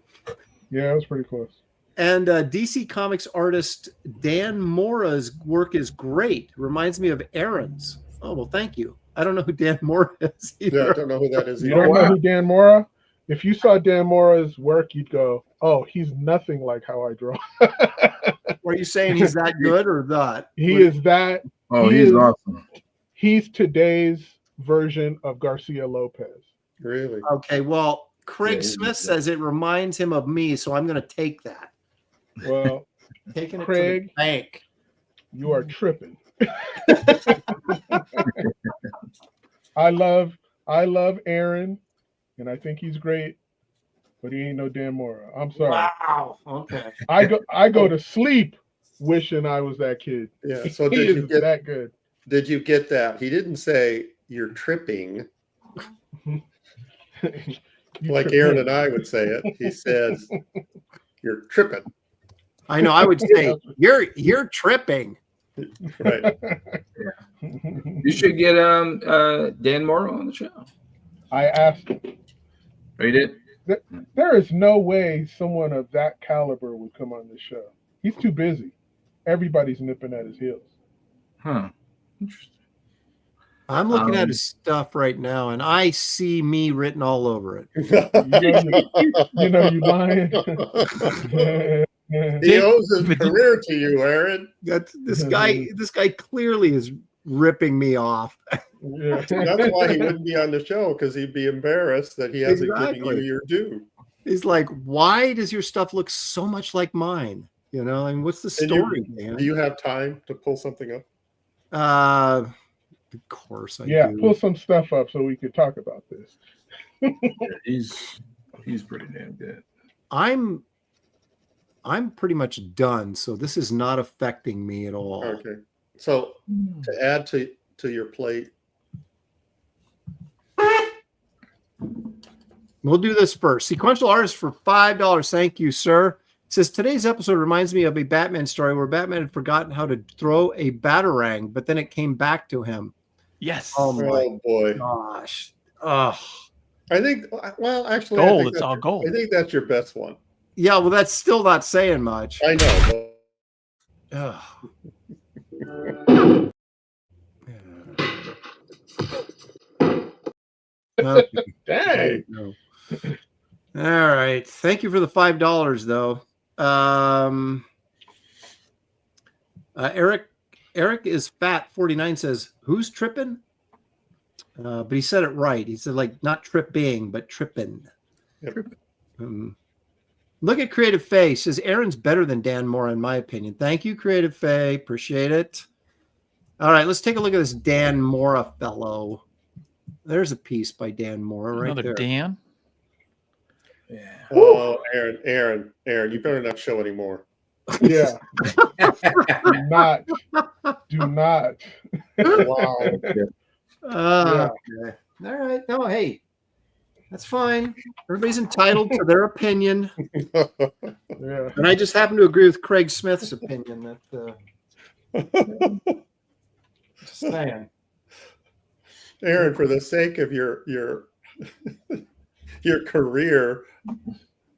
Yeah, it was pretty close. And DC Comics artist Dan Mora's work is great. Reminds me of Aaron's. Oh, well, thank you. I don't know who Dan Mora is either. Yeah, I don't know who that is. You don't know who Dan Mora? If you saw Dan Mora's work, you'd go, "Oh, he's nothing like how I draw." Are you saying he's that good or not? He is that. Oh, he's awesome. He's today's version of Garcia Lopez. Really? Okay, well, Craig Smith says it reminds him of me, so I'm going to take that. Well, Taking Craig, it to the bank. You are tripping. I love Aaron, and I think he's great, but he ain't no Dan Mora. I'm sorry. Wow. Okay. I go to sleep wishing I was that kid. Yeah. So He did you is get that good? Did you get that? He didn't say you're tripping. Like Aaron and I would say it. He says you're tripping. I know. I would say you're tripping. Right. You should get Dan Morrow on the show. I asked him. Oh, you did? There is no way someone of that caliber would come on the show. He's too busy. Everybody's nipping at his heels. Huh. Interesting. I'm looking at his stuff right now, and I see me written all over it. You know you lying. He owes his career to you, Aaron. This guy clearly is ripping me off. Yeah. That's why he wouldn't be on the show, because he'd be embarrassed that he hasn't given you your due. He's like, why does your stuff look so much like mine? You know, and what's the story, man? Do you have time to pull something up? Of course I do. Pull some stuff up so we could talk about this. He's pretty damn good. I'm pretty much done, so this is not affecting me at all. Okay. So to add to your plate, we'll do this first. Sequential artist for $5. Thank you, sir. It says today's episode reminds me of a Batman story where Batman had forgotten how to throw a batarang, but then it came back to him. Yes. Oh my boy. gosh. Oh. I think. Well, actually, gold. It's all gold. I think that's your best one. Yeah. Well, that's still not saying much. I know. Okay. Dang. No. All right. Thank you for the $5, though. Eric is fat 49 says, who's tripping? But he said it right. He said, like, not tripping, but tripping. Yep. Look at Creative Faye. Says Aaron's better than Dan Moore, in my opinion. Thank you, Creative Faye. Appreciate it. All right, let's take a look at this Dan Mora fellow. There's a piece by Dan Mora right Another there. Dan. Yeah. Oh, Aaron, you better not show anymore. Yeah. Do not. Wow. Okay. All right. No, hey, that's fine. Everybody's entitled to their opinion. Yeah. And I just happen to agree with Craig Smith's opinion that just saying. Aaron, for the sake of your career,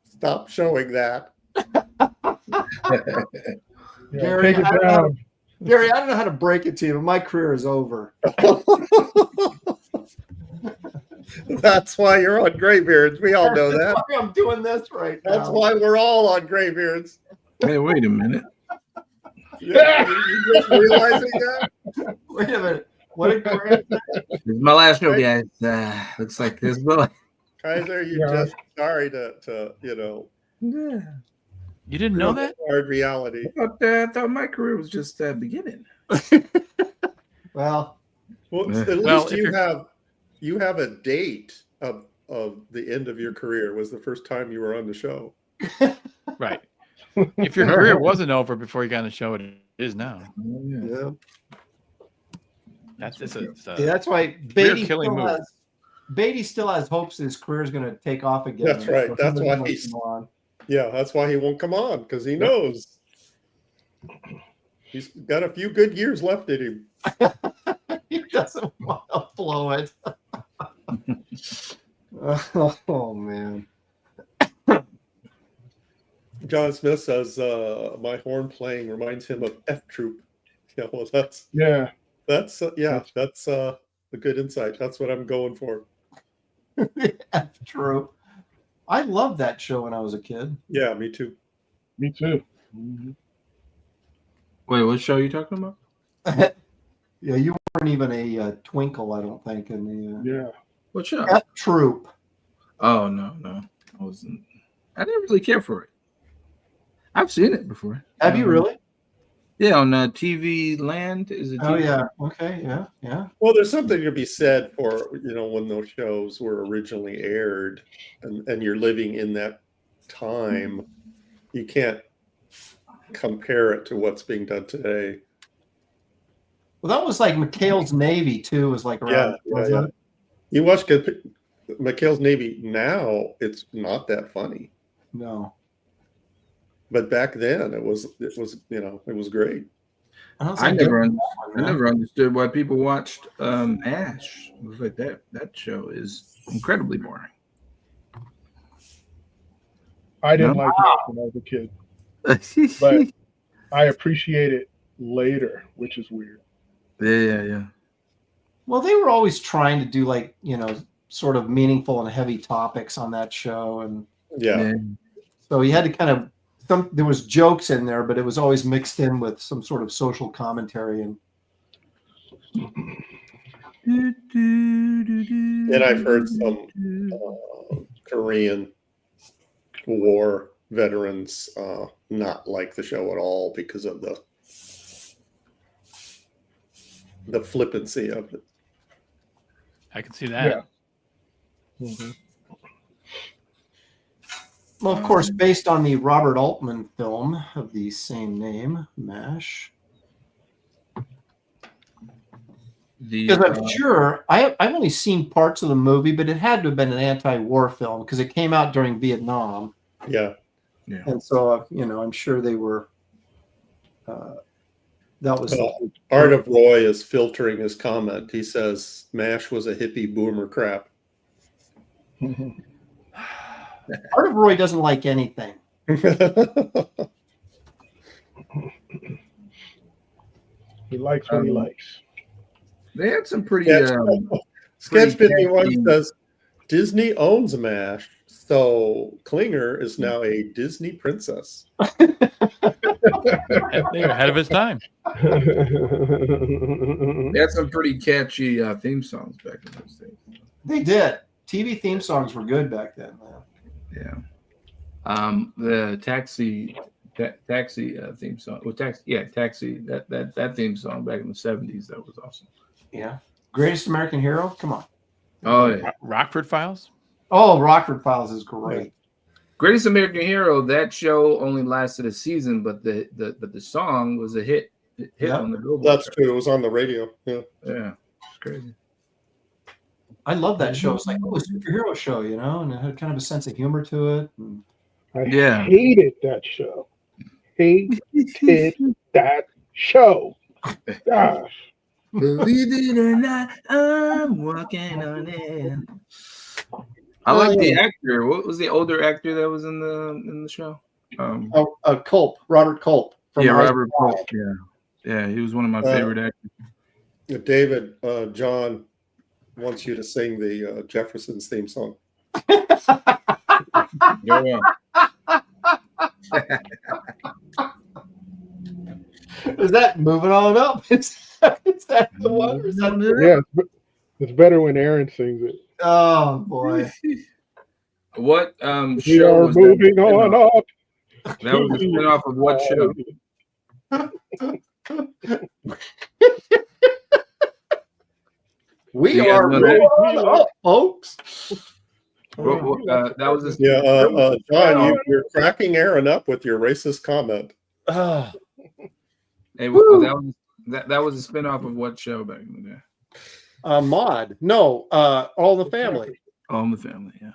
stop showing that. Gary, take it down. Gary, I don't know how to break it to you, but my career is over. That's why you're on Graybeards. We all know that. That's why I'm doing this right now. That's why we're all on Graybeards. Hey, wait a minute. Yeah, you just realizing that? Wait a minute. What did Coran say? This is my last show, guys. Looks like this. Kizer, you're just sorry to Yeah. You didn't know that? hard reality. I thought my career was just beginning. Well, At least you have a date of the end of your career. Was the first time you were on the show. Right. If your career wasn't over before you got on the show, it is now. yeah. That's Why Beatty still has hopes his career is going to take off again. That's right. So That's why he's on. Yeah, that's why he won't come on, because he knows he's got a few good years left in him. He doesn't want to blow it. Oh man. John Smith says my horn playing reminds him of F Troop. Yeah, well, that's a good insight. That's what I'm going for. F Troop. I loved that show when I was a kid. Yeah, me too. Me too. Mm-hmm. Wait, what show are you talking about? Yeah, you weren't even a twinkle, I don't think. In the yeah. What show? F Troop. Oh no, I wasn't. I didn't really care for it. I've seen it before. Have you really? Yeah, on TV Land. Is it? Oh TV? yeah. Okay. Yeah. Well, there's something to be said for, when those shows were originally aired and you're living in that time, you can't compare it to what's being done today. Well, that was like McHale's Navy too. Was like around. Yeah. You watch McHale's Navy now; it's not that funny. No. But back then, it was great. I never understood why people watched MASH. It was like that MASH is incredibly boring. I didn't like it when I was a kid, but I appreciate it later, which is weird. Yeah. Well, they were always trying to do like, sort of meaningful and heavy topics on that show, and so you had to kind of there was jokes in there, but it was always mixed in with some sort of social commentary. And I've heard some Korean War veterans not like the show at all because of the flippancy of it. I can see that. Yeah. Mm-hmm. Well, of course, based on the Robert Altman film of the same name, MASH. Because I'm sure I've only seen parts of the movie, but it had to have been an anti-war film because it came out during Vietnam. Yeah. And so I'm sure they were. That was Art of Roy is filtering his comment. He says MASH was a hippie boomer crap. Art of Roy doesn't like anything. He likes what he likes. They had some pretty. Sketch 51 says Disney owns MASH, so Klinger is now a Disney princess. They were ahead of his time. They had some pretty catchy theme songs back in those days. They did. TV theme songs were good back then. Yeah. The taxi theme song. Well, taxi. That theme song back in the 70s. That was awesome. Yeah. Greatest American Hero. Come on. Oh yeah. Rockford Files. Oh, Rockford Files is great. Greatest American Hero. That show only lasted a season, but the song was a hit on the billboard. That's true. It was on the radio. Yeah. It's crazy. I love that show. It's like a superhero show, and it had kind of a sense of humor to it. And I hated that show. Hated that show. Gosh. Believe it or not, I'm walking on it. I like the actor. What was the older actor that was in the show? Culp, Robert Culp. Robert Culp. Yeah, he was one of my favorite actors. David, John wants you to sing the Jefferson's theme song. Go on. Is that moving on up? Is that the one? Is that yeah, it's better when Aaron sings it. Oh boy! What we show are was moving on up. That was a spinoff of what show? We are moving on up, folks. That was John, you're cracking Aaron up with your racist comment. Hey, that was a spinoff of what show back in the day? Maude. No, All in the Family. All in the Family, yeah.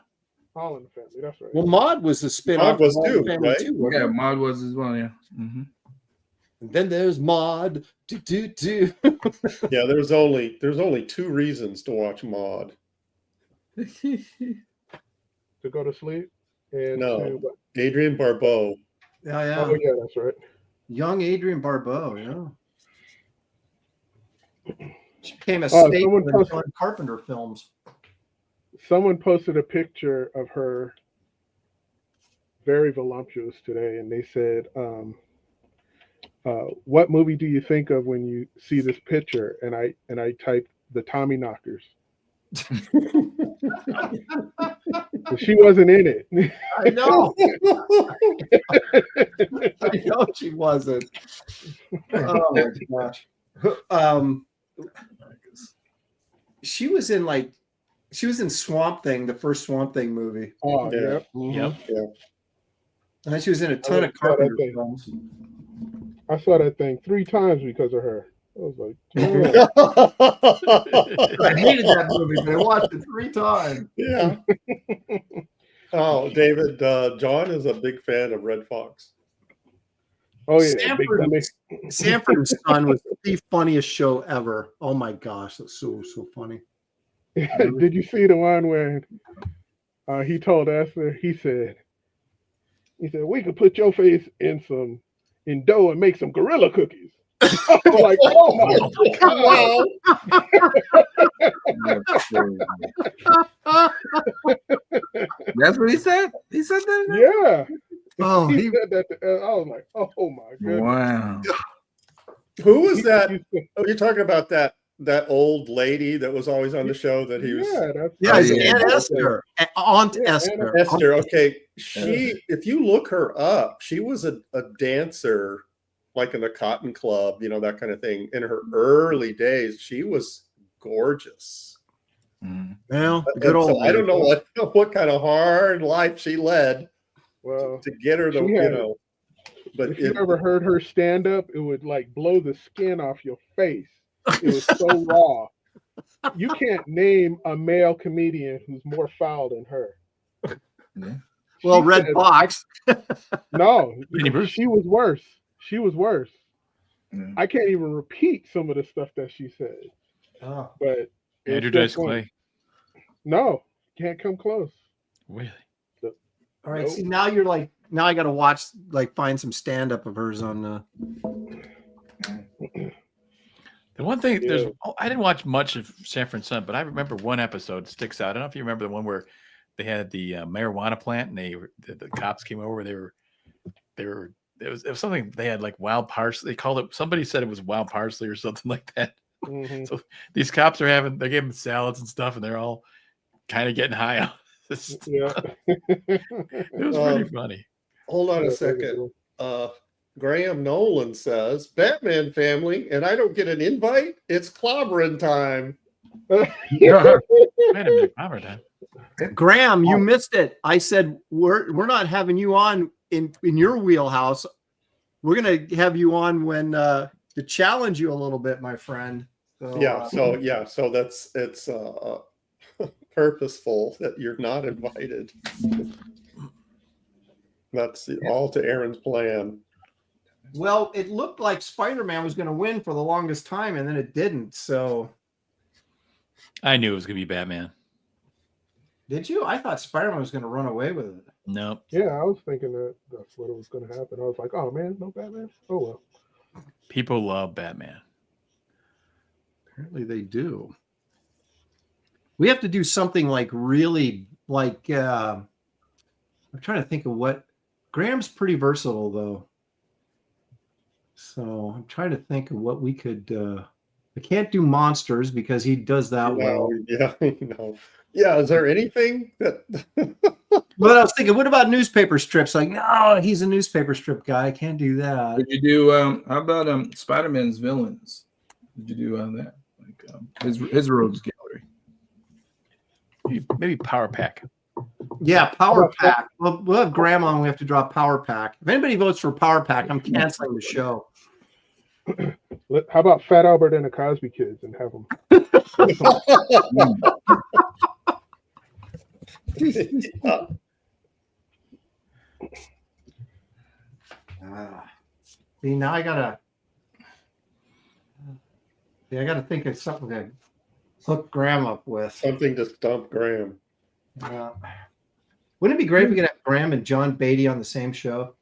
All in the Family, that's right. Well, Maude was a spinoff. Maude was of All in too, the Family right? too. Yeah, Maude was as well, yeah. Mm-hmm. And then there's Maude. Yeah, there's only 2 reasons to watch Maude. To go to sleep? And Adrienne Barbeau. Yeah. Oh, yeah, that's right. Young Adrienne Barbeau, yeah. She became a staple in John Carpenter films. Someone posted a picture of her very voluptuous today, and they said, what movie do you think of when you see this picture? And I typed The Tommy Knockers. She wasn't in it. I know. I know she wasn't. Oh my gosh. She was in Swamp Thing, the first Swamp Thing movie. Oh, Yeah. yeah. Yeah. And she was in a ton of Carpenter films. I saw that thing 3 times because of her. I was like, I hated that movie, but I watched it 3 times. Yeah. Oh, David, John is a big fan of Red Fox. oh yeah, Sanford and Son was the funniest show ever. Oh my gosh, that's so funny. Did you see the one where he told Esther? He said, we could put your face in dough and make some gorilla cookies. I was like, oh my god! That's what he said. He said that. Yeah. Oh, he said that. I was like, oh my goodness. Wow. Who was that? Oh, you're talking about that old lady that was always on the show that he was. It's Aunt Esther. Aunt Esther. Esther. Okay, if you look her up, she was a dancer, like in the Cotton Club, that kind of thing. In her early days, she was gorgeous. Well, good old. I don't know what kind of hard life she led. Well, to get her to, But if you ever heard her stand up, it would like blow the skin off your face. It was so raw. You can't name a male comedian who's more foul than her. Yeah. Well, Red Fox. No, she was worse. She was worse. I can't even repeat some of the stuff that she said. Oh. But Andrew Dice Clay. No, can't come close. Really? All right. See, now you're like, now I got to watch, find some stand up of hers on. The one thing I didn't watch much of Sanford and Son, but I remember one episode sticks out. I don't know if you remember the one where they had the marijuana plant and the cops came over. It was something they had like wild parsley. They called it. Somebody said it was wild parsley or something like that. Mm-hmm. So these cops they're giving salads and stuff, and they're all kind of getting high on this. Yeah, it was pretty funny. Hold on a second. Graham Nolan says, Batman family, and I don't get an invite? It's clobbering time. Wait a minute, clobbering time. Graham, you missed it. I said, we're not having you on in your wheelhouse. We're going to have you on when to challenge you a little bit, my friend. So, so it's purposeful that you're not invited. That's all to Aaron's plan. Well, it looked like Spider-Man was going to win for the longest time, and then it didn't. So I knew it was going to be Batman. Did you? I thought Spider-Man was going to run away with it. No. Yeah, I was thinking that's what was going to happen. I was like, oh man, no Batman. Oh well. People love Batman. Apparently, they do. We have to do something really I'm trying to think of what. Graham's pretty versatile, though. So I'm trying to think of what we could. I can't do monsters because he does that well. Yeah, Yeah, is there anything that? Well, I was thinking, what about newspaper strips? Like, no, he's a newspaper strip guy. I can't do that. Did you do? How about Spider-Man's villains? Did you do that? Like his rogues gallery. Maybe Power Pack. Yeah, Power Pack. We'll have Graham on. We have to draw Power Pack. If anybody votes for Power Pack, I'm canceling the show. How about Fat Albert and the Cosby Kids and have them? See, now I gotta think of something to hook Graham up with. Something to stump Graham. Wouldn't it be great if we could have Graham and John Beatty on the same show?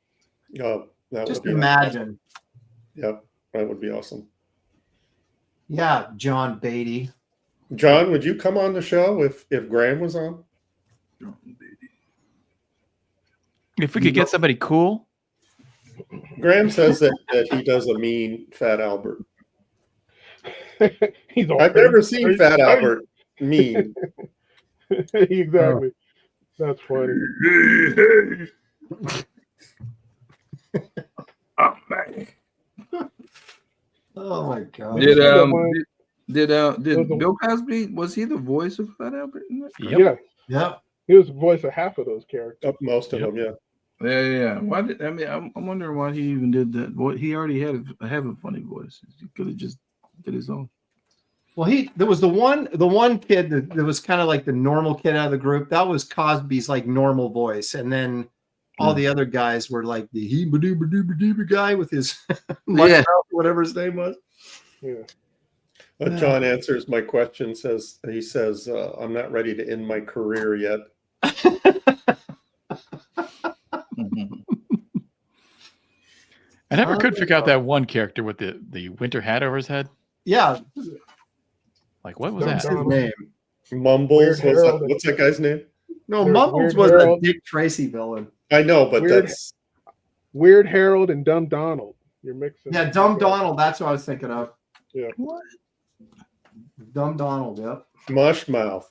Oh, that just would be imagine. Awesome. Yep, that would be awesome. Yeah, John Beatty. John, would you come on the show if Graham was on? If we could get somebody cool. Graham says that he does a mean Fat Albert. I've never seen Fat Albert. mean. Exactly. That's funny. Oh, man. Oh my god. Did Was the- Bill Cosby, was he the voice of Fat Albert in that? Yep. Yeah, Yeah. he was the voice of half of those characters. Most of them, yeah. Yeah. Why did I'm wondering why he even did that. Boy, he already have a funny voice. He could have just did his own. Well, there was the one kid that was kind of like the normal kid out of the group. That was Cosby's like normal voice, and then all the other guys were like the he guy with his mouth, whatever his name was. Yeah. John answers my question. He says, "I'm not ready to end my career yet." I never could figure out that one character with the winter hat over his head. Yeah. Like, what was What's that? his name? Mumbles. What's that guy's name? No, Weird Mumbles was Harold. a Dick Tracy villain. I know, but that's Weird Harold and Dumb Donald. You're mixing. Yeah, Dumb Donald. That's what I was thinking of. Yeah. What? Dumb Donald. Yep. Mushmouth,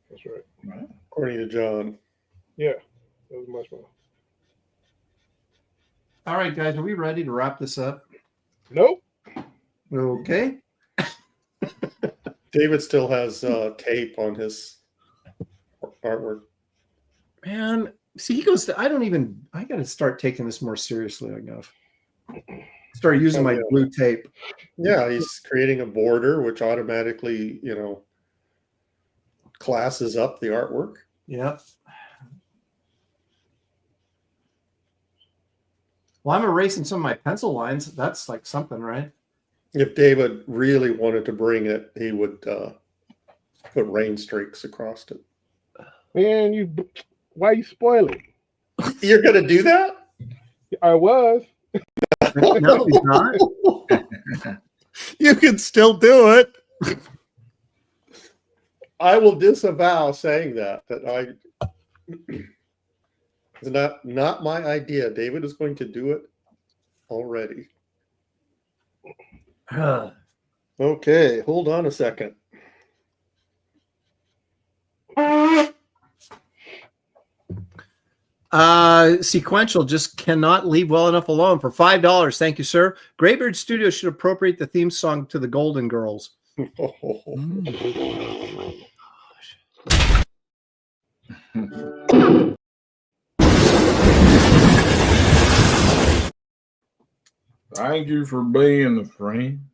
That's right. according to John. Yeah, that was much more. All right, guys, are we ready to wrap this up? Nope. Okay. David still has tape on his artwork. Man, see, he goes to, I got to start taking this more seriously enough. Start using my blue tape. Yeah, he's creating a border, which automatically, classes up the artwork. Yep. Well, I'm erasing some of my pencil lines. That's like something, right? If David really wanted to bring it, he would put rain streaks across it. Man, why you spoiling? You're going to do that? I was. No, he's not. You can still do it. I will disavow saying that it's not my idea. David is going to do it already. Okay, hold on a second. Sequential just cannot leave well enough alone for $5. Thank you, sir. Graybeard Studios should appropriate the theme song to the Golden Girls. Thank you for being a friend.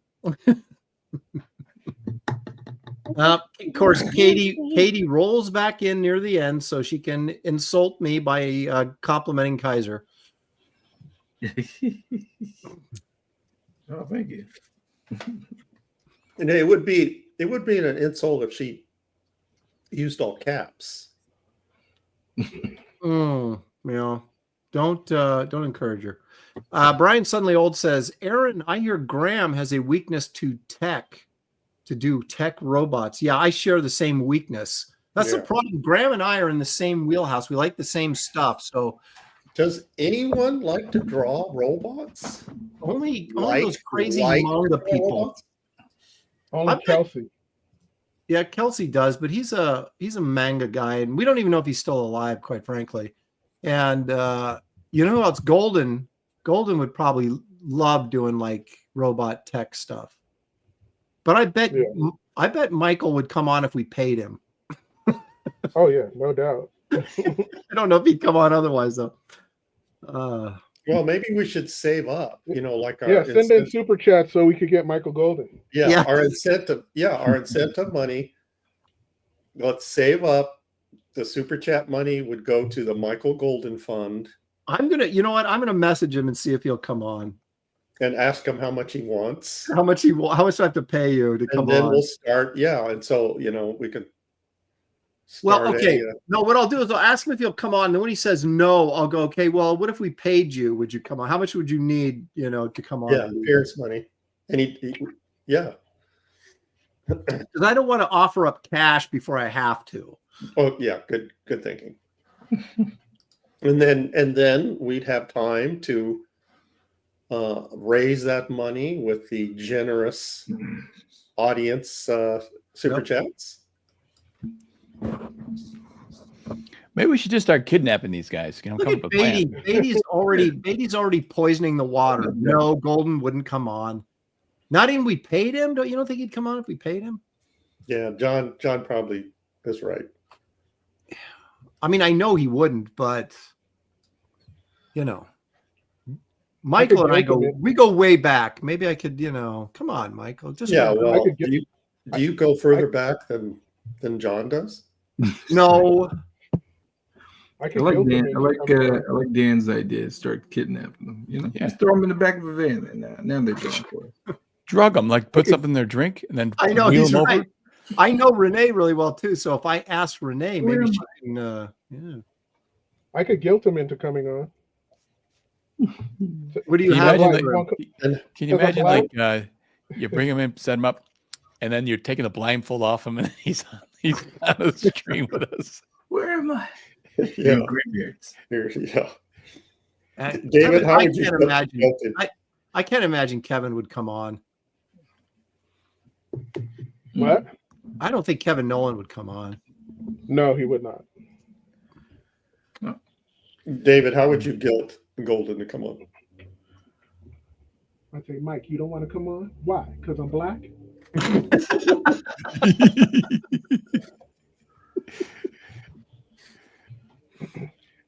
Of course, Katie rolls back in near the end so she can insult me by complimenting Kizer. Oh, thank you. And it would be an insult if she used all caps. Yeah. Don't encourage her. Brian Suddenly Old says, Aaron, I hear Graham has a weakness to do tech robots. Yeah, I share the same weakness. That's the problem. Graham and I are in the same wheelhouse. We like the same stuff. So does anyone like to draw robots? Only those crazy manga people. Only Kelsey. Yeah, Kelsey does, but he's a manga guy, and we don't even know if he's still alive, quite frankly. And you know who else? Golden would probably love doing like robot tech stuff. But I bet Michael would come on if we paid him. Oh yeah, no doubt. I don't know if he'd come on otherwise though. Well, maybe we should save up. Like our send in super chat so we could get Michael Golden. Yeah, our incentive. Yeah, our incentive money. Let's save up. The super chat money would go to the Michael Golden Fund. I'm gonna message him and see if he'll come on. And ask him how much he wants. How much do I have to pay you to come on? And then we'll start. Yeah, and so we could. Well, okay. No, what I'll do is I'll ask him if he'll come on. And then when he says no, I'll go, okay, well, what if we paid you? Would you come on? How much would you need, to come on? Yeah, appearance money. And yeah. Because I don't want to offer up cash before I have to. Oh, yeah, good thinking. and then we'd have time to raise that money with the generous audience super chats? Maybe we should just start kidnapping these guys. You know, Look come at up with Beatty. plans. Beatty's already poisoning the water. No, Golden wouldn't come on. Not even we paid him. You don't think he'd come on if we paid him? Yeah, John probably is right. I mean, I know he wouldn't, but you know, Michael and I go way back. Maybe I could, come on, Michael. Just well, do you go further back than John does? No. I like Dan's idea. Start kidnapping them. Just throw them in the back of the van, and now they're going for it. Drug them, like put something in their drink, and then I know wheel he's them right. over. I know Renee really well too. So if I ask Renee, maybe she can. I could guilt him into coming on. What do you have? Can you imagine, like, you bring him in, set him up, and then you're taking the blindfold off him, and he's on the screen with us. Where am I? Yeah. Graybeards. Yeah. David, how would you imagine? I can't imagine Kevin would come on. What? I don't think Kevin Nolan would come on. No, he would not. No. David, how would you guilt Golden to come on? I say, Mike, you don't want to come on? Why? Because I'm black?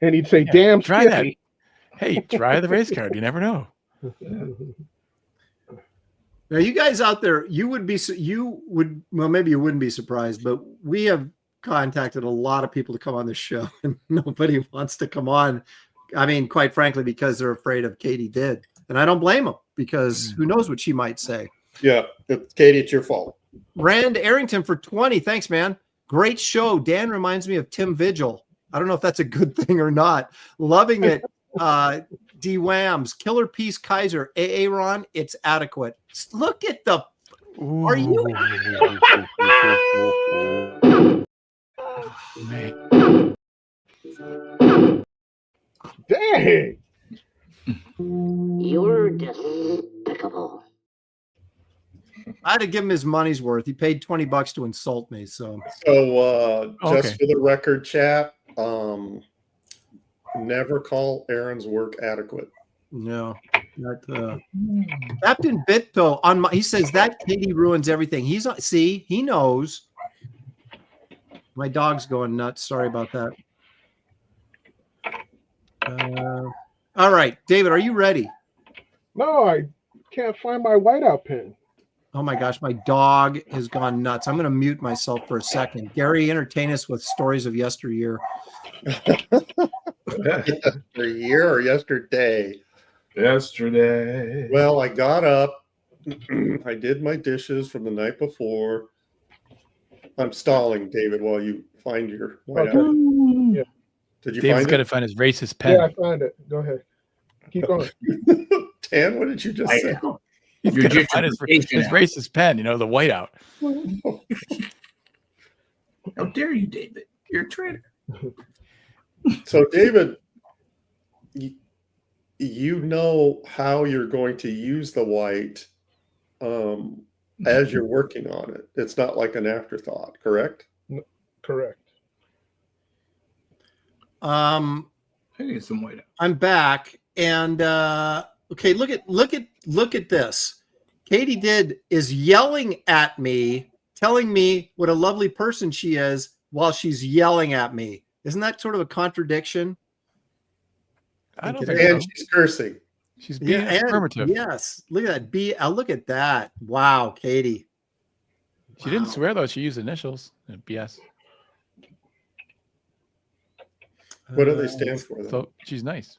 And he'd say, damn, try that. Hey, try the race card. You never know. Now, you guys out there, well, maybe you wouldn't be surprised, but we have contacted a lot of people to come on the show, and nobody wants to come on. I mean, quite frankly, because they're afraid of Katie did. And I don't blame them, because who knows what she might say. Yeah, Katie, it's your fault. Rand Arrington for 20. Thanks, man. Great show. Dan reminds me of Tim Vigil. I don't know if that's a good thing or not. Loving it. D Whams, Killer Piece Kizer, Aaron, it's adequate. Look at the. Are you? Dang. You're despicable. I had to give him his money's worth. He paid $20 to insult me. So just for the record, chat, never call Aaron's work adequate. No, not Captain Bitto on he says that Katie ruins everything. He knows. My dog's going nuts. Sorry about that. All right, David, are you ready? No, I can't find my whiteout pin. Oh my gosh, my dog has gone nuts. I'm going to mute myself for a second. Gary, entertain us with stories of yesteryear. Yesteryear or yesterday? Yesterday. Well, I got up. I did my dishes from the night before. I'm stalling, David, while you find your whiteout. Yeah. Did you David's find got to it? find his racist pen. Yeah, I found it. Go ahead. Keep going. Dan, what did you just say? He's got to find his racist pen, the whiteout. How dare you, David? You're a traitor. So, David, you know how you're going to use the white as you're working on it. It's not like an afterthought, correct? No, correct. I need some white. I'm back, and okay, look at this. Katie is yelling at me, telling me what a lovely person she is while she's yelling at me. Isn't that sort of a contradiction? I don't And think so. she's cursing. She's being affirmative. Yes, look at that. Look at that. Wow, Katie. She didn't swear though. She used initials. BS. What do they stand for? So she's nice.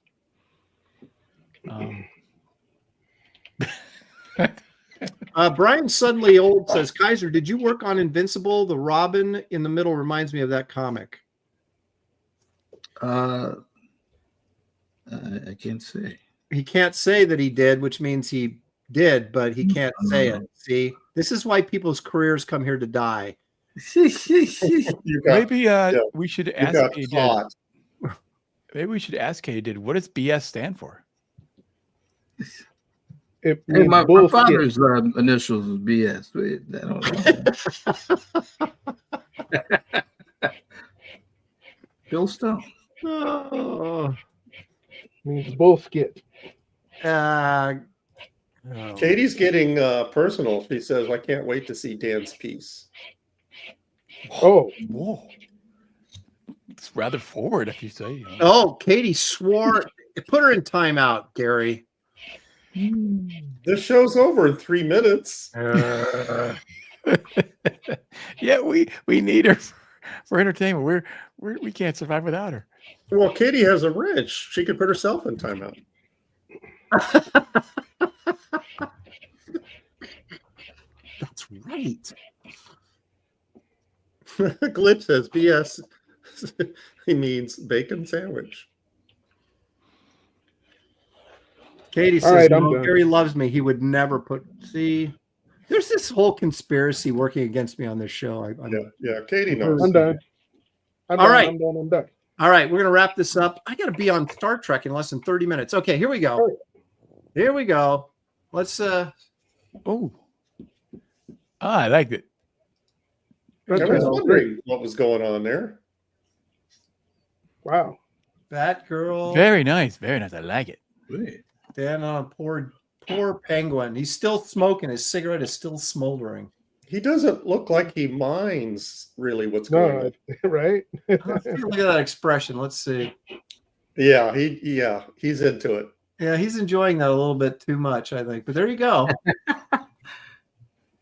Brian Suddenly Old says, Kizer, did you work on Invincible? The Robin in the middle reminds me of that comic. I can't say. He can't say that he did, which means he did, but he can't say it. See, this is why people's careers come here to die. Maybe we should ask Katie. Maybe we should ask Katie, what does BS stand for? It Hey, means my bullshit. father's initials is BS. Bill Stone. Oh. Means bullshit. Katie's getting personal. She says, "I can't wait to see Dan's piece." Oh, whoa. It's rather forward, if you say. You know. Oh, Katie swore. Put her in timeout, Gary. This show's over in 3 minutes. Yeah, we need her for entertainment. We can't survive without her. Well, Katie has a wrench. She could put herself in timeout. That's right. Glitch says BS. He means bacon sandwich. Katie All says, right, I'm no, done. Gary loves me. He would never put. See, there's this whole conspiracy working against me on this show. Yeah, Katie knows. I'm done. I'm All done. right. I'm done. I'm done. All right, we're going to wrap this up. I got to be on Star Trek in less than 30 minutes. Okay, here we go. All right. Here we go. Let's I liked it. I was wondering what was going on there. Wow. Batgirl. Very nice. Very nice. I like it. Dan on poor penguin. He's still smoking. His cigarette is still smoldering. He doesn't look like he minds really what's going on. Right? Look at that expression. Let's see. Yeah, he's into it. Yeah, he's enjoying that a little bit too much, I think. But there you go.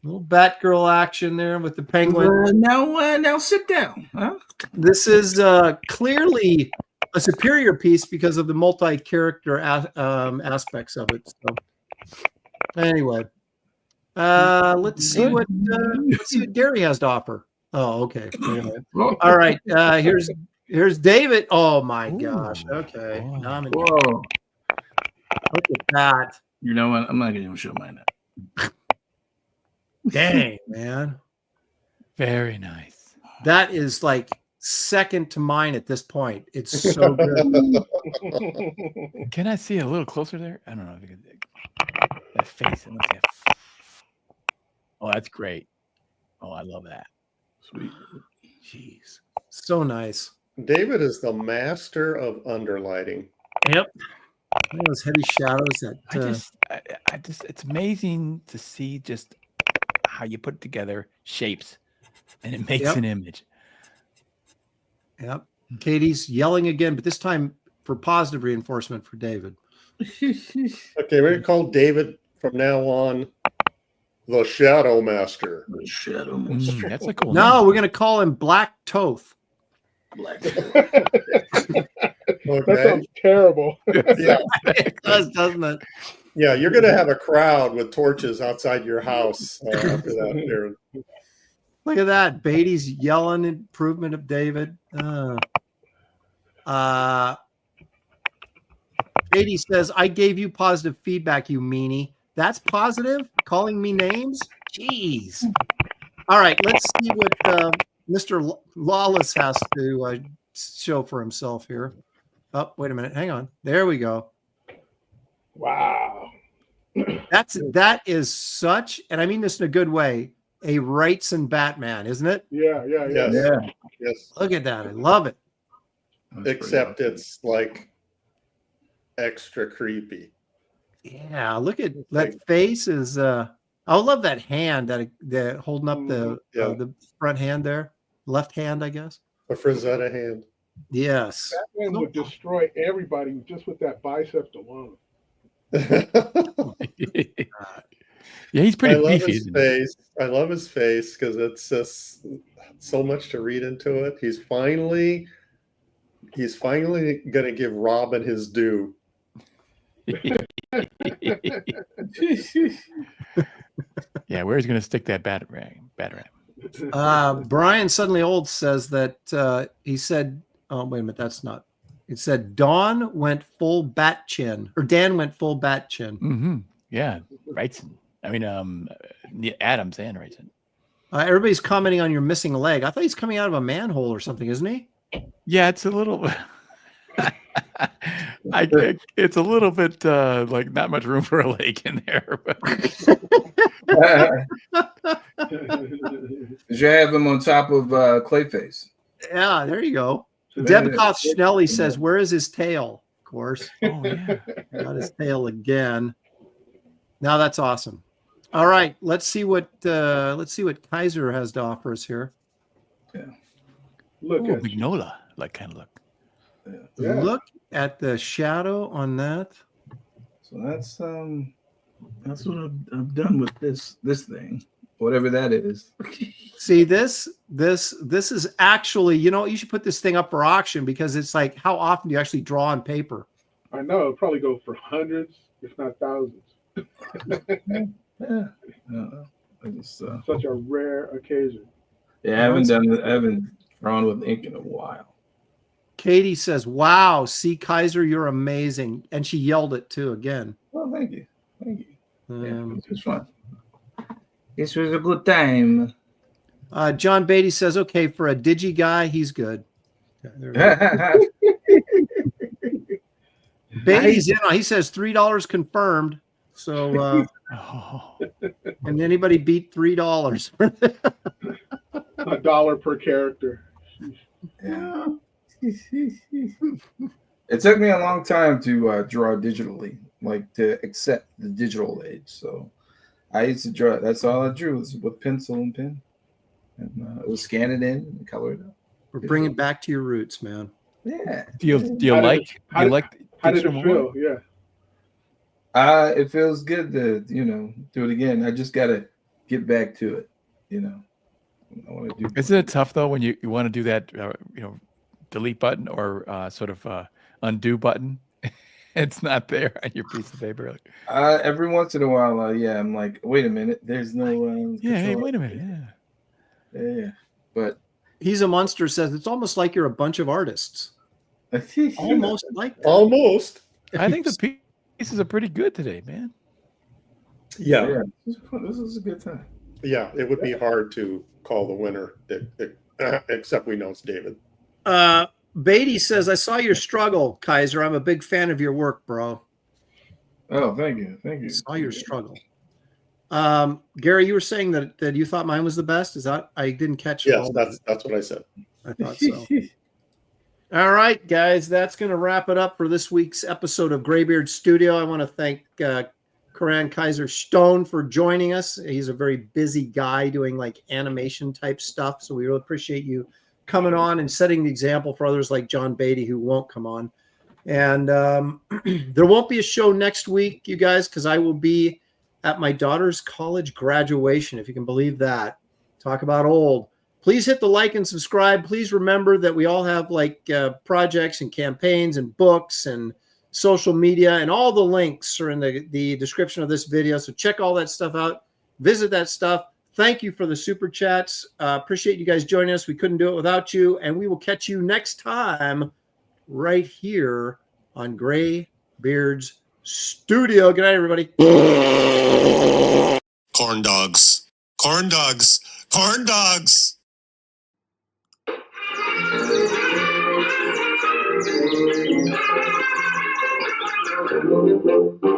Little Batgirl action there with the penguin. Now sit down. Huh? This is clearly a superior piece because of the multi-character aspects of it. So, anyway, let's see what Gary has to offer. Oh, okay. Anyway. All right. Here's David. Oh my gosh. Okay. Now I'm in. Whoa. Look at that. You know what? I'm not going to show mine up. Dang, man. Very nice. That is like second to mine at this point. It's so good. Can I see a little closer there? I don't know if you can. That face. Oh, that's great. Oh, I love that. Sweet. Jeez. So nice. David is the master of underlighting. Yep. Those heavy shadows that I just it's amazing to see just how you put together shapes and it makes an image. Yep. Katie's yelling again, but this time for positive reinforcement for David. Okay, we're going to call David from now on the Shadow Master. The Shadow Master. That's a cool No, name. we're going to call him Black Toth. That sounds terrible. Yeah. It does, doesn't it? Yeah, you're going to have a crowd with torches outside your house after that, Aaron. Look at that. Beatty's yelling improvement of David. Beatty says, I gave you positive feedback, you meanie. That's positive? Calling me names? Jeez. All right, let's see what Mr. Lawless has to show for himself here. Oh, wait a minute. Hang on. There we go. Wow. That is such, and I mean this in a good way, a Wrightson Batman, isn't it? Yeah. Yes. Look at that. I love it. Except it's like extra creepy. Yeah, look at that face is I love that hand that holding up the front hand there. Left hand, I guess. A Frazetta hand. Yes. Batman would destroy everybody just with that bicep alone. Yeah, he's pretty I love beefy. his face. I love his face because it's just so much to read into it. He's finally going to give Robin his due. Yeah, where's he going to stick that batarang? Brian Suddenly Old says that he said, oh, wait a minute, that's not. It said Dawn went full bat chin, or Dan went full bat chin. Mm-hmm. Yeah, Wrightson. I mean, Adams and Wrightson. Everybody's commenting on your missing leg. I thought he's coming out of a manhole or something, isn't he? Yeah, it's a little. It's a little bit like not much room for a lake in there. But You should have him on top of Clayface. Yeah, there you go. Debikoff Schnelly says, "Where is his tail?" Of course. Oh yeah, got his tail again. Now that's awesome. All right, let's see what Kizer has to offer us here. Yeah. Look at Magnola, like kind of look. Yeah. Look at the shadow on that. So that's what I've done with this thing, whatever that is. See, this is actually, you should put this thing up for auction because it's like, how often do you actually draw on paper? I know it'll probably go for hundreds, if not thousands. Yeah. It's, Such a rare occasion. yeah, I haven't drawn with ink in a while. Katie says, "Wow, see, Kizer, you're amazing," and she yelled it too again. Well, thank you. Yeah, it was fun. This was a good time. John Beatty says, "Okay, for a digi guy, he's good." Beatty's in. He says $3 confirmed. So, and anybody beat $3? $1 per character. Yeah. It took me a long time to draw digitally, like to accept the digital age. So I used to draw. That's all I drew was with pencil and pen, and it was scan it in and color it up. We're bringing back to your roots, man. Yeah. Do you like? How did it feel? Yeah. It feels good to do it again. I just gotta get back to it. I want to do. Isn't it tough though when you want to do that? Delete button or sort of undo button. It's not there on your piece of paper. Every once in a while, I'm like, wait a minute, there's no. Hey, wait a minute, yeah. But He's a Monster says it's almost like you're a bunch of artists. Almost like that. Almost. I think the pieces are pretty good today, man. Yeah. This is a good time. Yeah, it would be hard to call the winner, except we know it's David. Beatty says, "I saw your struggle, Kizer. I'm a big fan of your work, bro." Oh, thank you. Saw your struggle. Gary, you were saying that you thought mine was the best. Is that I didn't catch it? Yes, that's what I said. I thought so. All right, guys, that's going to wrap it up for this week's episode of Graybeard's Studio. I want to thank Coran Kizer Stone for joining us. He's a very busy guy doing like animation type stuff, so we really appreciate you coming on and setting the example for others like John Beatty who won't come on. And there won't be a show next week, you guys, because I will be at my daughter's college graduation, if you can believe that. Talk about old. Please hit the like and subscribe. Please remember that we all have like projects and campaigns and books and social media, and all the links are in the description of this video. So check all that stuff out. Visit that stuff. Thank you for the super chats. Appreciate you guys joining us. We couldn't do it without you. And we will catch you next time right here on Graybeard's Studio. Good night, everybody. Corn dogs. Corn dogs. Corn dogs. Thank you.